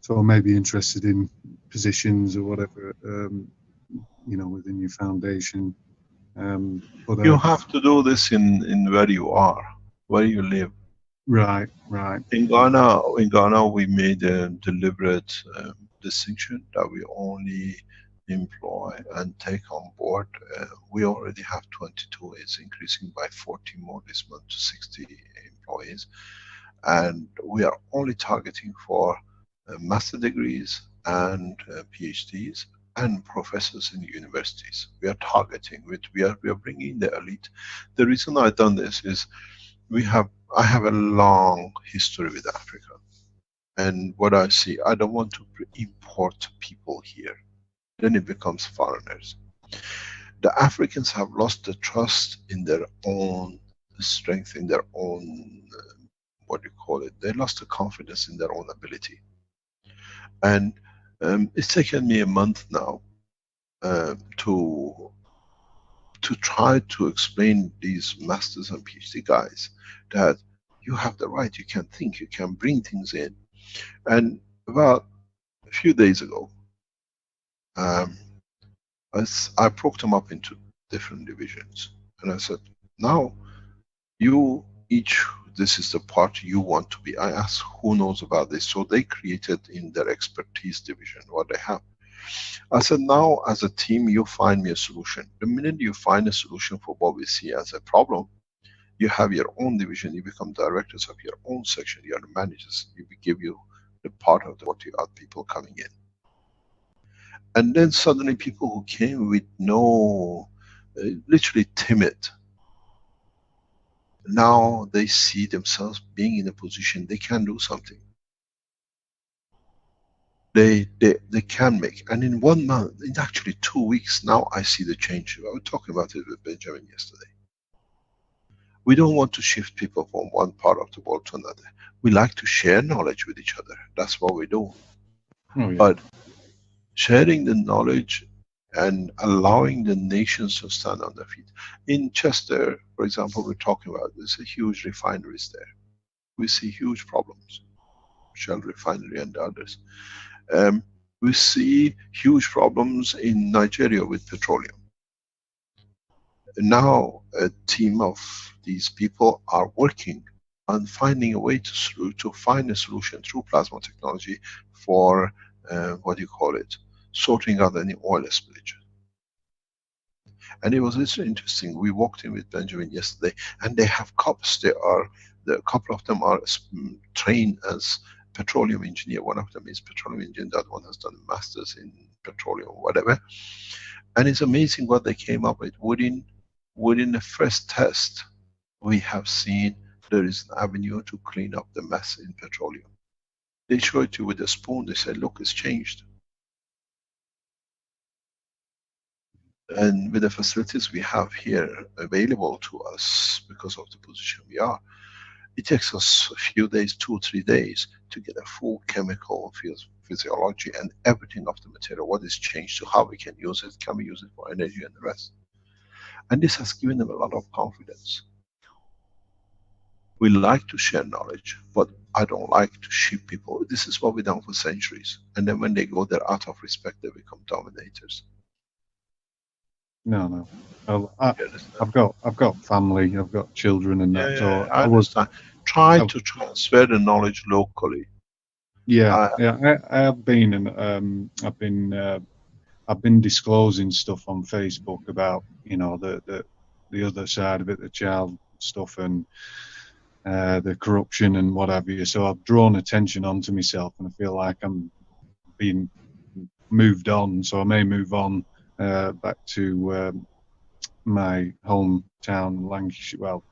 So I may be interested in positions or whatever, within your foundation. But you have to do this in where you are, where you live. Right. In Ghana, we made a deliberate distinction that we only employ and take on board. We already have 22. It's increasing by 40 more this month to 60 employees. And we are only targeting for master degrees and PhDs and professors in universities. We are targeting it. We are bringing the elite. The reason I've done this is I have a long history with Africa. And what I see, I don't want to import people here. Then it becomes foreigners. The Africans have lost the trust in their own strength, in their own, what do you call it? They lost the confidence in their own ability. And it's taken me a month now to try to explain these masters and PhD guys that you have the right, you can think, you can bring things in. And about a few days ago, I broke them up into different divisions. And I said, now you each, this is the part you want to be. I asked who knows about this. So they created in their expertise division what they have. I said, now as a team, you find me a solution. The minute you find a solution for what we see as a problem, you have your own division, you become directors of your own section, you are the managers, we give you the part of the 40 odd people coming in. And then suddenly people who came with no, literally timid, now they see themselves being in a position they can do something. They can make, and in 1 month, in actually 2 weeks, now I see the change. I was talking about it with Benjamin yesterday. We don't want to shift people from one part of the world to another. We like to share knowledge with each other. That's what we do. Oh, yeah. But sharing the knowledge and allowing the nations to stand on their feet. In Chester, for example, we're talking about, there's a huge refineries there. We see huge problems. Shell refinery and others. We see huge problems in Nigeria with petroleum. Now a team of these people are working on finding a way to find a solution through plasma technology for, what do you call it, sorting out any oil spillage. And it was really interesting. We walked in with Benjamin yesterday, and they have cops. A couple of them are trained as petroleum engineer. One of them is petroleum engineer. That one has done a master's in petroleum, whatever. And it's amazing what they came up with. Within the first test, we have seen there is an avenue to clean up the mess in petroleum. They show it to you with a spoon. They say, look, it's changed. And with the facilities we have here available to us because of the position we are, it takes us a few days, 2 or 3 days, to get a full chemical physiology and everything of the material, what is changed, to how we can use it, can we use it for energy and the rest. And this has given them a lot of confidence. We like to share knowledge, but I don't like to ship people. This is what we've done for centuries. And then when they go there out of respect, they become dominators. No. I've got family, I've got children, and that. So I understand. Try to transfer the knowledge locally. Yeah, I have been, and I've been disclosing stuff on Facebook about, you know, the other side of it, the child stuff and the corruption and what have you. So I've drawn attention onto myself, and I feel like I'm being moved on. So I may move on back to my hometown, Lancashire, well,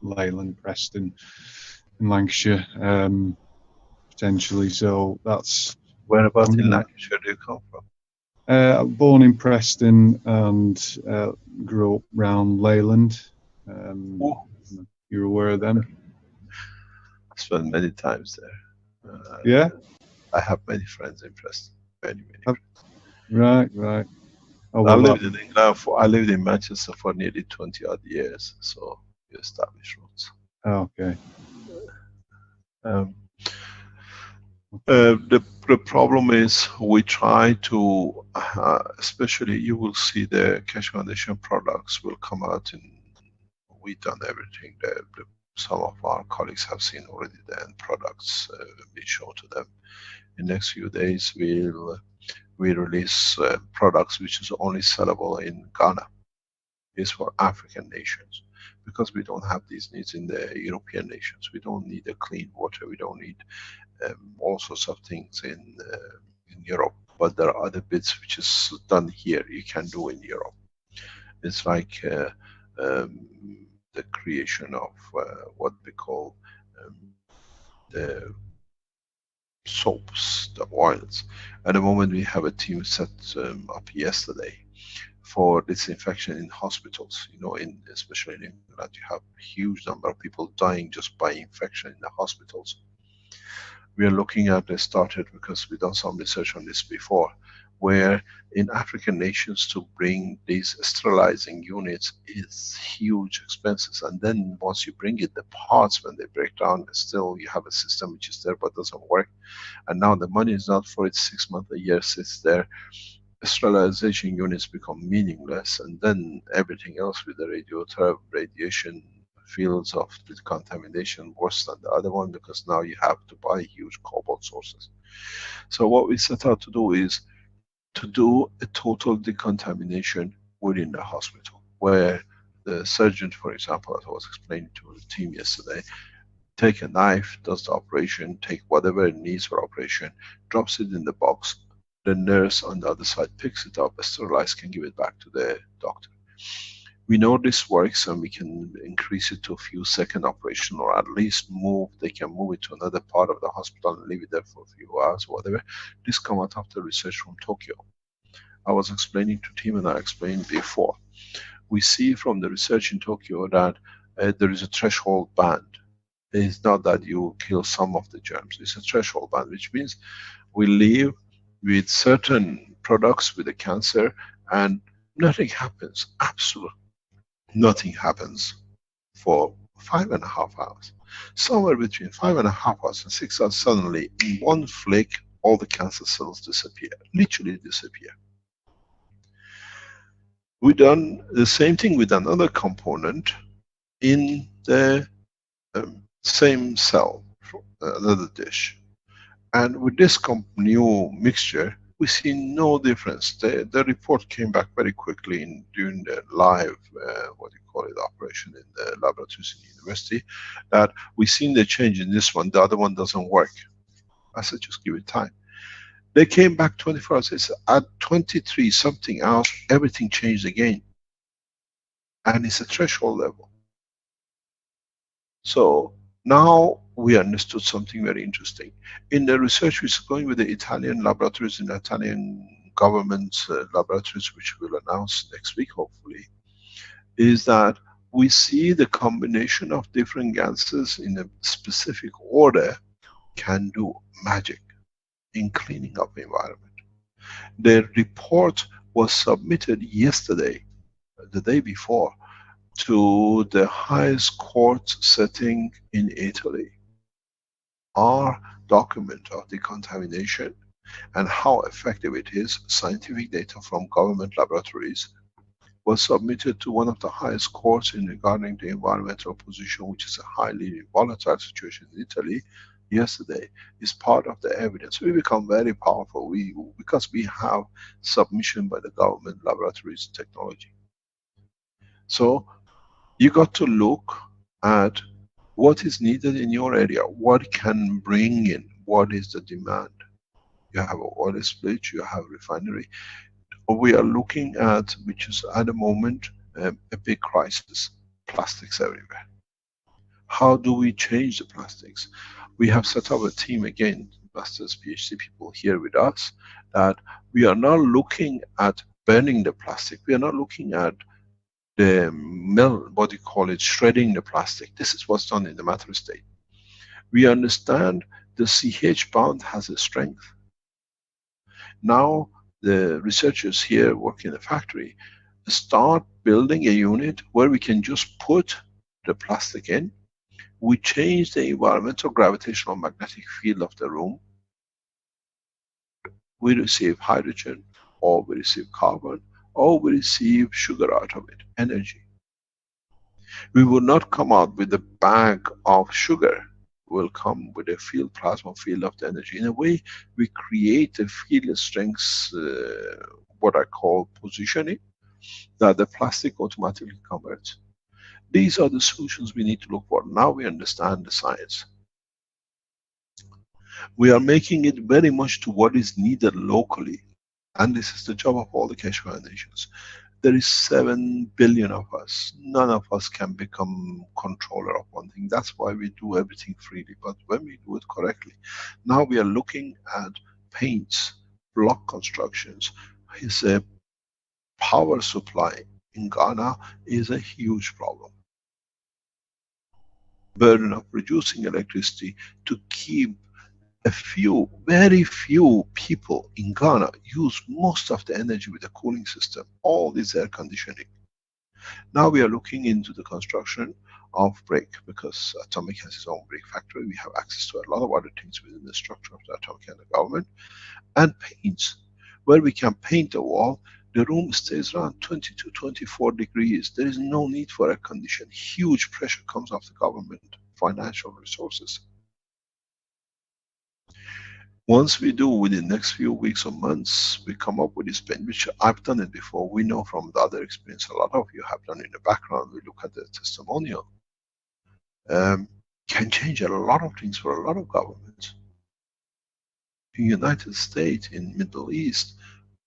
Leyland, Preston, in Lancashire, potentially. So that's... Whereabouts in Lancashire do you come from? Born in Preston and grew up round Leyland. You're aware of them? I spent many times there. Yeah? I have many friends in Preston. Many friends. Right. Oh, I lived in England I lived in Manchester for nearly 20 odd years, so we established roots. Okay. The problem is we try to, especially you will see the Keshe Foundation products will come out in, we've done everything. Some of our colleagues have seen already the end products be shown to them. In the next few days we'll we release products which is only sellable in Ghana. It's for African nations, because we don't have these needs in the European nations. We don't need a clean water. We don't need all sorts of things in Europe. But there are other bits which is done here you can do in Europe. It's like the creation of what we call the soaps, the oils. At the moment we have a team set up yesterday for disinfection in hospitals. You know, especially in England, you have a huge number of people dying just by infection in the hospitals. We are looking at this, started because we've done some research on this before, where in African nations to bring these sterilizing units is huge expenses, and then once you bring it, the parts when they break down, still you have a system which is there but doesn't work, and now the money is not for it, 6 months, a year sits there, sterilization units become meaningless, and then everything else with the radiation fields of the contamination worse than the other one, because now you have to buy huge cobalt sources. So what we set out to do is to do a total decontamination within the hospital, where the surgeon, for example, as I was explaining to the team yesterday, take a knife, does the operation, take whatever it needs for operation, drops it in the box, the nurse on the other side picks it up, sterilizes, can give it back to the doctor. We know this works, and we can increase it to a few second operation, or at least they can move it to another part of the hospital and leave it there for a few hours or whatever. This come out of the research from Tokyo. I was explaining to team, and I explained before. We see from the research in Tokyo that there is a threshold band. It's not that you kill some of the germs, it's a threshold band, which means we live with certain products with the cancer and nothing happens, absolutely nothing happens for 5.5 hours. Somewhere between 5.5 hours and 6 hours, suddenly in one flick all the cancer cells disappear, literally disappear. We done the same thing with another component in the same cell, another dish, and with this new mixture we see no difference. The report came back very quickly during the live, operation in the laboratories in the university, that we seen the change in this one, the other one doesn't work. I said, just give it time. They came back 24 hours, they said, at 23 something else, everything changed again. And it's a threshold level. So now we understood something very interesting. In the research which is going with the Italian laboratories, in the Italian government laboratories, which we'll announce next week hopefully, is that we see the combination of different gases in a specific order can do magic in cleaning up the environment. The report was submitted yesterday, the day before, to the highest court setting in Italy. Our document of decontamination and how effective it is, scientific data from government laboratories, was submitted to one of the highest courts regarding the environmental position, which is a highly volatile situation in Italy, yesterday. Is part of the evidence. We become very powerful because we have submission by the government laboratories technology. So you got to look at what is needed in your area, what can bring in, what is the demand. You have an oil split, you have refinery. We are looking at, which is at the moment a big crisis, plastics everywhere. How do we change the plastics? We have set up a team again, masters, PhD people here with us, that we are not looking at burning the plastic. We are not looking at the shredding the plastic. This is what's done in the matter state. We understand the CH bond has a strength. Now the researchers here working in the factory start building a unit where we can just put the plastic in. We change the environmental gravitational magnetic field of the room. We receive hydrogen, or we receive carbon, or we receive sugar out of it, energy. We will not come out with a bag of sugar. will come with a field, plasma field of the energy. In a way, we create a field strength, what I call positioning, that the plastic automatically converts. These are the solutions we need to look for. Now we understand the science. We are making it very much to what is needed locally. And this is the job of all the Keshe Foundations. There is 7 billion of us. None of us can become controller of one thing. That's why we do everything freely. But when we do it correctly, now we are looking at paints, block constructions. Is a power supply in Ghana is a huge problem. Burden of producing electricity to keep a few, very few people in Ghana use most of the energy with the cooling system. All this air conditioning. Now we are looking into the construction of brick, because Atomic has its own brick factory. We have access to a lot of other things within the structure of the Atomic and the government. And paints, where we can paint a wall. The room stays around 22, 24 degrees. There is no need for air conditioning. Huge pressure comes off the government, financial resources. Once we do, within the next few weeks or months, we come up with this paint, which I've done it before. We know from the other experience, a lot of you have done in the background. We look at the testimonial. Can change a lot of things for a lot of governments. In the United States, in Middle East,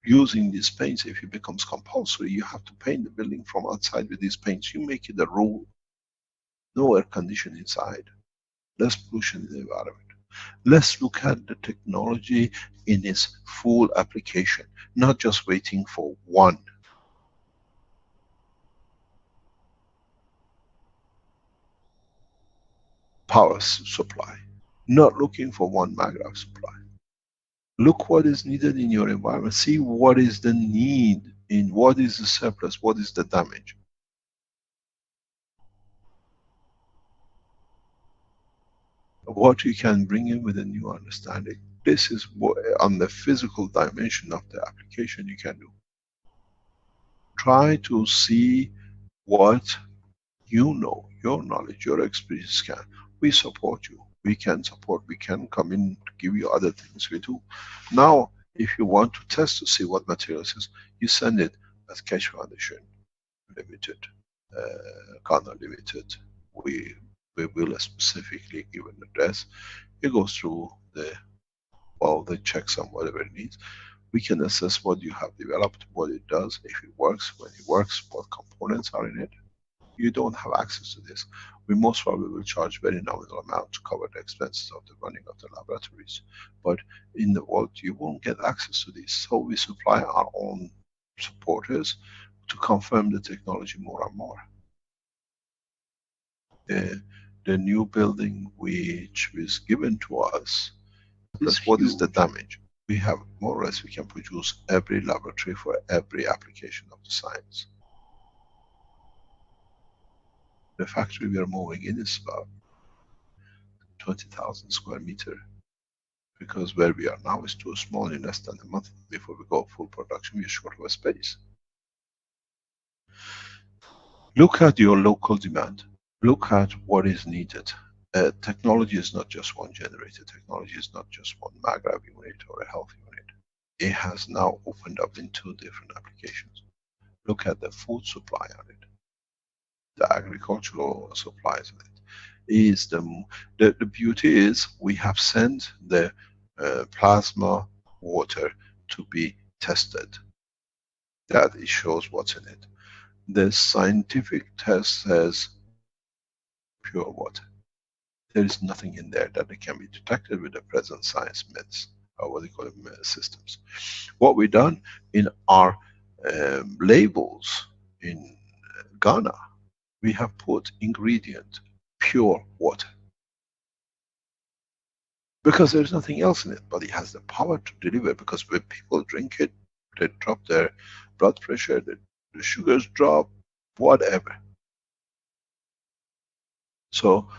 using these paints, if it becomes compulsory, you have to paint the building from outside with these paints. You make it a rule. No air conditioning inside. Less pollution in the environment. Let's look at the technology in its full application, not just waiting for one. Power supply, not looking for one maglev supply. Look what is needed in your environment. See what is the need, in what is the surplus, what is the damage. What you can bring in with a new understanding. This is what, on the physical dimension of the application, you can do. Try to see what you know, your knowledge, your experience can. We support you. We can support, we can come in to give you other things we do. Now, if you want to test to see what materials is, you send it as Keshe Foundation Limited, Ghana Limited. We will specifically give an address. It goes through the checks on whatever it needs. We can assess what you have developed, what it does, if it works, when it works, what components are in it. You don't have access to this. We most probably will charge very nominal amount to cover the expenses of the running of the laboratories. But in the world, you won't get access to this. So we supply our own supporters to confirm the technology more and more. The new building which was given to us, because what is the damage? We have more or less, we can produce every laboratory for every application of the science. The factory we are moving in is about 20,000 square meter, because where we are now is too small. In less than a month before we go full production, we are short of a space. Look at your local demand. Look at what is needed. Technology is not just one generator. Technology is not just one maglev unit or a health unit. It has now opened up into different applications. Look at the food supply on it. The agricultural supplies of it. Is the beauty is we have sent the plasma water to be tested. That it shows what's in it. The scientific test says pure water. There is nothing in there that can be detected with the present science methods, or what they call them, systems. What we've done in our labels in Ghana, we have put ingredient pure water, because there's nothing else in it, but it has the power to deliver. Because when people drink it, they drop their blood pressure, the sugars drop, whatever. So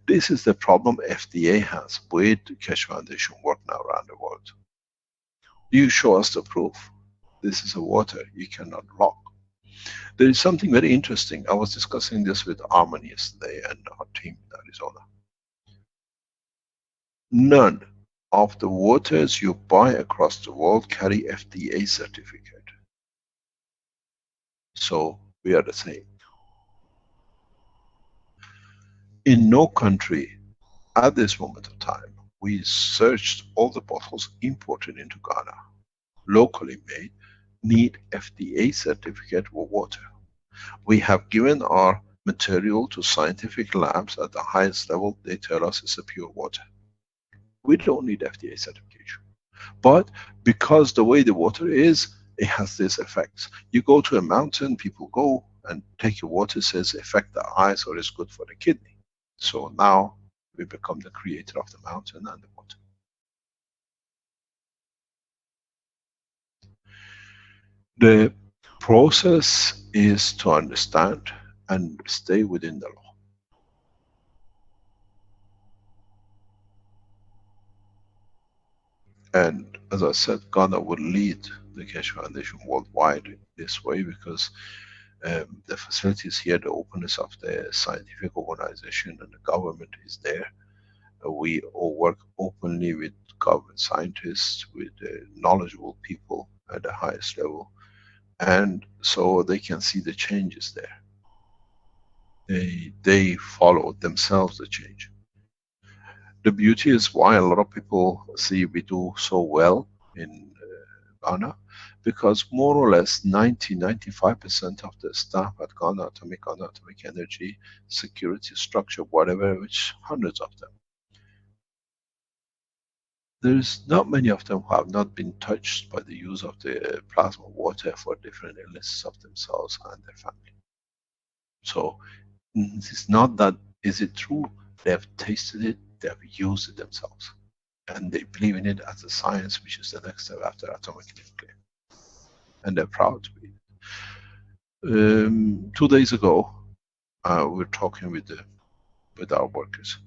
this is the problem FDA has with Keshe Foundation work now around the world. You show us the proof. This is a water you cannot block. There is something very interesting. I was discussing this with Arman yesterday and our team in Arizona. None of the waters you buy across the world carry FDA certificate. So we are the same. In no country at this moment of time, we searched all the bottles imported into Ghana, locally made, need FDA certificate for water. We have given our material to scientific labs at the highest level. They tell us it's a pure water. We don't need FDA certification. But because the way the water is, it has these effects. You go to a mountain, people go and take your water, says affect the eyes or it's good for the kidney. So now we become the creator of the mountain and the water. The process is to understand and stay within the law. And as I said, Ghana would lead the Keshe Foundation worldwide this way because the facilities here, the openness of the scientific organization and the government is there. We all work openly with government scientists, with knowledgeable people at the highest level. And so they can see the changes there. They follow themselves the change. The beauty is why a lot of people see we do so well in Ghana, because more or less 90-95% of the staff at Ghana Atomic Energy, security structure, whatever, which hundreds of them. There's not many of them who have not been touched by the use of the plasma water for different illnesses of themselves and their family. So it's not that, is it true? They have tasted it, they have used it themselves. And they believe in it as a science, which is the next step after atomic nuclear. And they're proud to be. 2 days ago, we were talking with our workers.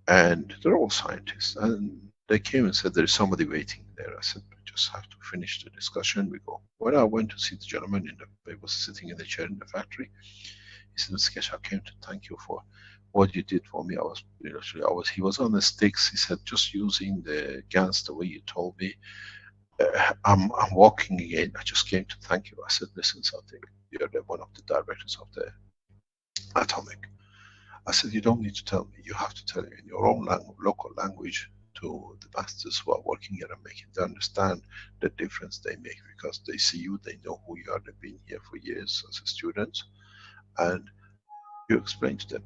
And they're all scientists. And they came and said, there is somebody waiting there. I said, we just have to finish the discussion. We go. When I went to see the gentleman, he was sitting in the chair in the factory. He said, Mr. Keshe, I came to thank you for what you did for me. He was on the sticks. He said, just using the GANs the way you told me, I'm walking again. I just came to thank you. I said, listen, something. You're one of the directors of the Atomic. I said, you don't need to tell me. You have to tell me in your own local language to the masters who are working here and making them understand the difference they make, because they see you, they know who you are, they've been here for years as students, and you explain to them.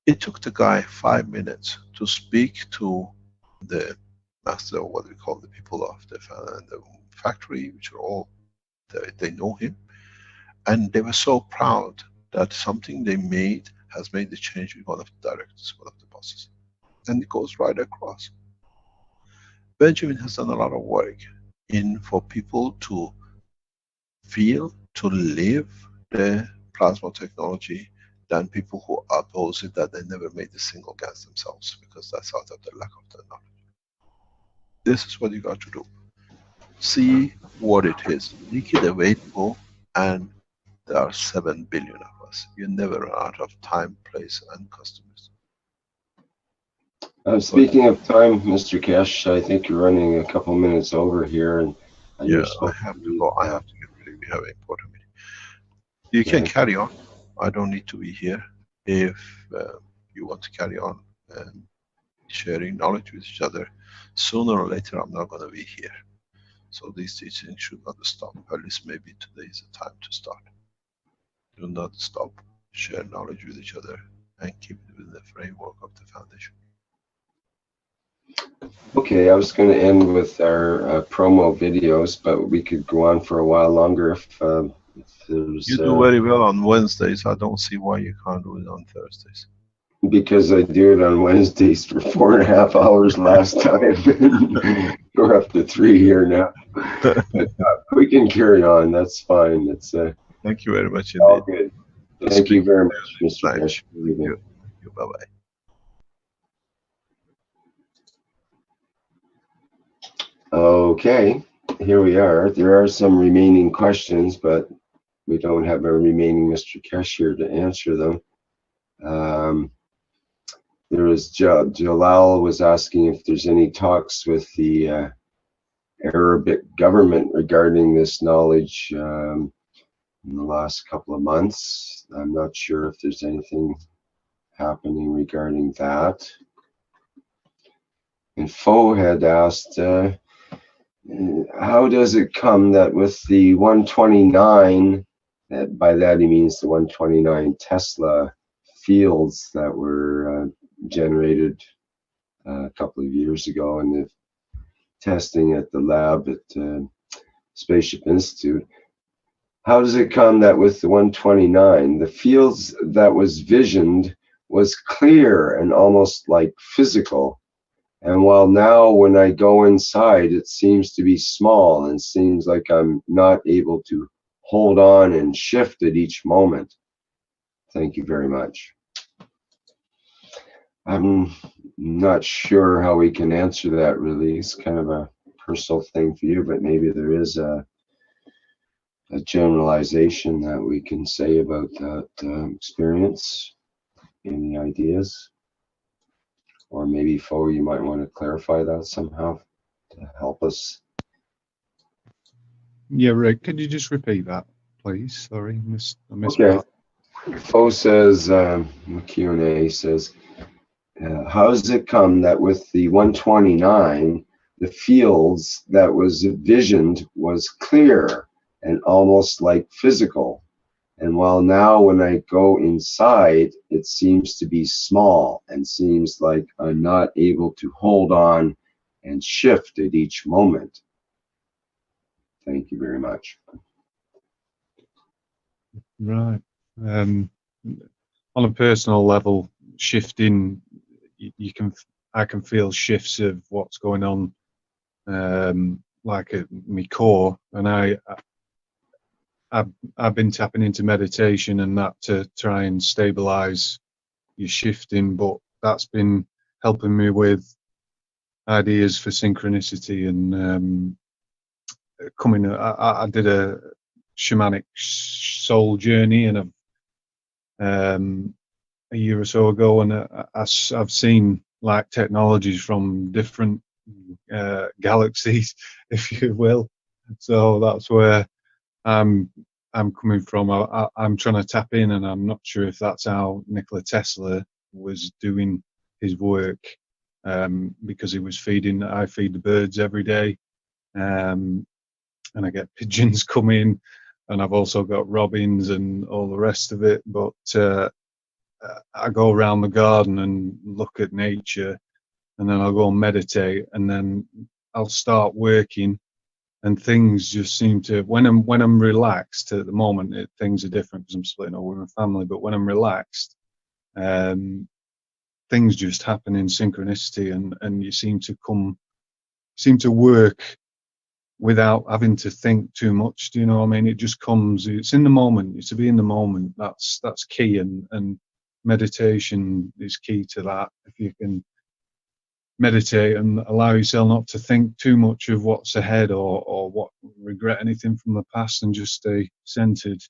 It took the guy 5 minutes to speak to the master, or what we call the people of the factory, which are all, they know him, and they were so proud that something they made has made the change with one of the directors, one of the bosses. And it goes right across. Benjamin has done a lot of work for people to feel, to live the plasma technology, than people who oppose it, that they never made a single gas themselves, because that's out of the lack of the knowledge. This is what you got to do. See what it is. Make it available, and there are 7 billion of us. You never run out of time, place, and customers. Speaking of time, Mr. Keshe, I think you're running a couple minutes over here, and yeah, I have to go. I have to get ready. We have an important meeting. You can carry on. I don't need to be here. If you want to carry on sharing knowledge with each other, sooner or later I'm not going to be here. So these teachings should not stop. At least maybe today is the time to start. Do not stop. Share knowledge with each other and keep it within the framework of the foundation. Okay, I was going to end with our promo videos, but we could go on for a while longer if there's... You do very well on Wednesdays. I don't see why you can't do it on Thursdays. Because I do it on Wednesdays for 4.5 hours last time. We're up to 3 here now. But, we can carry on. That's fine. It's thank you very much all indeed. good. Thank you very much, Mr. Keshe. Thank you. Bye-bye. Okay, here we are. There are some remaining questions, but we don't have a remaining Mr. Keshe here to answer them. there was Jalal was asking if there's any talks with the Arabic government regarding this knowledge in the last couple of months. I'm not sure if there's anything happening regarding that. And Fo had asked, how does it come that with the 129, by that he means the 129 Tesla fields that were generated a couple of years ago in the testing at the lab at Spaceship Institute. How does it come that with the 129, the fields that was visioned was clear and almost like physical? And while now when I go inside, it seems to be small and seems like I'm not able to hold on and shift at each moment. Thank you very much. I'm not sure how we can answer that really. It's kind of a personal thing for you, but maybe there is a generalization that we can say about that experience. Any ideas? Or maybe, Fo, you might want to clarify that somehow to help us. Yeah, Rick, could you just repeat that, please? Sorry, I missed Okay. that. Fo says, Q&A says, how does it come that with the 129, the fields that was visioned was clear and almost like physical? And while now when I go inside, it seems to be small and seems like I'm not able to hold on and shift at each moment. Thank you very much. Right. On a personal level, shifting, I can feel shifts of what's going on, like at my core, and I've been tapping into meditation and that to try and stabilize your shifting, but that's been helping me with ideas for synchronicity and coming. I did a shamanic soul journey and a year or so ago, and I've seen like technologies from different galaxies, if you will. So that's where I'm coming from. I'm trying to tap in, and I'm not sure if that's how Nikola Tesla was doing his work, because he was I feed the birds every day, and I get pigeons come in, and I've also got robins and all the rest of it. But I go around the garden and look at nature, and then I'll go and meditate, and then I'll start working. And things just seem to, when I'm relaxed at the moment, things are different because I'm splitting up with my family. But when I'm relaxed, things just happen in synchronicity, and you seem to work without having to think too much. Do you know what I mean? It just comes. It's in the moment. It's to be in the moment. That's key, and meditation is key to that. If you can meditate and allow yourself not to think too much of what's ahead or what regret anything from the past, and just stay centered,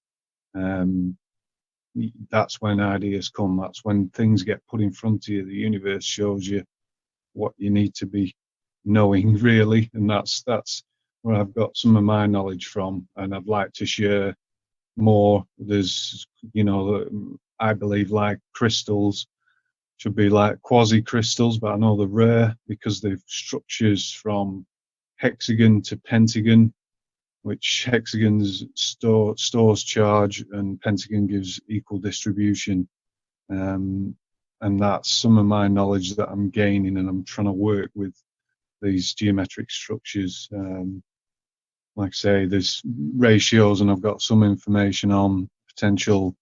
that's when ideas come. That's when things get put in front of you. The universe shows you what you need to be knowing, really, and that's where I've got some of my knowledge from, and I'd like to share more. There's, I believe like crystals should be like quasi crystals, but I know they're rare because they've structures from hexagon to pentagon, which hexagons stores charge and pentagon gives equal distribution, and that's some of my knowledge that I'm gaining, and I'm trying to work with these geometric structures. Like I say, there's ratios, and I've got some information on potential.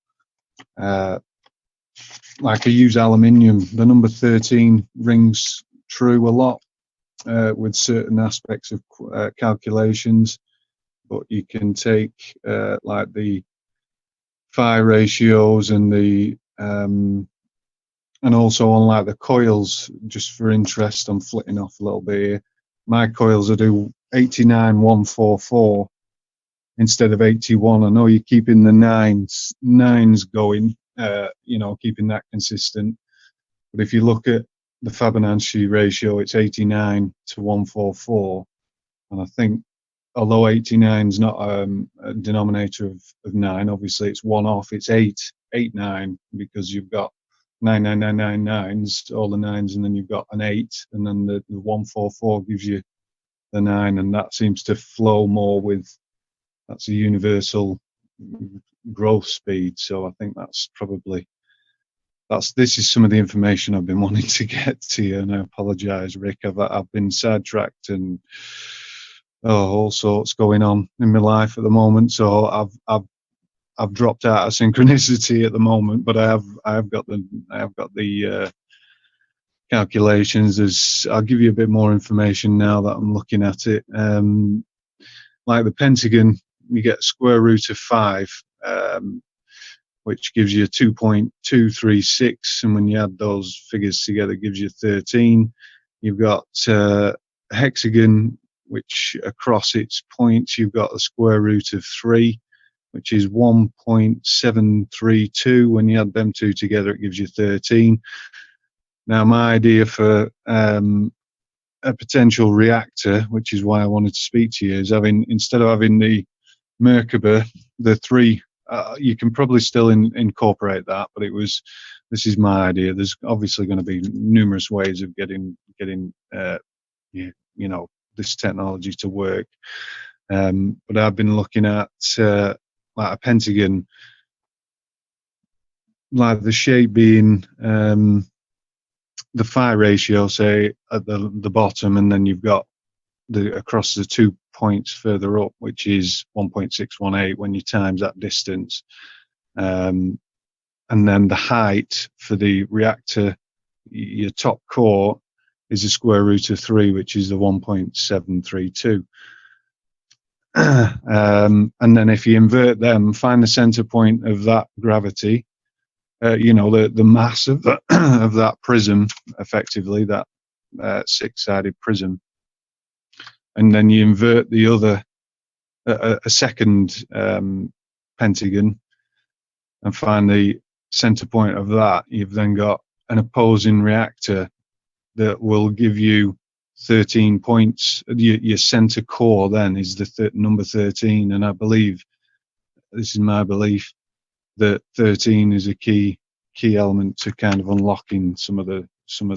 Like I use aluminium, the number 13 rings true a lot with certain aspects of calculations, but you can take like the phi ratios and the and also on like the coils, just for interest. I'm flitting off a little bit here. My coils I do 89-144 instead of 81. I know you're keeping the nines going, keeping that consistent. But if you look at the Fibonacci ratio, it's 89 to 144. And I think, although 89 is not a denominator of 9, obviously it's one off, it's 889, because you've got 99999s, all the 9s, and then you've got an 8, and then the 144 gives you the 9, and that seems to flow more with, that's a universal growth speed. So I think that's probably, this is some of the information I've been wanting to get to you, and I apologize, Rick. I've been sidetracked and all sorts going on in my life at the moment, so I've dropped out of synchronicity at the moment, but I have got the calculations. I'll give you a bit more information now that I'm looking at it. Like the pentagon, you get square root of 5, which gives you 2.236, and when you add those figures together, it gives you 13. You've got a hexagon, which across its points, you've got a square root of 3, which is 1.732. When you add them two together, it gives you 13. Now, my idea for a potential reactor, which is why I wanted to speak to you, is instead of having the Merkaba, the 3, you can probably still incorporate that, but this is my idea. There's obviously going to be numerous ways of getting this technology to work. But I've been looking at like a pentagon, like the shape being the phi ratio, say at the bottom, and then you've got across the 2 points further up, which is 1.618 when you times that distance, and then the height for the reactor, your top core, is a square root of 3, which is the 1.732. And then if you invert them, find the center point of that gravity, the mass of that of that prism, effectively that 6-sided prism, and then you invert the other a second pentagon and find the center point of that. You've then got an opposing reactor that will give you 13 points. Your center core then is the number 13, and I believe, this is my belief, that 13 is a key element to kind of unlocking some of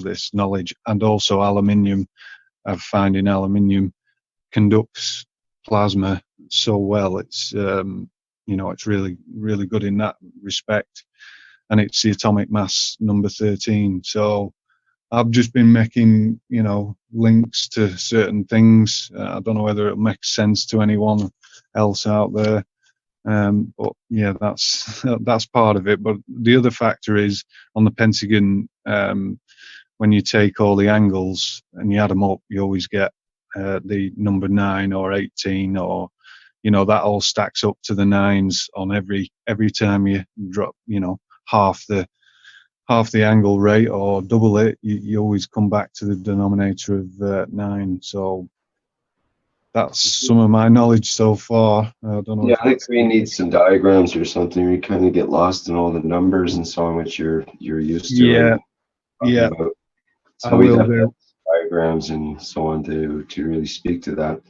this knowledge. And also aluminium, I'm finding aluminium conducts plasma so well. It's it's really good in that respect, and it's the atomic mass number 13. So I've just been making links to certain things. I don't know whether it makes sense to anyone else out there, but yeah, that's part of it. But the other factor is on the pentagon, when you take all the angles and you add them up, you always get the number 9 or 18, or that all stacks up to the 9s on every time you drop half the angle rate or double it, you always come back to the denominator of 9. So that's some of my knowledge so far. I don't know. Yeah, I think we need some diagrams or something. We kind of get lost in all the numbers and so on, which you're used to. Yeah. So we have diagrams and so on to really speak to that.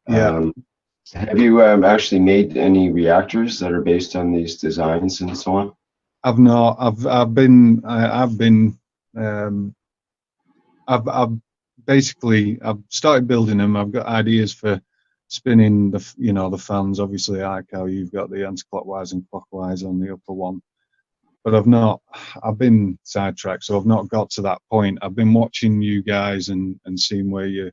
Yeah. Have you actually made any reactors that are based on these designs and so on? I've not. I've started building them. I've got ideas for spinning the fans. Obviously, like how you've got the anti-clockwise and clockwise on the upper one. But I've been sidetracked, so I've not got to that point. I've been watching you guys and seeing where you're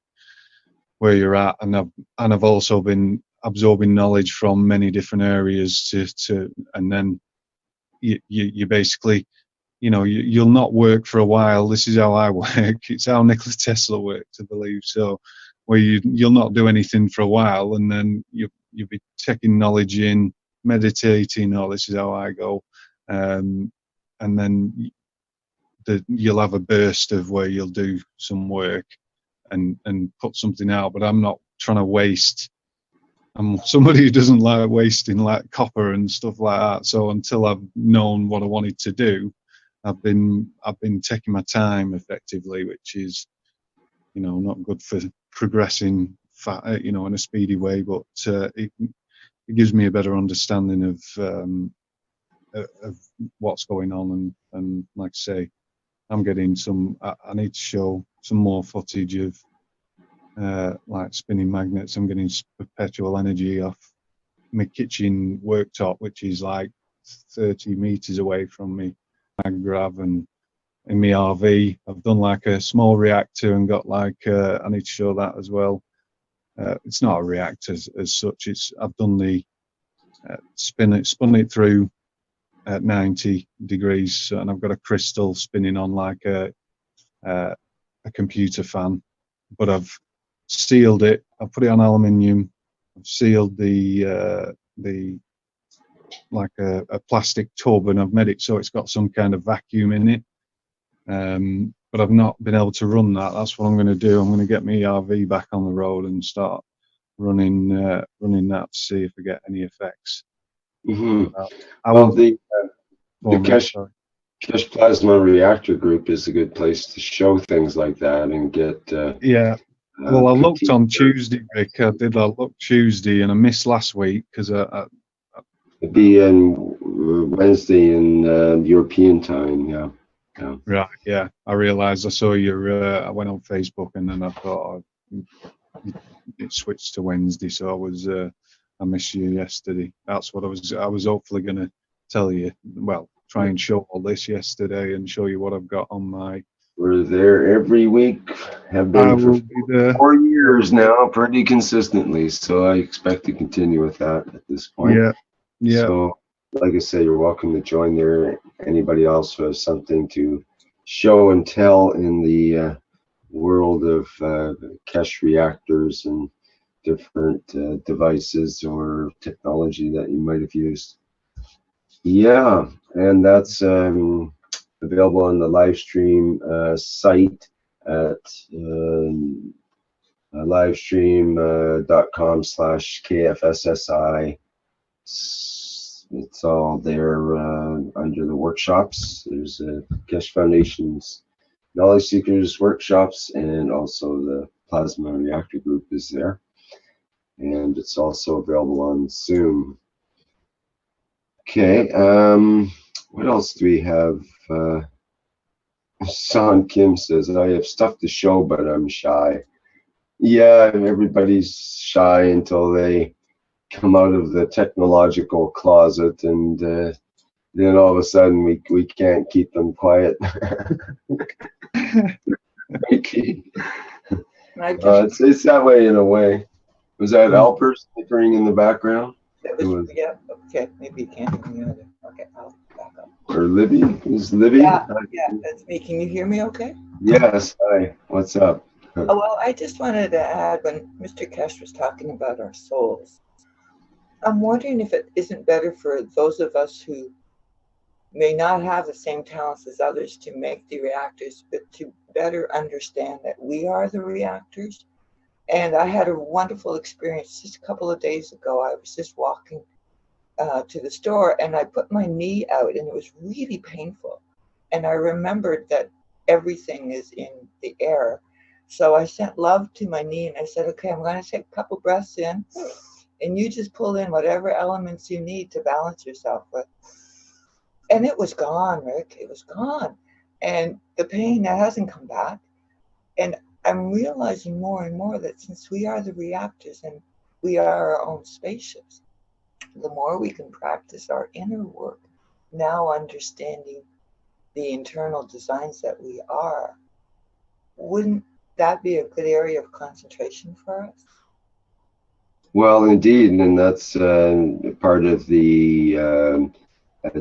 at, and I've also been absorbing knowledge from many different areas and then you basically, you'll not work for a while. This is how I work. It's how Nikola Tesla worked, I believe. So where you'll not do anything for a while, and then you'll be taking knowledge in, meditating. This is how I go. And then you'll have a burst of where you'll do some work and put something out. But I'm not trying to waste. I'm somebody who doesn't like wasting like copper and stuff like that. So until I've known what I wanted to do, I've been taking my time effectively, which is, not good for progressing in a speedy way, but it gives me a better understanding of what's going on, and like I say, I'm getting I need to show some more footage of like spinning magnets. I'm getting perpetual energy off my kitchen worktop, which is like 30 meters away from me maggrav, and in my RV I've done like a small reactor and got like I need to show that as well. It's not a reactor as such. I've done the spun it through at 90 degrees, and I've got a crystal spinning on like a computer fan, but I've sealed it. I've put it on aluminium. I've sealed the like a plastic tub, and I've made it so it's got some kind of vacuum in it. But I've not been able to run that. That's what I'm going to do. I'm going to get my RV back on the road and start running that to see if I get any effects. Mm-hmm. The Kesh Plasma Reactor Group is a good place to show things like that and get. Yeah. Well, I looked on Tuesday, Rick. I looked Tuesday, and I missed last week because it'd be on Wednesday in European time. Yeah. Right. Yeah. I realised. I saw your. I went on Facebook, and then I thought it switched to Wednesday, so I missed you yesterday. That's what I was hopefully going to tell you. Well, try and show all this yesterday and show you what I've got on my. We're there every week. Have been for 4 years now, pretty consistently. So I expect to continue with that at this point. Yeah. So, like I said, you're welcome to join there. Anybody else who has something to show and tell in the world of Kesh reactors and different devices or technology that you might have used. Yeah, and that's available on the live stream site at livestream.com/KFSSI. It's all there under the workshops. There's Kesh Foundation's Knowledge Seekers workshops, and also the Plasma Reactor Group is there. And it's also available on Zoom. Okay, what else do we have? Son Kim says, I have stuff to show, but I'm shy. Yeah, everybody's shy until they come out of the technological closet, and then all of a sudden we can't keep them quiet. It's that way in a way. Was that Alpers snickering in the background? Yeah, okay, maybe you can't hear me either. Okay, I'll back up. Or Libby? Is Libby? Yeah, that's me. Can you hear me okay? Yes, hi. What's up? Oh, well, I just wanted to add, when Mr. Kesh was talking about our souls, I'm wondering if it isn't better for those of us who may not have the same talents as others to make the reactors, but to better understand that we are the reactors. And I had a wonderful experience just a couple of days ago. I was just walking to the store, and I put my knee out, and it was really painful. And I remembered that everything is in the air. So I sent love to my knee, and I said, okay, I'm going to take a couple breaths in, and you just pull in whatever elements you need to balance yourself with. And it was gone, Rick. It was gone. And the pain, that hasn't come back. And I'm realizing more and more that since we are the reactors and we are our own spaceships, the more we can practice our inner work, now understanding the internal designs that we are, wouldn't that be a good area of concentration for us? Well, indeed, and that's part of the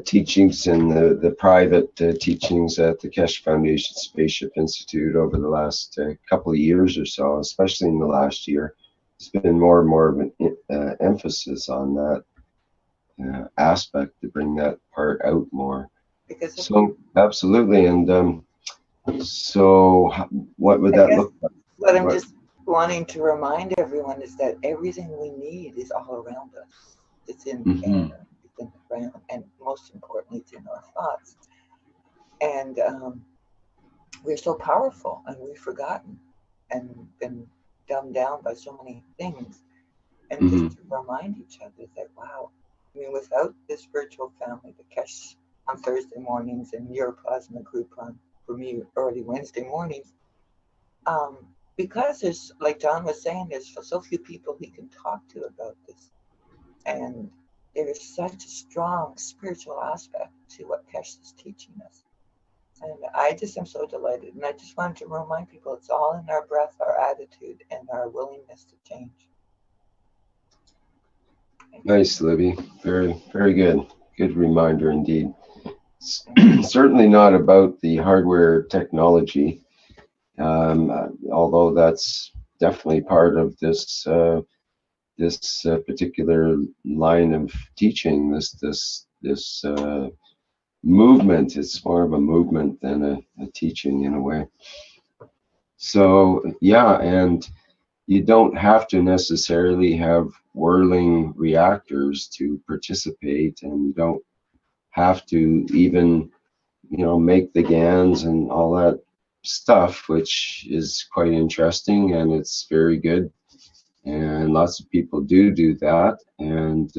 teachings and the private teachings at the Kesh Foundation Spaceship Institute over the last couple of years or so, especially in the last year. There's been more and more of an emphasis on that aspect to bring that part out more. So, absolutely. And so what would that look like? What I'm just wanting to remind everyone is that everything we need is all around us. It's in the air, it's in the ground, and most importantly, it's in our thoughts. And we're so powerful, and we've forgotten and been dumbed down by so many things. And just to remind each other that, wow, I mean, without this virtual family, the Kesh on Thursday mornings and Neuroplasma group on, for me, early Wednesday mornings, because there's, like John was saying, there's so few people he can talk to about this. And there is such a strong spiritual aspect to what Kesh is teaching us. And I just am so delighted. And I just wanted to remind people it's all in our breath, our attitude, and our willingness to change. Nice, Libby. Very, very good. Good reminder indeed. Certainly not about the hardware technology, although that's definitely part of this this particular line of teaching. This movement. It's more of a movement than a teaching in a way. So yeah, and you don't have to necessarily have whirling reactors to participate, and you don't have to even, you know, make the GANs and all that stuff, which is quite interesting, and it's very good, and lots of people do that, and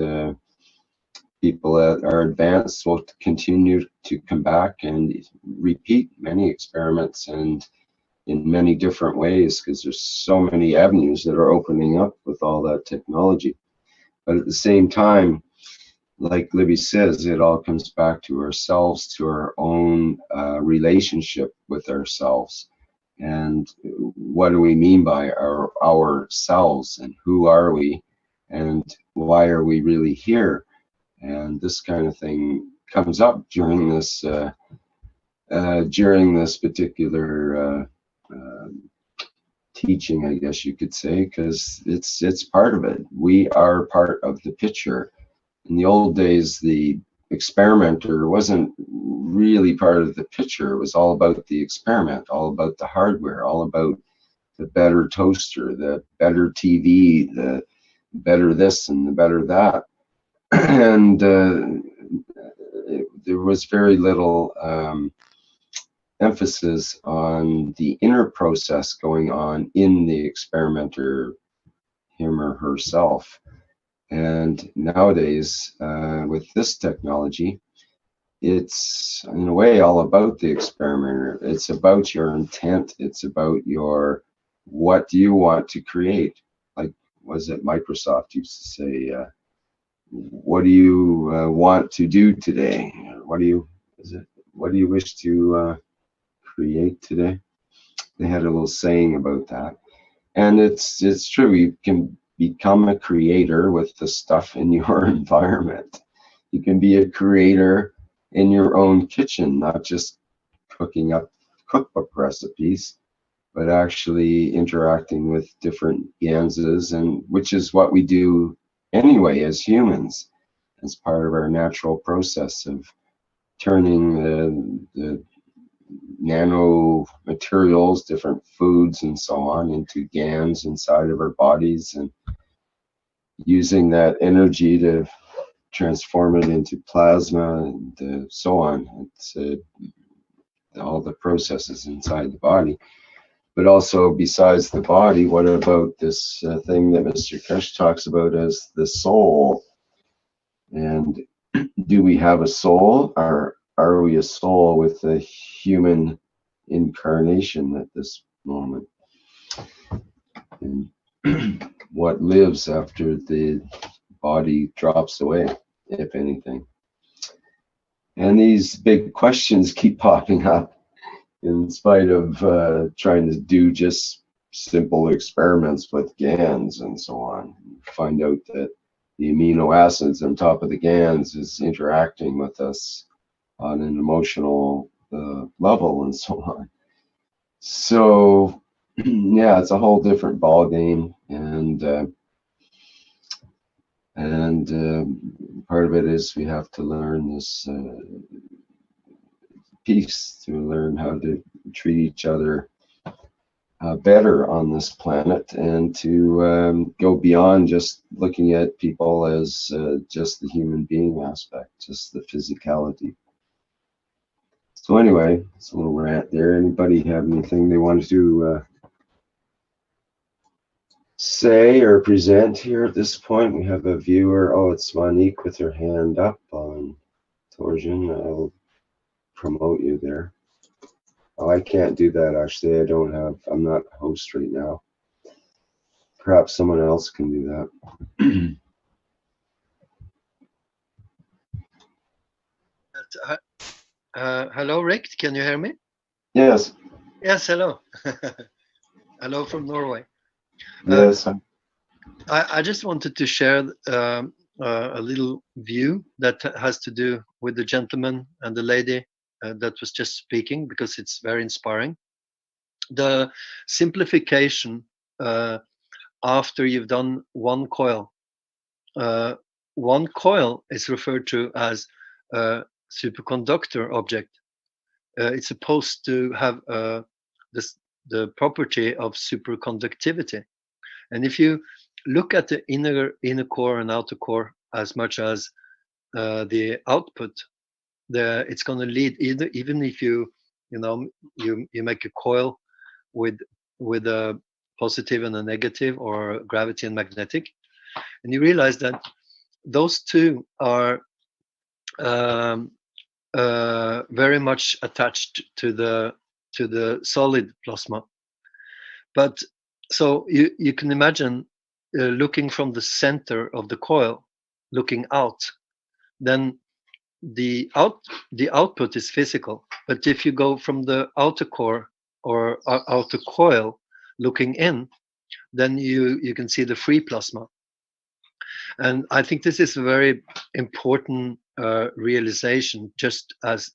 people that are advanced will continue to come back and repeat many experiments and in many different ways, because there's so many avenues that are opening up with all that technology. But at the same time, like Libby says, it all comes back to ourselves, to our own relationship with ourselves. And what do we mean by ourselves, and who are we, and why are we really here? And this kind of thing comes up during this particular teaching, I guess you could say, because it's part of it. We are part of the picture. In the old days, the experimenter wasn't really part of the picture. It was all about the experiment, all about the hardware, all about the better toaster, the better TV, the better this and the better that. And there was very little emphasis on the inner process going on in the experimenter, him or herself. And nowadays, with this technology, it's in a way all about the experimenter. It's about your intent. It's about your, what do you want to create? Like, was it Microsoft used to say, what do you want to do today? What do you wish to create today? They had a little saying about that, and it's true. You can become a creator with the stuff in your environment. You can be a creator in your own kitchen, not just cooking up cookbook recipes, but actually interacting with different ganses, and which is what we do anyway as humans, as part of our natural process of turning the nano materials, different foods and so on, into GANs inside of our bodies, and using that energy to transform it into plasma and so on. It's all the processes inside the body. But also, besides the body, what about this thing that Mr. Kesh talks about as the soul? And do we have a soul, or are we a soul with a human incarnation at this moment? And what lives after the body drops away, if anything? And these big questions keep popping up, in spite of trying to do just simple experiments with GANs and so on. Find out that the amino acids on top of the GANs is interacting with us on an emotional level and so on. So yeah, it's a whole different ball game, and part of it is we have to learn this peace, to learn how to treat each other better on this planet, and to go beyond just looking at people as just the human being aspect, just the physicality. So anyway, it's a little rant there. Anybody have anything they wanted to say or present here at this point? We have a viewer. Oh, it's Monique with her hand up on Torsion. I'll promote you there. Oh, I can't do that actually. I'm not a host right now. Perhaps someone else can do that. Hello, Rick. Can you hear me? Yes. Yes, hello. Hello from Norway. Yes. I just wanted to share a little view that has to do with the gentleman and the lady that was just speaking, because it's very inspiring. The simplification after you've done one coil. One coil is referred to as a superconductor object. It's supposed to have the property of superconductivity. And if you look at the inner core and outer core as much as the output, it's going to lead, even if you make a coil with a positive and a negative, or gravity and magnetic, and you realize that those two are very much attached to the solid plasma. But so you can imagine looking from the center of the coil, looking out, then the output is physical. But if you go from the outer core or outer coil looking in, then you can see the free plasma. And I think this is a very important realization, just as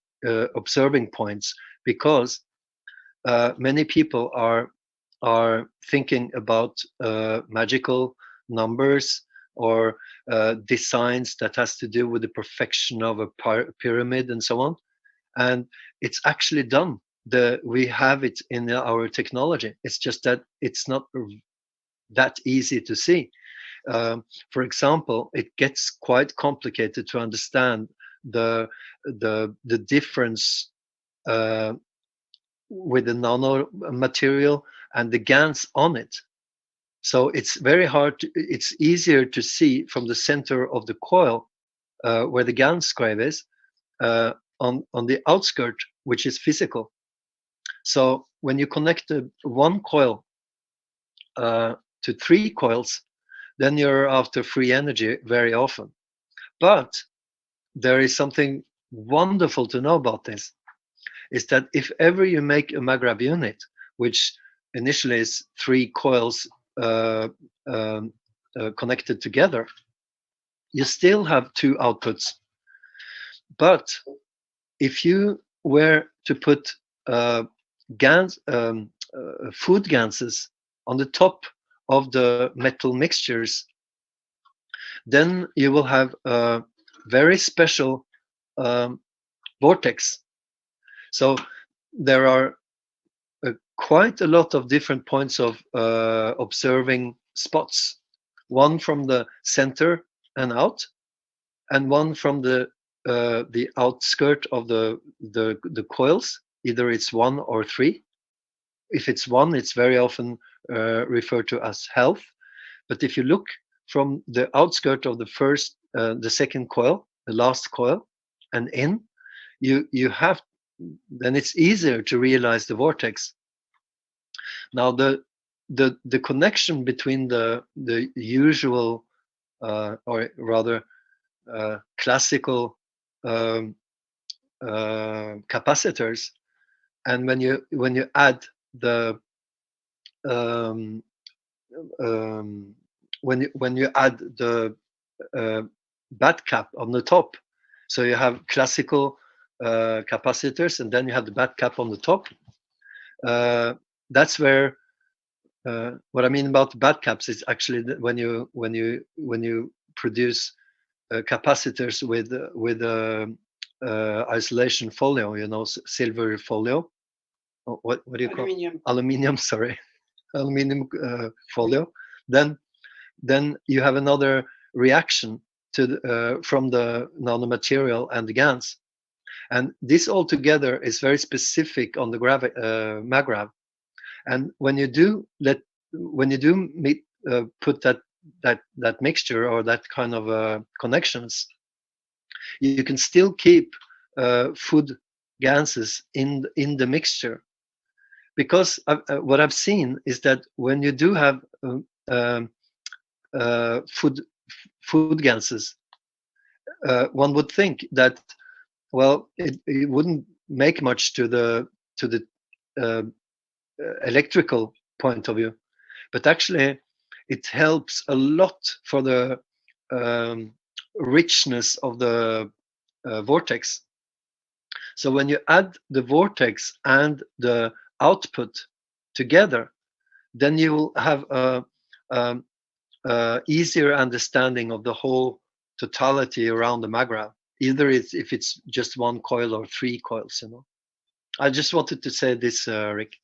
observing points, because many people are thinking about magical numbers or designs that has to do with the perfection of a pyramid and so on. And it's actually done. We have it in our technology. It's just that it's not that easy to see. For example, it gets quite complicated to understand the difference with the nano material and the GaNs on it. So it's very hard. It's easier to see from the center of the coil where the GaN scrave is on the outskirt, which is physical. So when you connect one coil to three coils, then you're after free energy very often. But there is something wonderful to know about this, is that if ever you make a Magrav unit, which initially is three coils connected together, you still have two outputs. But if you were to put food ganses on the top of the metal mixtures, then you will have a very special vortex. So there are quite a lot of different points of observing spots. One from the center and out, and one from the outskirt of the coils. Either it's one or three. If it's one, it's very often referred to as health. But if you look from the outskirt of the second coil, the last coil, and in, you have, then it's easier to realize the vortex. Now the connection between the usual or rather classical capacitors, and when you add the when you add the bad cap on the top, so you have classical capacitors, and then you have the bad cap on the top. That's where what I mean about bad caps is actually when you produce capacitors with isolation folio, silver folio. What do you call it? Aluminium? Sorry, aluminium folio. Then you have another reaction to from the nanomaterial and the GaNs, And this altogether is very specific on the MAGRAV. And when you do put that mixture or that kind of connections, you can still keep food ganses in the mixture, because what I've seen is that when you do have food ganses, one would think that, well, it wouldn't make much to the electrical point of view, but actually it helps a lot for the richness of the vortex. So when you add the vortex and the output together, then you will have a easier understanding of the whole totality around the MAGRAV, either if it's just one coil or 3 coils, you know. I just wanted to say this, Rick.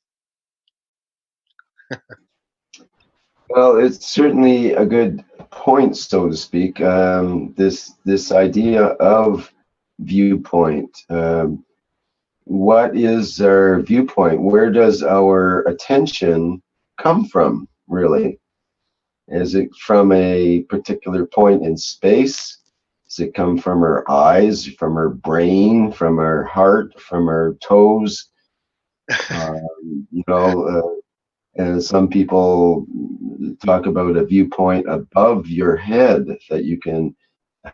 Well, it's certainly a good point, so to speak. This idea of viewpoint. What is our viewpoint? Where does our attention come from, really? Is it from a particular point in space? Does it come from our eyes, from our brain, from our heart, from our toes? You know, some people talk about a viewpoint above your head, that you can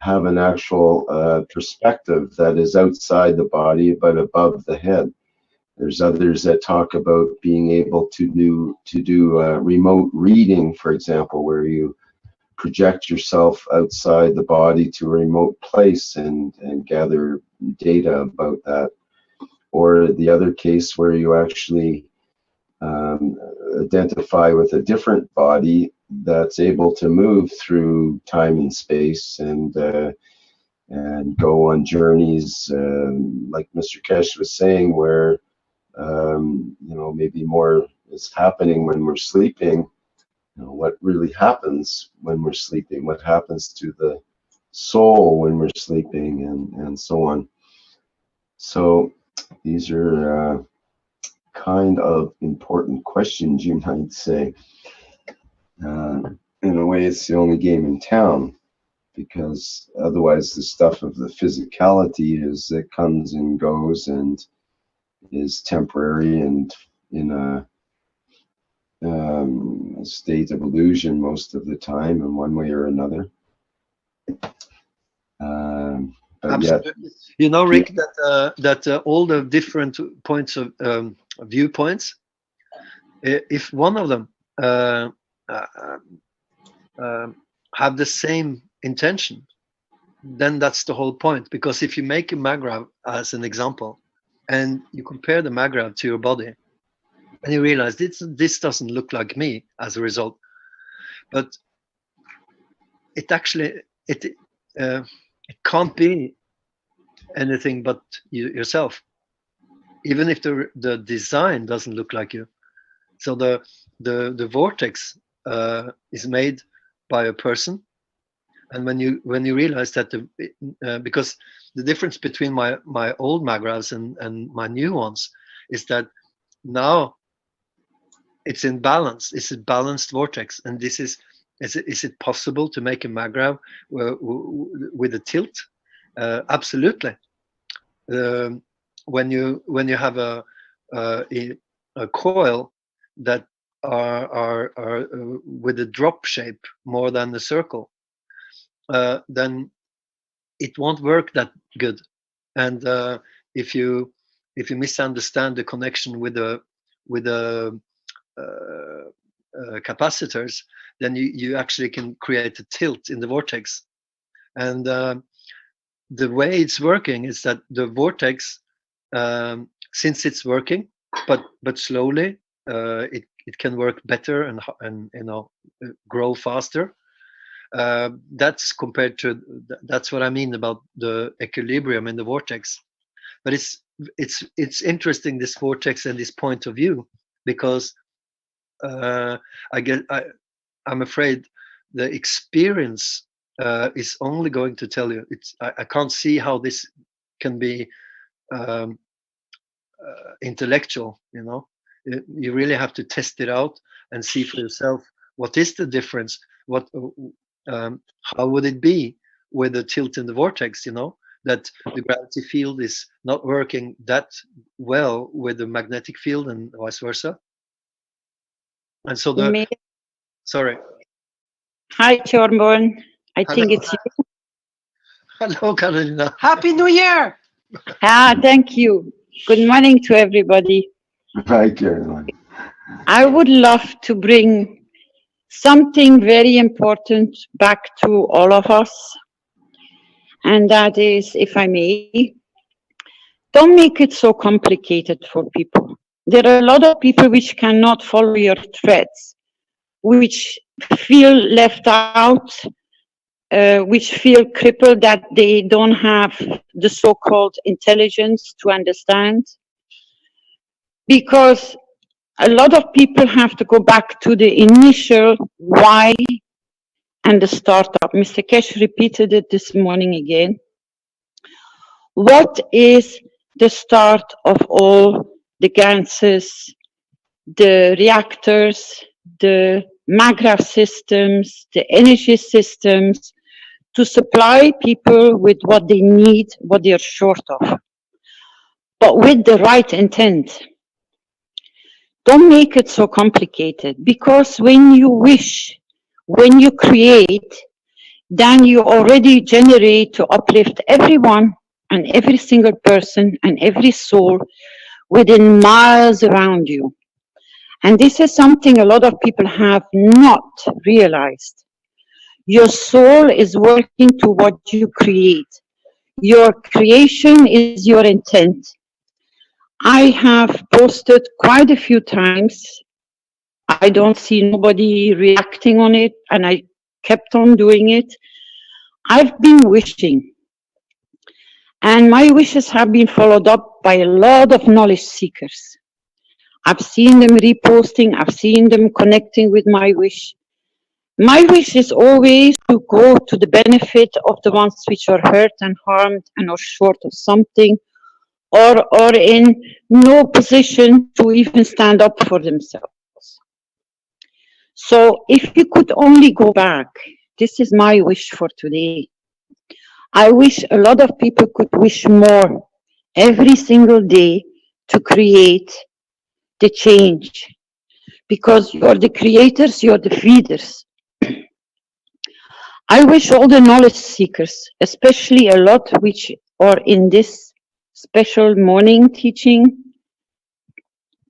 have an actual perspective that is outside the body but above the head. There's others that talk about being able to do remote reading, for example, where you project yourself outside the body to a remote place and gather data about that. Or the other case where you actually identify with a different body that's able to move through time and space and go on journeys, like Mr. Keshe was saying, where you know, maybe more is happening when we're sleeping. You know, what really happens when we're sleeping? What happens to the soul when we're sleeping, and so on. So these are kind of important questions, you might say. In a way, it's the only game in town, because otherwise the stuff of the physicality is it comes and goes and is temporary and in a state of illusion most of the time in one way or another. Absolutely. Yet, you know, Rick, that all the different points of viewpoints, if one of them have the same intention, then that's the whole point. Because if you make a MAGRAV as an example, and you compare the MAGRAV to your body, and you realize this doesn't look like me as a result, but it actually it can't be anything but yourself, even if the design doesn't look like you. So the vortex is made by a person, and when you realize that because the difference between my old MAGRAVs and my new ones is that now it's in balance. It's a balanced vortex, and this is it possible to make a MAGRAV with a tilt? Absolutely. When you have a coil that are with a drop shape more than the circle, then it won't work that good. And if you misunderstand the connection with the capacitors, then you actually can create a tilt in the vortex. And the way it's working is that the vortex, since it's working, but slowly, it can work better and you know, grow faster. That's compared to that's what I mean about the equilibrium in the vortex. But it's interesting, this vortex and this point of view, because I'm afraid the experience is only going to tell you. I can't see how this can be intellectual. You really have to test it out and see for yourself what is the difference. How would it be with the tilt in the vortex? That the gravity field is not working that well with the magnetic field and vice versa. And so sorry. Hi, Thorborn. I think it's you. Hello, Carolina. Happy New Year. Thank you. Good morning to everybody. Hi, Caroline. I would love to bring something very important back to all of us. And that is, if I may, don't make it so complicated for people. There are a lot of people which cannot follow your threads, which feel left out, which feel crippled that they don't have the so-called intelligence to understand. Because a lot of people have to go back to the initial why and the startup. Mr. Keshe repeated it this morning again. What is the start of all the GANSes, the reactors, the MAGRAF systems, the energy systems, to supply people with what they need, what they're short of, but with the right intent. Don't make it so complicated, because when you wish, when you create, then you already generate to uplift everyone and every single person and every soul within miles around you. And this is something a lot of people have not realized. Your soul is working to what you create. Your creation is your intent. I have posted quite a few times. I don't see nobody reacting on it, and I kept on doing it. I've been wishing, and my wishes have been followed up by a lot of knowledge seekers. I've seen them reposting, I've seen them connecting with my wish. My wish is always to go to the benefit of the ones which are hurt and harmed and are short of something, or in no position to even stand up for themselves. So if you could only go back, this is my wish for today. I wish a lot of people could wish more every single day to create the change, because you're the creators, you're the feeders. I wish all the knowledge seekers, especially a lot which are in this special morning teaching,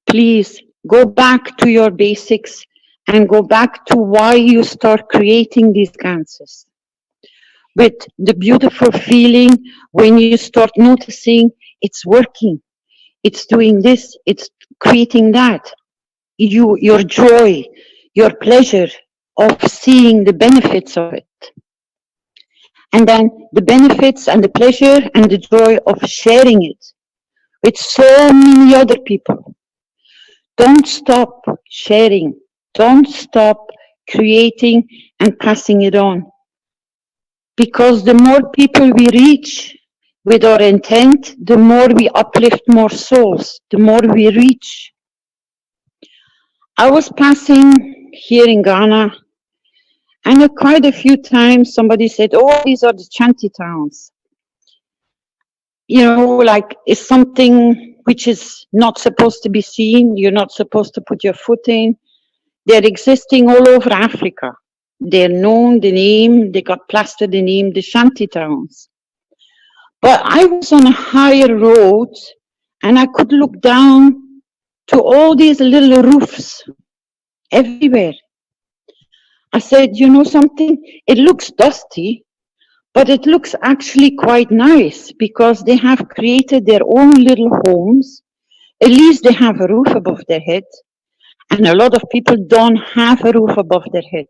please go back to your basics and go back to why you start creating these GANSes. With the beautiful feeling when you start noticing it's working, it's doing this, it's creating that. Your joy, your pleasure of seeing the benefits of it. And then the benefits and the pleasure and the joy of sharing it with so many other people. Don't stop sharing. Don't stop creating and passing it on. Because the more people we reach with our intent, the more we uplift more souls, the more we reach. I was passing here in Ghana, and quite a few times somebody said, oh, these are the shanty towns. You know, like it's something which is not supposed to be seen. You're not supposed to put your foot in. They're existing all over Africa. They're known, the name, they got plastered the name, the shanty towns. But I was on a higher road and I could look down to all these little roofs everywhere. I said, you know something? It looks dusty, but it looks actually quite nice because they have created their own little homes. At least they have a roof above their head. And a lot of people don't have a roof above their head.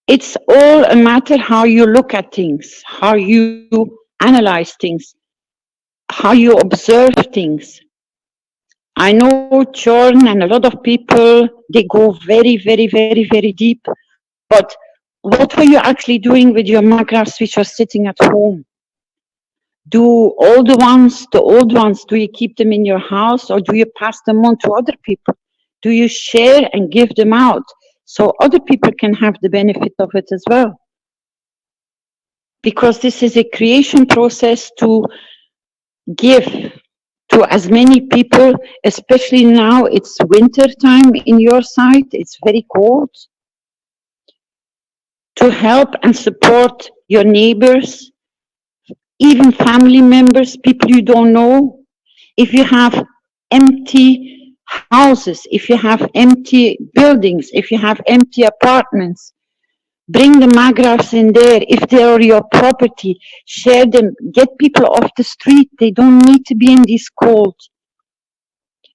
It's all a matter how you look at things, how you analyze things, how you observe things. I know Jorn and a lot of people, they go very, very, very, very deep. But what were you actually doing with your MAGRAFs which are sitting at home? Do all the old ones, do you keep them in your house or do you pass them on to other people? Do you share and give them out so other people can have the benefit of it as well? Because this is a creation process to give to as many people, especially now it's winter time in your side, it's very cold, to help and support your neighbors, even family members, people you don't know. If you have empty houses, if you have empty buildings, if you have empty apartments, bring the magravs in there. If they are your property, share them. Get people off the street. They don't need to be in this cold.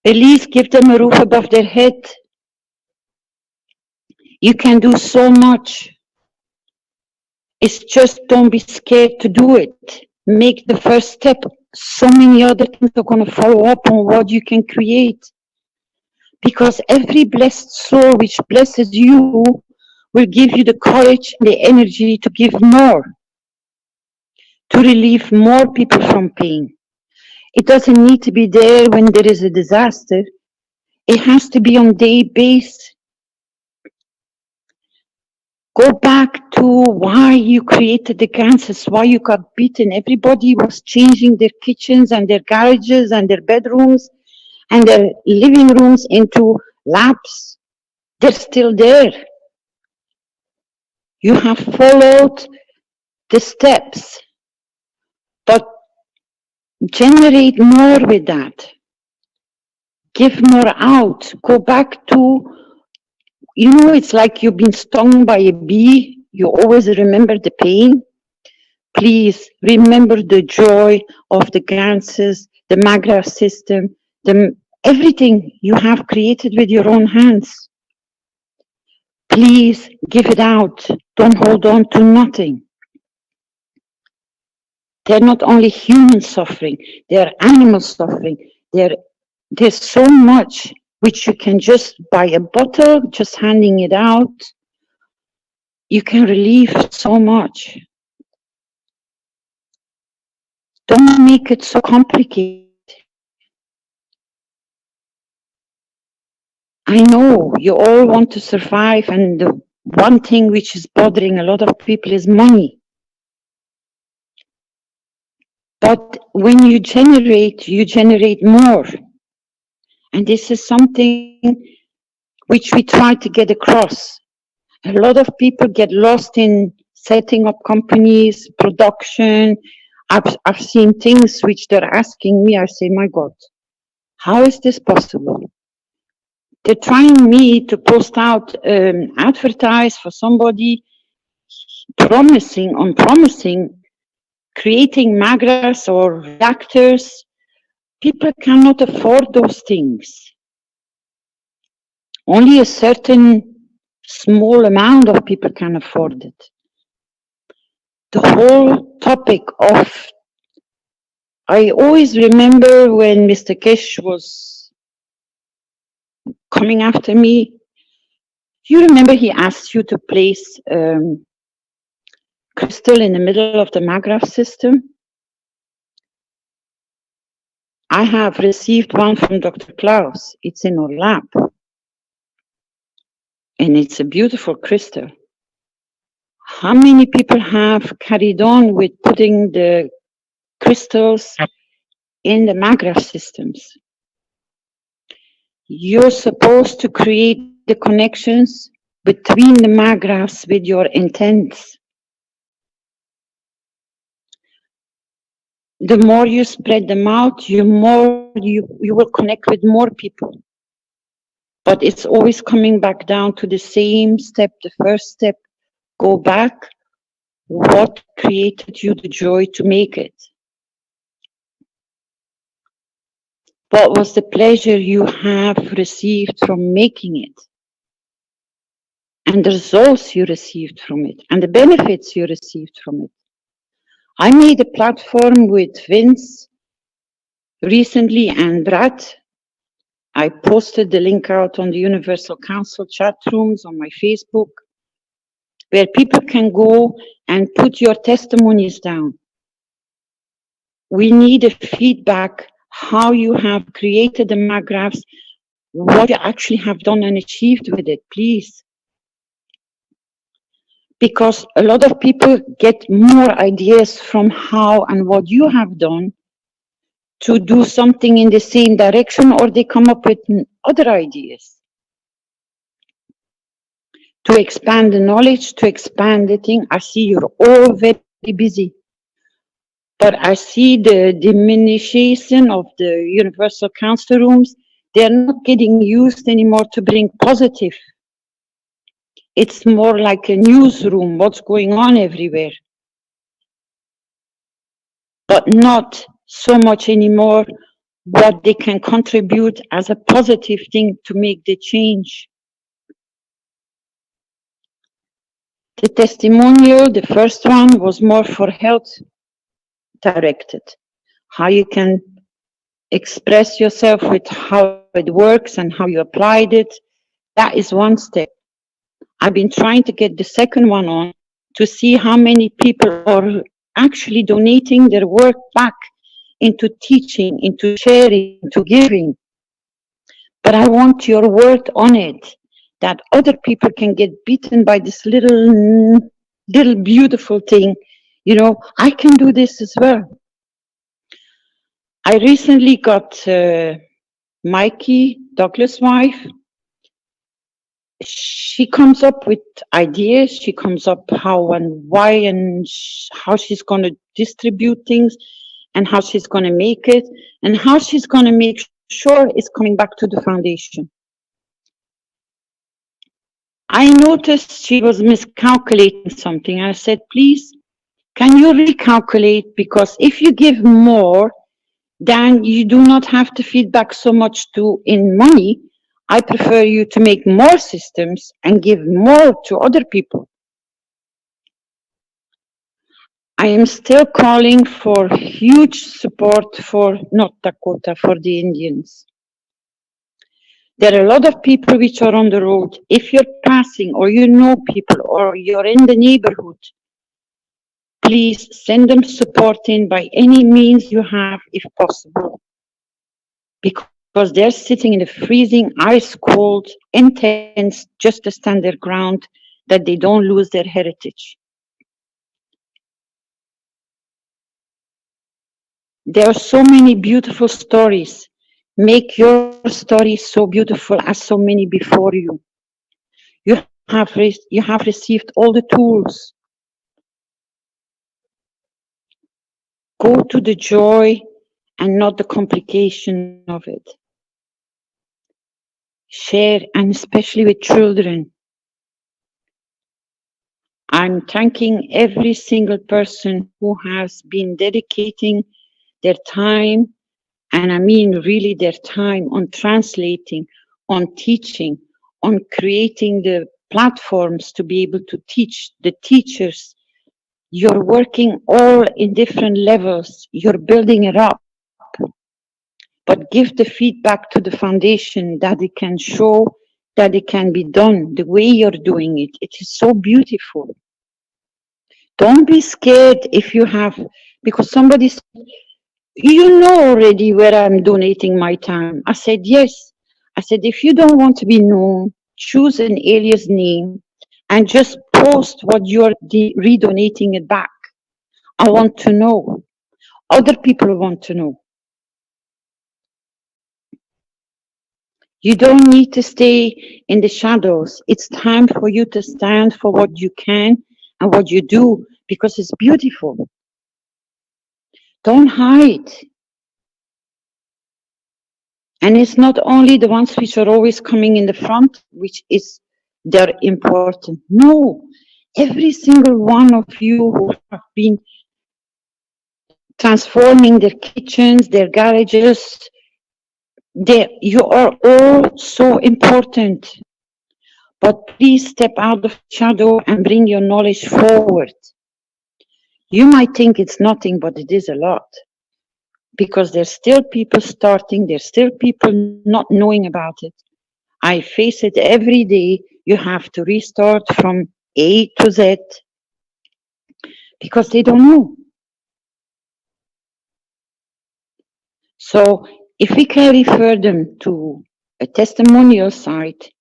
At least give them a roof above their head. You can do so much. It's just don't be scared to do it. Make the first step. So many other things are going to follow up on what you can create. Because every blessed soul which blesses you will give you the courage and the energy to give more, to relieve more people from pain. It doesn't need to be there when there is a disaster. It has to be on day base. Go back to why you created the cancers, why you got beaten. Everybody was changing their kitchens and their garages and their bedrooms and their living rooms into labs. They're still there. You have followed the steps, but generate more with that. Give more out. Go back to, you know, it's like you've been stung by a bee. You always remember the pain. Please remember the joy of the ganses, the Magrav system, everything you have created with your own hands. Please give it out. Don't hold on to nothing. They're not only human suffering, they're animal suffering. There's so much which you can just buy a bottle, just handing it out. You can relieve so much. Don't make it so complicated. I know you all want to survive, and the one thing which is bothering a lot of people is money. But when you generate more. And this is something which we try to get across. A lot of people get lost in setting up companies, production. I've seen things which they're asking me, I say, my God, how is this possible? They're trying me to post out, advertise for somebody, promising, creating magras or reactors. People cannot afford those things. Only a certain small amount of people can afford it. The whole topic of, I always remember when Mr. Kesh was coming after me, you remember he asked you to place crystal in the middle of the Magrav system? I have received one from Dr. Klaus. It's in our lab. And it's a beautiful crystal. How many people have carried on with putting the crystals in the Magrav systems? You're supposed to create the connections between the Magravs with your intents. The more you spread them out, you will connect with more people. But it's always coming back down to the same step, the first step. Go back. What created you the joy to make it? What was the pleasure you have received from making it? And the results you received from it, and the benefits you received from it. I made a platform with Vince recently and Brad. I posted the link out on the Universal Council chat rooms on my Facebook, where people can go and put your testimonies down. we need a feedback how you have created the MAGraphs, what you actually have done and achieved with it, please. Because a lot of people get more ideas from how and what you have done to do something in the same direction, or they come up with other ideas to expand the knowledge, to expand the thing. I see you're all very busy, but I see the diminution of the universal council rooms. They're not getting used anymore to bring positive. It's more like a newsroom, what's going on everywhere. But not so much anymore what they can contribute as a positive thing to make the change. The testimonial, the first one, was more for health directed. How you can express yourself with how it works and how you applied it. That is one step. I've been trying to get the second one on to see how many people are actually donating their work back into teaching, into sharing, into giving. But I want your word on it, that other people can get beaten by this little beautiful thing. You know, I can do this as well. I recently got Mikey, Douglas' wife. She comes up with ideas. She comes up how and why and how she's going to distribute things and how she's going to make it and how she's going to make sure it's coming back to the foundation. I noticed she was miscalculating something. I said, please, can you recalculate? Because if you give more, then you do not have to feed back so much to in money. I prefer you to make more systems and give more to other people. I am still calling for huge support for North Dakota, for the Indians. There are a lot of people which are on the road. If you're passing or you know people or you're in the neighborhood, please send them support in by any means you have, if possible. Because they're sitting in the freezing, ice cold, intense, just to stand their ground, that they don't lose their heritage. There are so many beautiful stories. Make your story so beautiful as so many before you. You have received all the tools. Go to the joy and not the complication of it. Share, and especially with children. I'm thanking every single person who has been dedicating their time, and I mean really their time, on translating, on teaching, on creating the platforms to be able to teach the teachers. You're working all in different levels. You're building it up. But give the feedback to the foundation that it can show that it can be done the way you're doing it. It is so beautiful. Don't be scared if you have, because somebody said, you know already where I'm donating my time. I said, yes. I said, if you don't want to be known, choose an alias name and just post what you're redonating it back. I want to know. Other people want to know. You don't need to stay in the shadows. It's time for you to stand for what you can and what you do, because it's beautiful. Don't hide. And it's not only the ones which are always coming in the front, which is they're important. No, every single one of you who have been transforming their kitchens, their garages, you are all so important. But please step out of the shadow and bring your knowledge forward. You might think it's nothing, but it is a lot. Because there's still people starting, there's still people not knowing about it. I face it every day. You have to restart from A to Z because they don't know. So if we can refer them to a testimonial site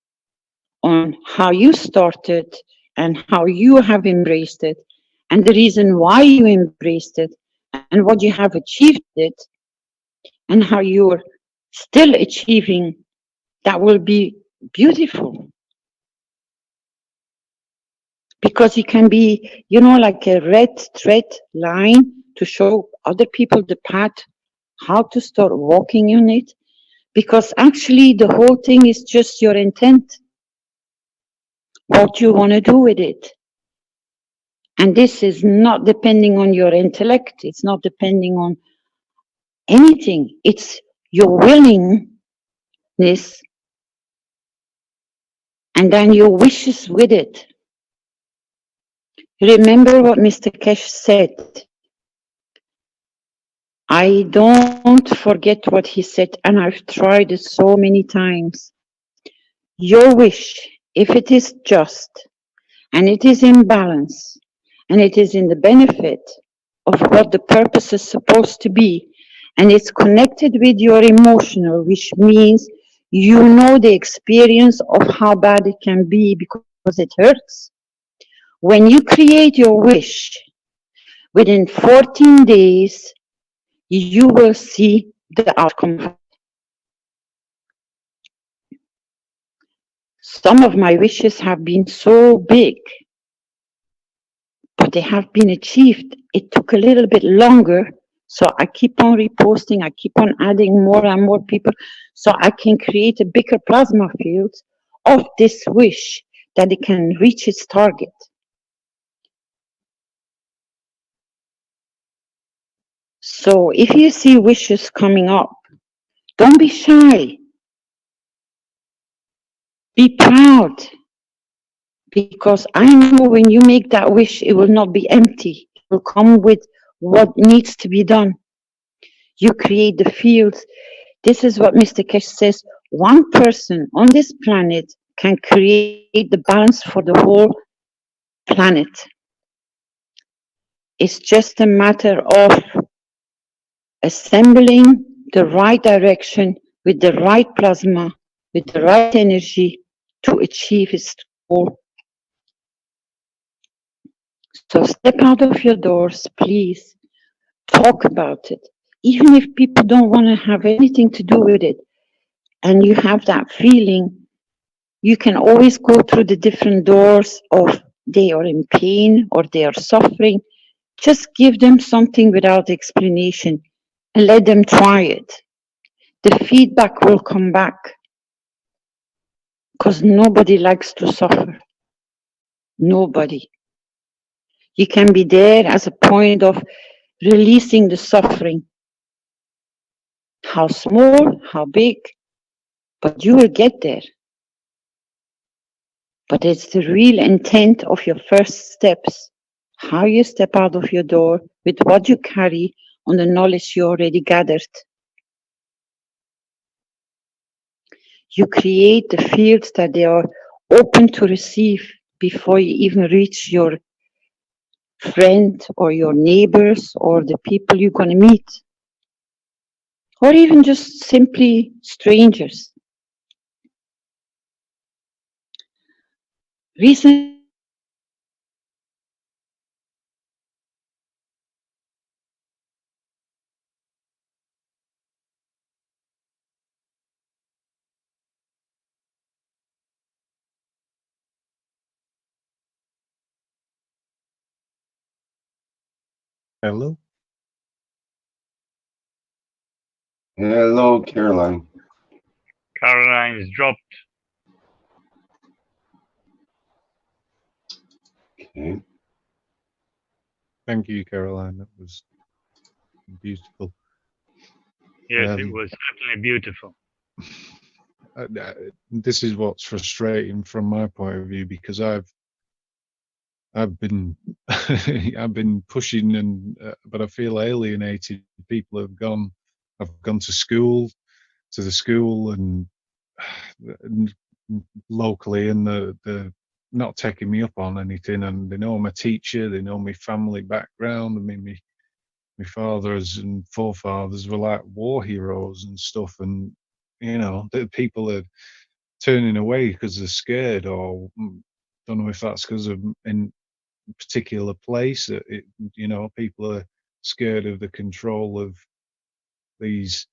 on how you started and how you have embraced it and the reason why you embraced it and what you have achieved it and how you're still achieving, that will be beautiful. Because it can be, like a red thread line to show other people the path, how to start walking on it. Because actually the whole thing is just your intent, what you want to do with it. And this is not depending on your intellect. It's not depending on anything. It's your willingness and then your wishes with it. Remember what Mr. Keshe said. I don't forget what he said, and I've tried it so many times. Your wish, if it is just, and it is in balance, and it is in the benefit of what the purpose is supposed to be, and it's connected with your emotional, which means you know the experience of how bad it can be because it hurts. When you create your wish, within 14 days, you will see the outcome. Some of my wishes have been so big, but they have been achieved. It took a little bit longer, so I keep on reposting, I keep on adding more and more people, so I can create a bigger plasma field of this wish that it can reach its target. So if you see wishes coming up, don't be shy. Be proud. Because I know when you make that wish, it will not be empty. It will come with what needs to be done. You create the fields. This is what Mr. Keshe says. One person on this planet can create the balance for the whole planet. It's just a matter of assembling the right direction with the right plasma, with the right energy to achieve its goal. So step out of your doors, please. Talk about it. Even if people don't want to have anything to do with it, and you have that feeling, you can always go through the different doors of they are in pain or they are suffering. Just give them something without explanation and let them try it. The feedback will come back because nobody likes to suffer. Nobody. You can be there as a point of releasing the suffering. How small, how big, but you will get there. But it's the real intent of your first steps, how you step out of your door with what you carry on the knowledge you already gathered. You create the fields that they are open to receive before you even reach your friend or your neighbors or the people you're going to meet. Or even just simply strangers. Recently, Hello? Hello, Caroline. Caroline is dropped. Okay. Thank you, Caroline. That was beautiful. Yes, it was certainly beautiful. This is what's frustrating from my point of view, because I've been I've been pushing, and but I feel alienated. People have gone. I've gone to the school, and locally, and they're not taking me up on anything. And they know I'm a teacher. They know my family background. I mean, my fathers and forefathers were like war heroes and stuff, and the people are turning away because they're scared, or don't know if that's because of in particular place that people are scared of the control of these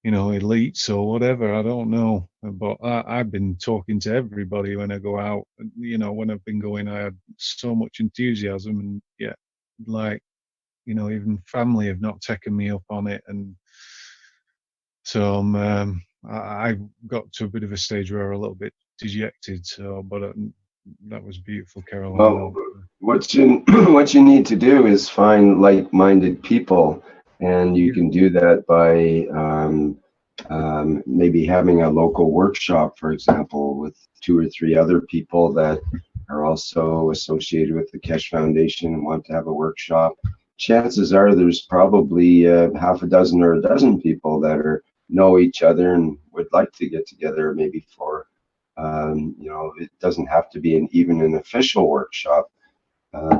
elites or whatever. I don't know, but I've been talking to everybody when I go out. When I've been going, I had so much enthusiasm, and yet, like, even family have not taken me up on it, and so I got to a bit of a stage where I'm a little bit dejected. So, but that was beautiful, Caroline. Well, what you what you need to do is find like-minded people, and you can do that by maybe having a local workshop, for example, with 2 or 3 other people that are also associated with the Keshe Foundation and want to have a workshop. Chances are there's probably half a dozen or a dozen people that know each other and would like to get together, maybe for it doesn't have to be even an official workshop.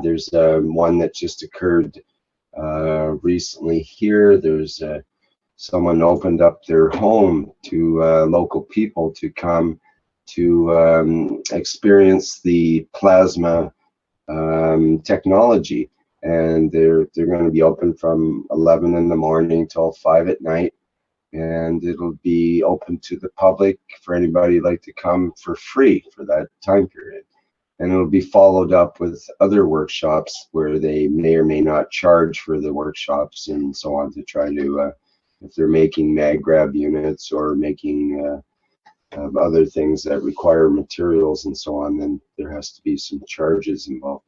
There's one that just occurred recently here. There's someone opened up their home to local people to come to experience the plasma technology, and they're going to be open from 11 in the morning till 5 at night, and it'll be open to the public for anybody who'd like to come for free for that time period. And it'll be followed up with other workshops where they may or may not charge for the workshops and so on, to try to if they're making mag grab units or making other things that require materials and so on, then there has to be some charges involved.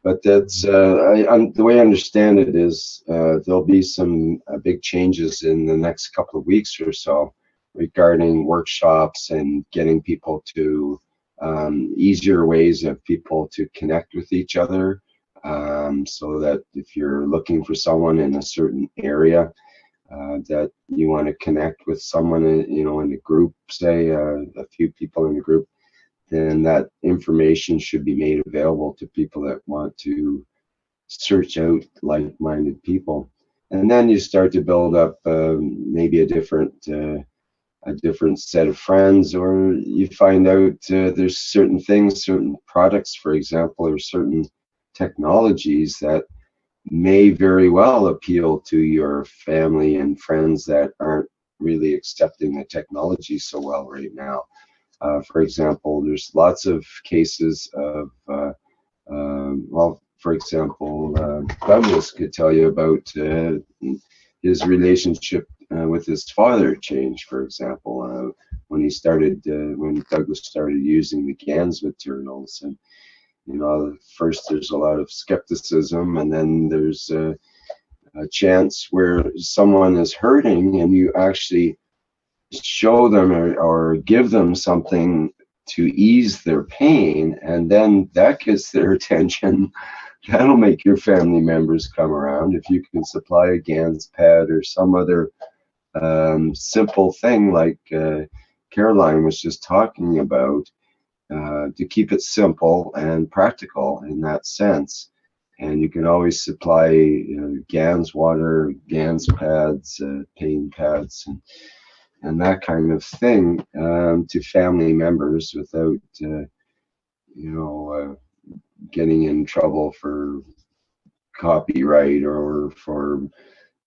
But that's the way I understand it is there'll be some big changes in the next couple of weeks or so regarding workshops and getting people to easier ways of people to connect with each other, so that if you're looking for someone in a certain area, that you want to connect with someone in a group, say a few people in a group, then that information should be made available to people that want to search out like-minded people. And then you start to build up maybe a different set of friends, or you find out there's certain things, certain products, for example, or certain technologies that may very well appeal to your family and friends that aren't really accepting the technology so well right now. For example, there's lots of cases of, for example, Douglas could tell you about his relationship with his father changed, for example, when Douglas started using the GANS materials. And, first there's a lot of skepticism, and then there's a chance where someone is hurting and you actually show them or give them something to ease their pain, and then that gets their attention. That'll make your family members come around. If you can supply a GANS pad or some other simple thing like Caroline was just talking about, to keep it simple and practical in that sense. And you can always supply GANS water, GANS pads, pain pads, and that kind of thing to family members without getting in trouble for copyright or for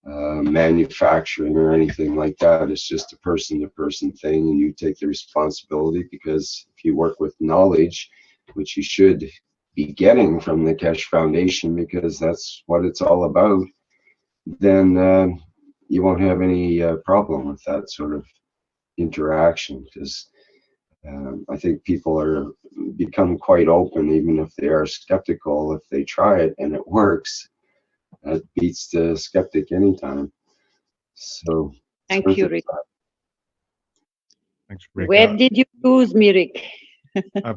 manufacturing or anything like that. It's just a person-to-person thing, and you take the responsibility, because if you work with knowledge, which you should be getting from the Keshe Foundation, because that's what it's all about, then you won't have any problem with that sort of interaction, because I think people are become quite open, even if they are skeptical. If they try it and it works, that beats the skeptic anytime. So thank you, Rick. Thanks, Rick. Where did you lose me, Rick?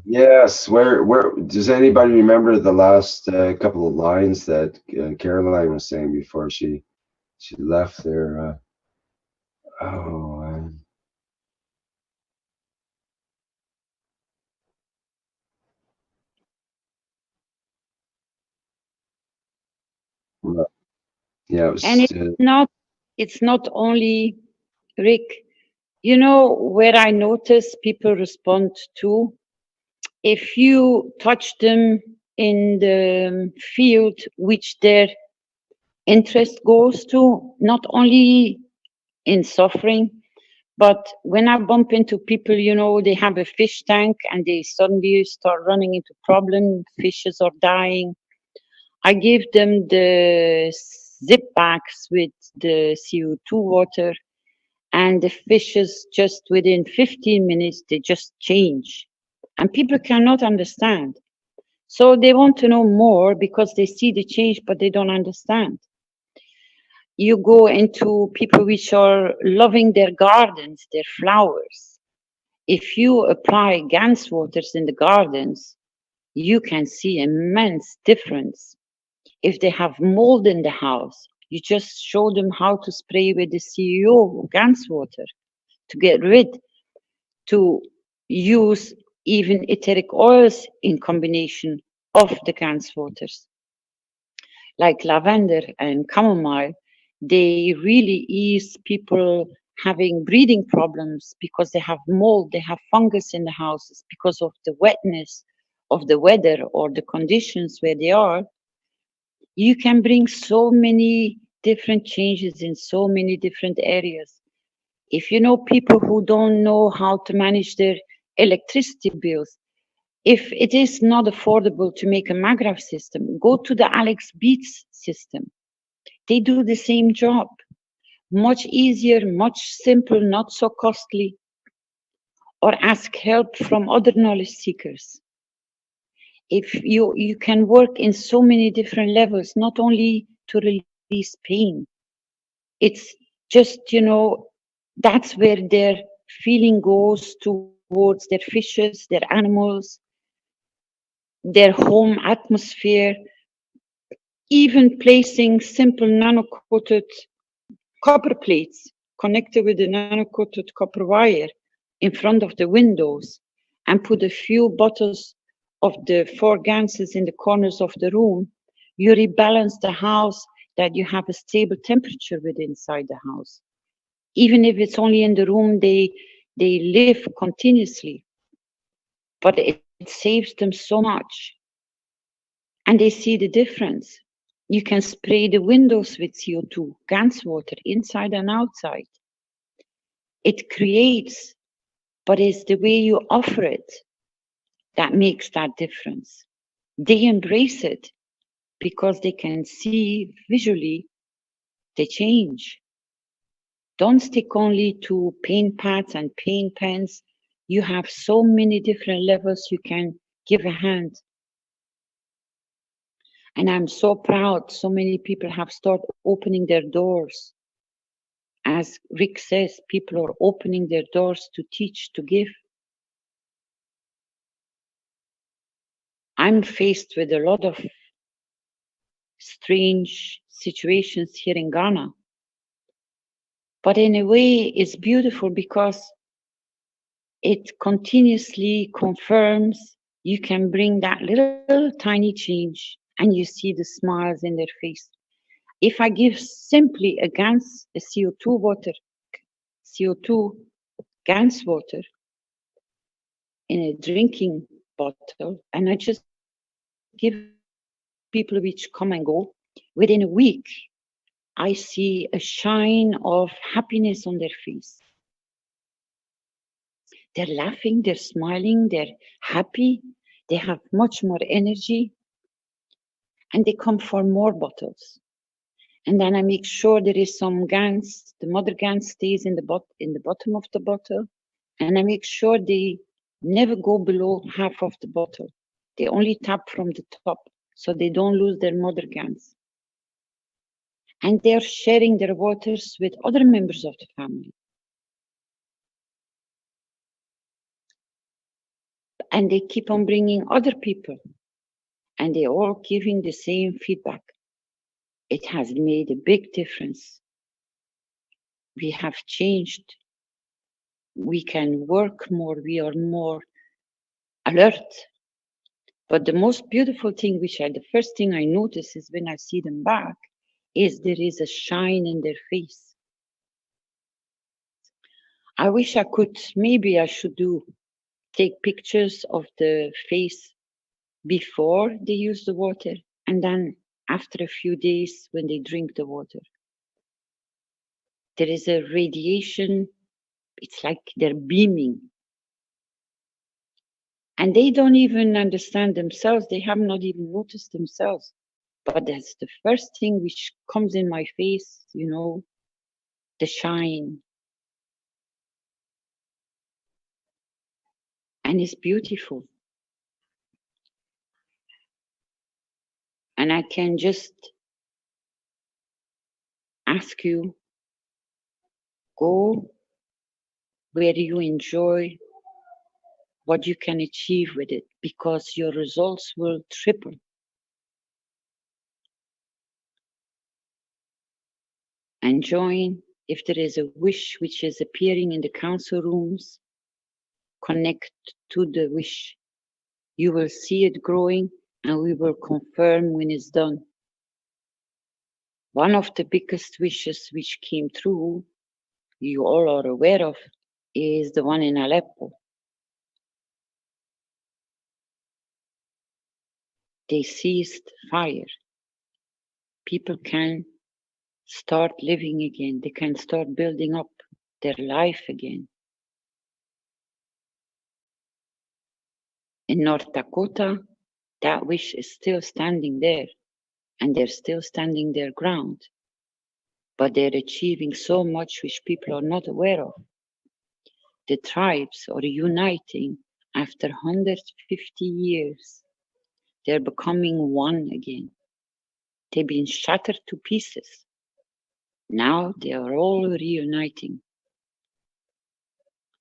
Yes, where does anybody remember the last couple of lines that Caroline was saying before she left there? Yeah, it was, And it's not only, Rick, you know where I notice people respond to? If you touch them in the field which their interest goes to, not only in suffering, but when I bump into people, you know, they have a fish tank and they suddenly start running into problems, fishes are dying. I give them the zip bags with the CO2 water, and the fishes just within 15 minutes, they just change. And people cannot understand. So they want to know more because they see the change, but they don't understand. You go into people which are loving their gardens, their flowers. If you apply Gans waters in the gardens, you can see immense difference. If they have mold in the house, you just show them how to spray with the CEO Gans water to get rid, to use even etheric oils in combination of the Gans waters. Like lavender and chamomile, they really ease people having breathing problems because they have mold, they have fungus in the houses because of the wetness of the weather or the conditions where they are. You can bring so many different changes in so many different areas. If you know people who don't know how to manage their electricity bills, if it is not affordable to make a Magrav system, go to the Alex Beats system. They do the same job. Much easier, much simpler, not so costly. Or ask help from other knowledge seekers. If you can work in so many different levels, not only to release pain. It's just, you know, that's where their feeling goes towards their fishes, their animals, their home atmosphere, even placing simple nano-coated copper plates connected with the nano-coated copper wire in front of the windows and put a few bottles of the 4 Ganses in the corners of the room, you rebalance the house that you have a stable temperature within inside the house. Even if it's only in the room they live continuously, but it saves them so much. And they see the difference. You can spray the windows with CO2, Gans water, inside and outside. It creates, but it's the way you offer it that makes that difference. They embrace it because they can see visually the change. Don't stick only to paint pads and paint pens. You have so many different levels you can give a hand. And I'm so proud so many people have started opening their doors. As Rick says, people are opening their doors to teach, to give. I'm faced with a lot of strange situations here in Ghana. But in a way, it's beautiful because it continuously confirms you can bring that little tiny change and you see the smiles in their face. If I give simply a Gans, a CO2 water, CO2 Gans water in a drinking bottle, and I just give people which come and go, within a week, I see a shine of happiness on their face. They're laughing, they're smiling, they're happy, they have much more energy, and they come for more bottles. And then I make sure there is some Gans, the mother Gans stays in the bottom of the bottle, and I make sure they never go below half of the bottle. They only tap from the top, so they don't lose their mother Gans. And they're sharing their waters with other members of the family. And they keep on bringing other people, and they're all giving the same feedback. It has made a big difference. We have changed. We can work more, we are more alert. But the most beautiful thing, the first thing I notice is when I see them back, is there is a shine in their face. I wish I could, maybe I should take pictures of the face before they use the water and then after a few days when they drink the water. There is a radiation, it's like they're beaming. And they don't even understand themselves, they have not even noticed themselves. But that's the first thing which comes in my face, you know, the shine. And it's beautiful. And I can just ask you, go where you enjoy what you can achieve with it, because your results will triple. And join, if there is a wish which is appearing in the council rooms, connect to the wish. You will see it growing and we will confirm when it's done. One of the biggest wishes which came true, you all are aware of, is the one in Aleppo. They ceased fire. People can start living again. They can start building up their life again. In North Dakota, that wish is still standing there, and they're still standing their ground, but they're achieving so much which people are not aware of. The tribes are uniting after 150 years. They're becoming one again. They've been shattered to pieces. Now they are all reuniting.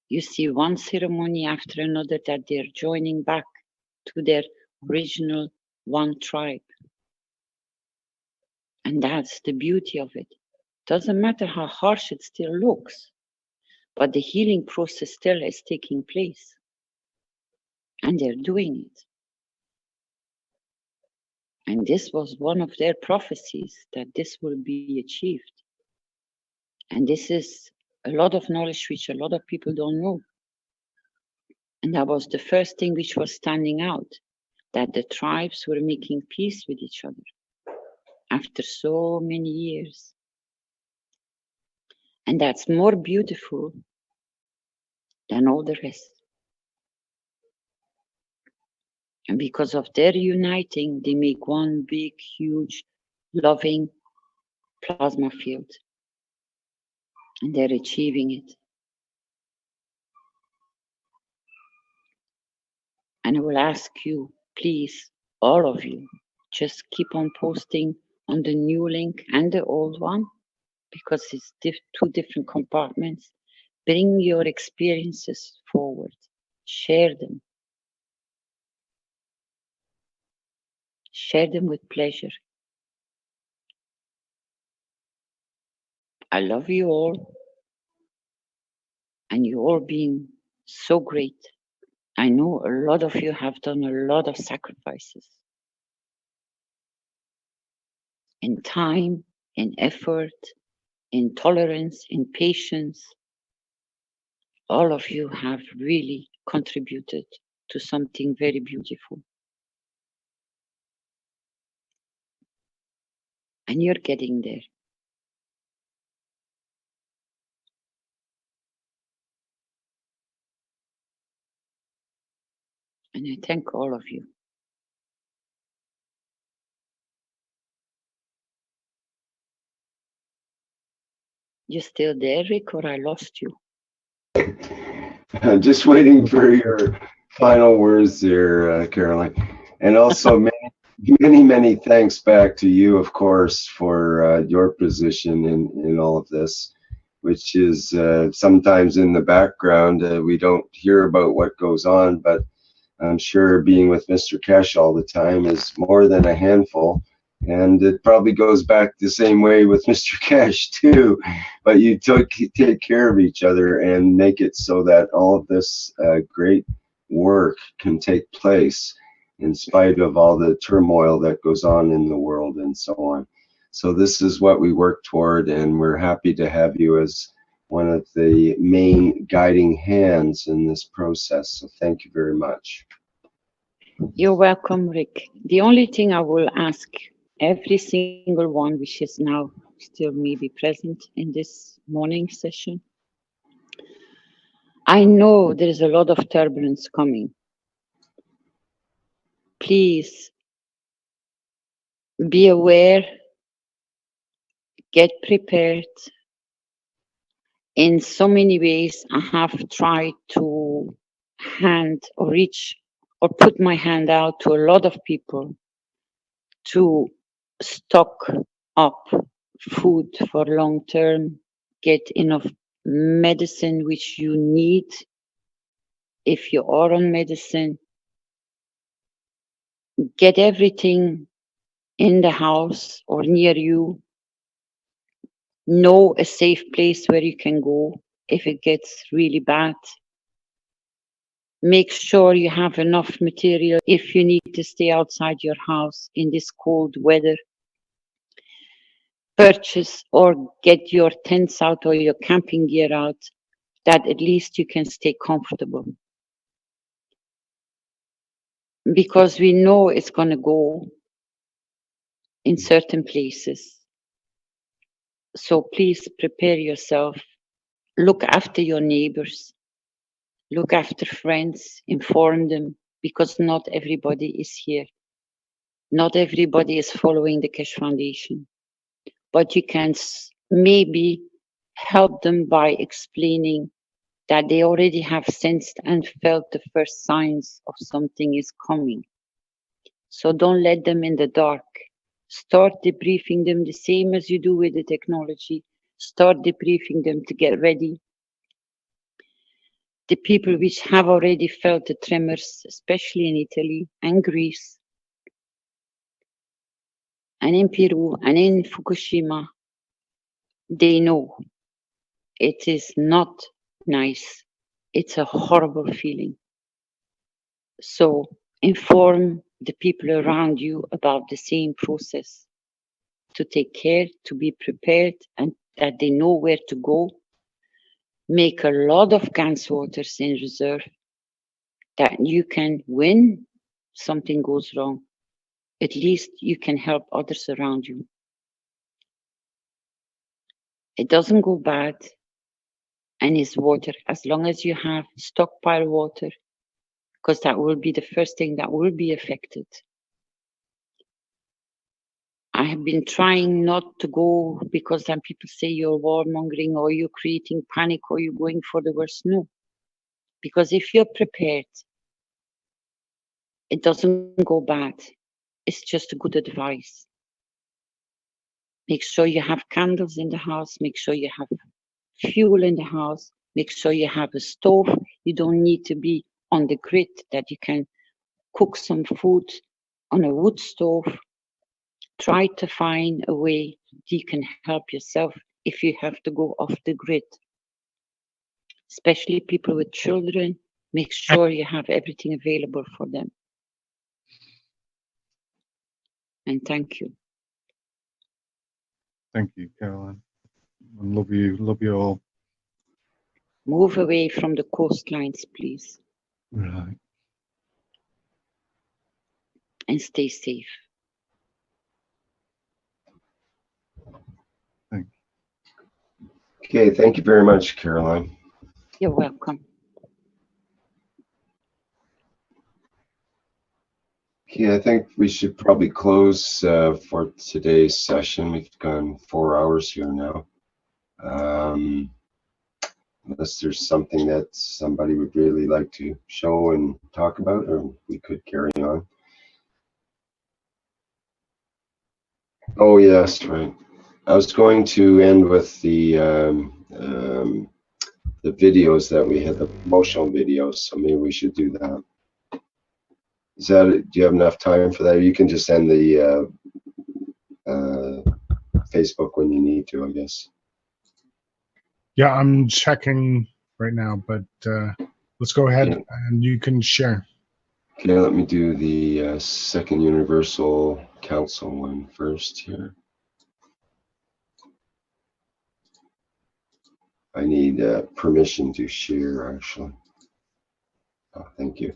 You see one ceremony after another that they're joining back to their original one tribe. And that's the beauty of it. Doesn't matter how harsh it still looks, but the healing process still is taking place. And they're doing it. And this was one of their prophecies, that this will be achieved. And this is a lot of knowledge which a lot of people don't know. And that was the first thing which was standing out, that the tribes were making peace with each other after so many years. And that's more beautiful than all the rest. And because of their uniting, they make one big, huge, loving plasma field. And they're achieving it. And I will ask you, please, all of you, just keep on posting on the new link and the old one, because it's two different compartments. Bring your experiences forward. Share them. Share them with pleasure. I love you all. And you all being so great. I know a lot of you have done a lot of sacrifices. In time, in effort, in tolerance, in patience. All of you have really contributed to something very beautiful. And you're getting there. And I thank all of you. You still there, Rick, or I lost you? Just waiting for your final words there, Caroline. And also many thanks back to you, of course, for your position in all of this, which is sometimes in the background. We don't hear about what goes on, but I'm sure being with Mr. Keshe all the time is more than a handful. And it probably goes back the same way with Mr. Keshe too. But you take care of each other and make it so that all of this great work can take place in spite of all the turmoil that goes on in the world and so on. So this is what we work toward, and we're happy to have you as one of the main guiding hands in this process. So thank you very much. You're welcome, Rick. The only thing I will ask every single one which is now still maybe present in this morning session, I know there's a lot of turbulence coming. Please be aware, get prepared. In so many ways, I have tried to hand or reach or put my hand out to a lot of people to stock up food for long term, get enough medicine which you need if you are on medicine, get everything in the house or near you, know a safe place where you can go if it gets really bad. Make sure you have enough material if you need to stay outside your house in this cold weather. Purchase or get your tents out or your camping gear out, that at least you can stay comfortable. Because we know it's going to go in certain places. So please prepare yourself. Look after your neighbors. Look after friends. Inform them, because not everybody is here. Not everybody is following the Keshe Foundation. But you can maybe help them by explaining that they already have sensed and felt the first signs of something is coming. So don't let them in the dark. Start debriefing them the same as you do with the technology. Start debriefing them to get ready. The people which have already felt the tremors, especially in Italy and Greece, and in Peru and in Fukushima, they know it is not nice. It's a horrible feeling. So inform the people around you about the same process, to take care, to be prepared, and that they know where to go. Make a lot of GANS waters in reserve, that you can, when something goes wrong, at least you can help others around you. It doesn't go bad, and it's water, as long as you have stockpile water, because that will be the first thing that will be affected. I have been trying not to go, because then people say you're warmongering or you're creating panic or you're going for the worst. No, because if you're prepared, it doesn't go bad. It's just a good advice. Make sure you have candles in the house. Make sure you have fuel in the house. Make sure you have a stove. You don't need to be on the grid, that you can cook some food on a wood stove. Try to find a way you can help yourself if you have to go off the grid. Especially people with children, make sure you have everything available for them. And thank you. Thank you, Caroline. And love you all. Move away from the coastlines, please. Right. And stay safe. Thank you. Okay, thank you very much, Caroline. You're welcome. Okay, I think we should probably close for today's session. We've gone 4 hours here now. Unless there's something that somebody would really like to show and talk about, or we could carry on. Oh yes, right. I was going to end with the videos that we had, the promotional videos, so maybe we should do that. Is that, do you have enough time for that? You can just end the Facebook when you need to, I guess. Yeah, I'm checking right now, but let's go ahead and you can share. Okay, let me do the Second Universal Council one first here. I need permission to share, actually. Oh, thank you.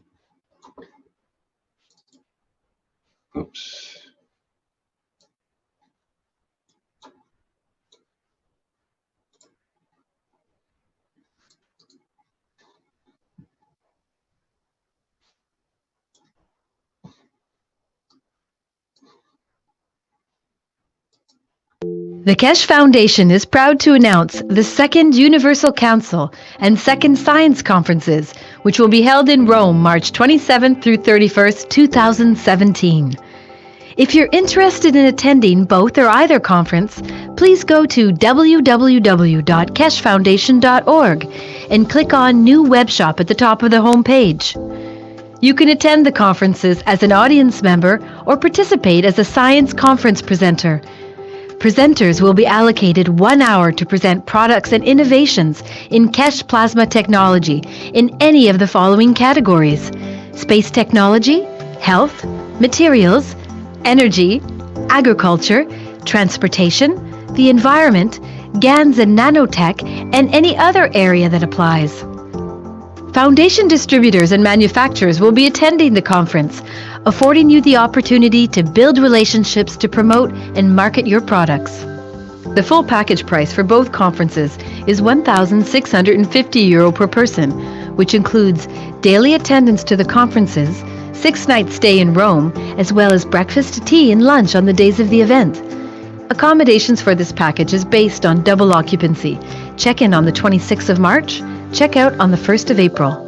Oops. The Keshe Foundation is proud to announce the Second Universal Council and Second Science Conferences, which will be held in Rome, March 27th through 31st, 2017. If you're interested in attending both or either conference, please go to www.keshefoundation.org and click on New Web Shop at the top of the home page. You can attend the conferences as an audience member or participate as a science conference presenter. Presenters will be allocated 1 hour to present products and innovations in Keshe plasma technology in any of the following categories: space technology, health, materials, energy, agriculture, transportation, the environment, GANs and nanotech, and any other area that applies. Foundation distributors and manufacturers will be attending the conference, affording you the opportunity to build relationships to promote and market your products. The full package price for both conferences is €1,650 per person, which includes daily attendance to the conferences, 6-night stay in Rome, as well as breakfast, tea, and lunch on the days of the event. Accommodations for this package is based on double occupancy. Check-in on the 26th of March, check-out on the 1st of April.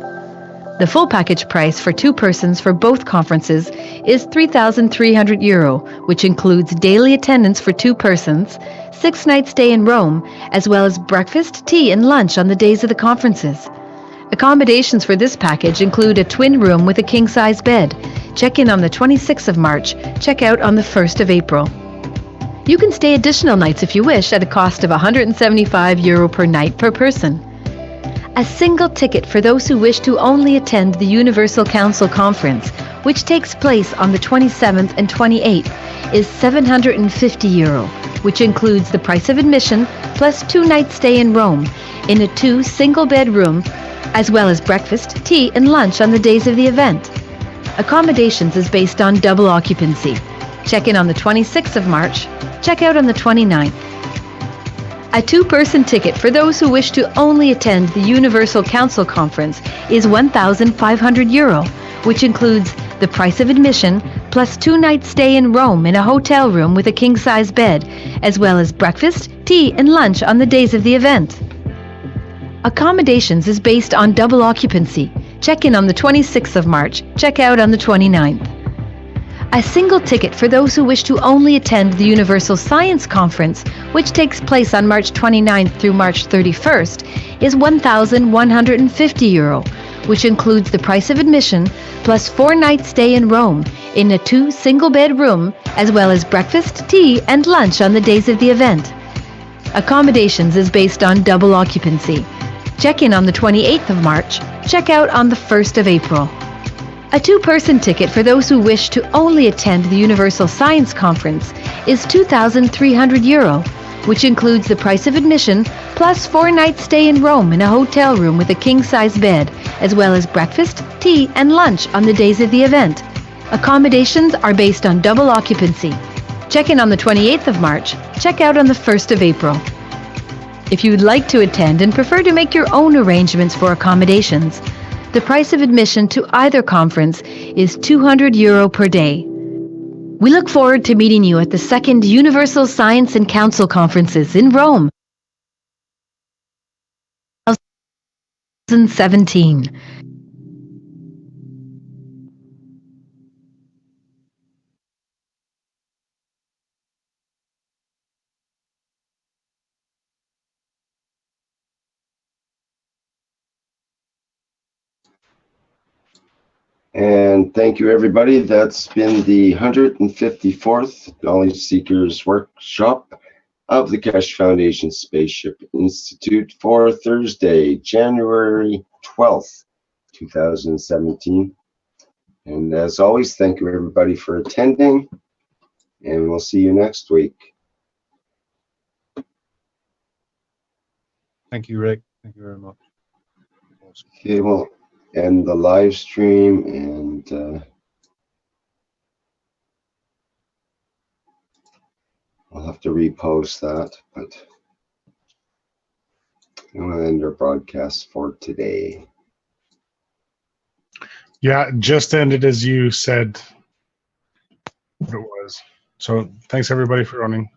The full package price for 2 persons for both conferences is €3,300, which includes daily attendance for 2 persons, 6-night stay in Rome, as well as breakfast, tea, and lunch on the days of the conferences. Accommodations for this package include a twin room with a king-size bed. Check-in on the 26th of March, check-out on the 1st of April. You can stay additional nights if you wish at a cost of €175 per night per person. A single ticket for those who wish to only attend the Universal Council Conference, which takes place on the 27th and 28th, is €750, which includes the price of admission plus 2-night stay in Rome in a 2 single-bed room, as well as breakfast, tea, and lunch on the days of the event. Accommodations is based on double occupancy. Check-in on the 26th of March, check-out on the 29th. A 2-person ticket for those who wish to only attend the Universal Council Conference is €1,500, which includes the price of admission plus 2-night stay in Rome in a hotel room with a king-size bed, as well as breakfast, tea, and lunch on the days of the event. Accommodations is based on double occupancy. Check-in on the 26th of March, check-out on the 29th. A single ticket for those who wish to only attend the Universal Science Conference, which takes place on March 29th through March 31st, is €1,150, which includes the price of admission plus 4-night stay in Rome in a 2 single-bed room, as well as breakfast, tea, and lunch on the days of the event. Accommodations is based on double occupancy. Check-in on the 28th of March, check-out on the 1st of April. A 2-person ticket for those who wish to only attend the Universal Science Conference is €2,300, which includes the price of admission plus 4-night stay in Rome in a hotel room with a king-size bed, as well as breakfast, tea, and lunch on the days of the event. Accommodations are based on double occupancy. Check-in on the 28th of March, check-out on the 1st of April. If you would like to attend and prefer to make your own arrangements for accommodations, the price of admission to either conference is €200 per day. We look forward to meeting you at the Second Universal Science and Council Conferences in Rome, 2017. And thank you, everybody. That's been the 154th Knowledge Seekers Workshop of the Keshe Foundation Spaceship Institute for Thursday, January 12th, 2017. And as always, thank you, everybody, for attending, and we'll see you next week. Thank you, Rick. Thank you very much. Awesome. Okay, we'll end the live stream, and I'll have to repost that, but I'm going to end our broadcast for today. Yeah, just ended as you said what it was. So thanks everybody for running.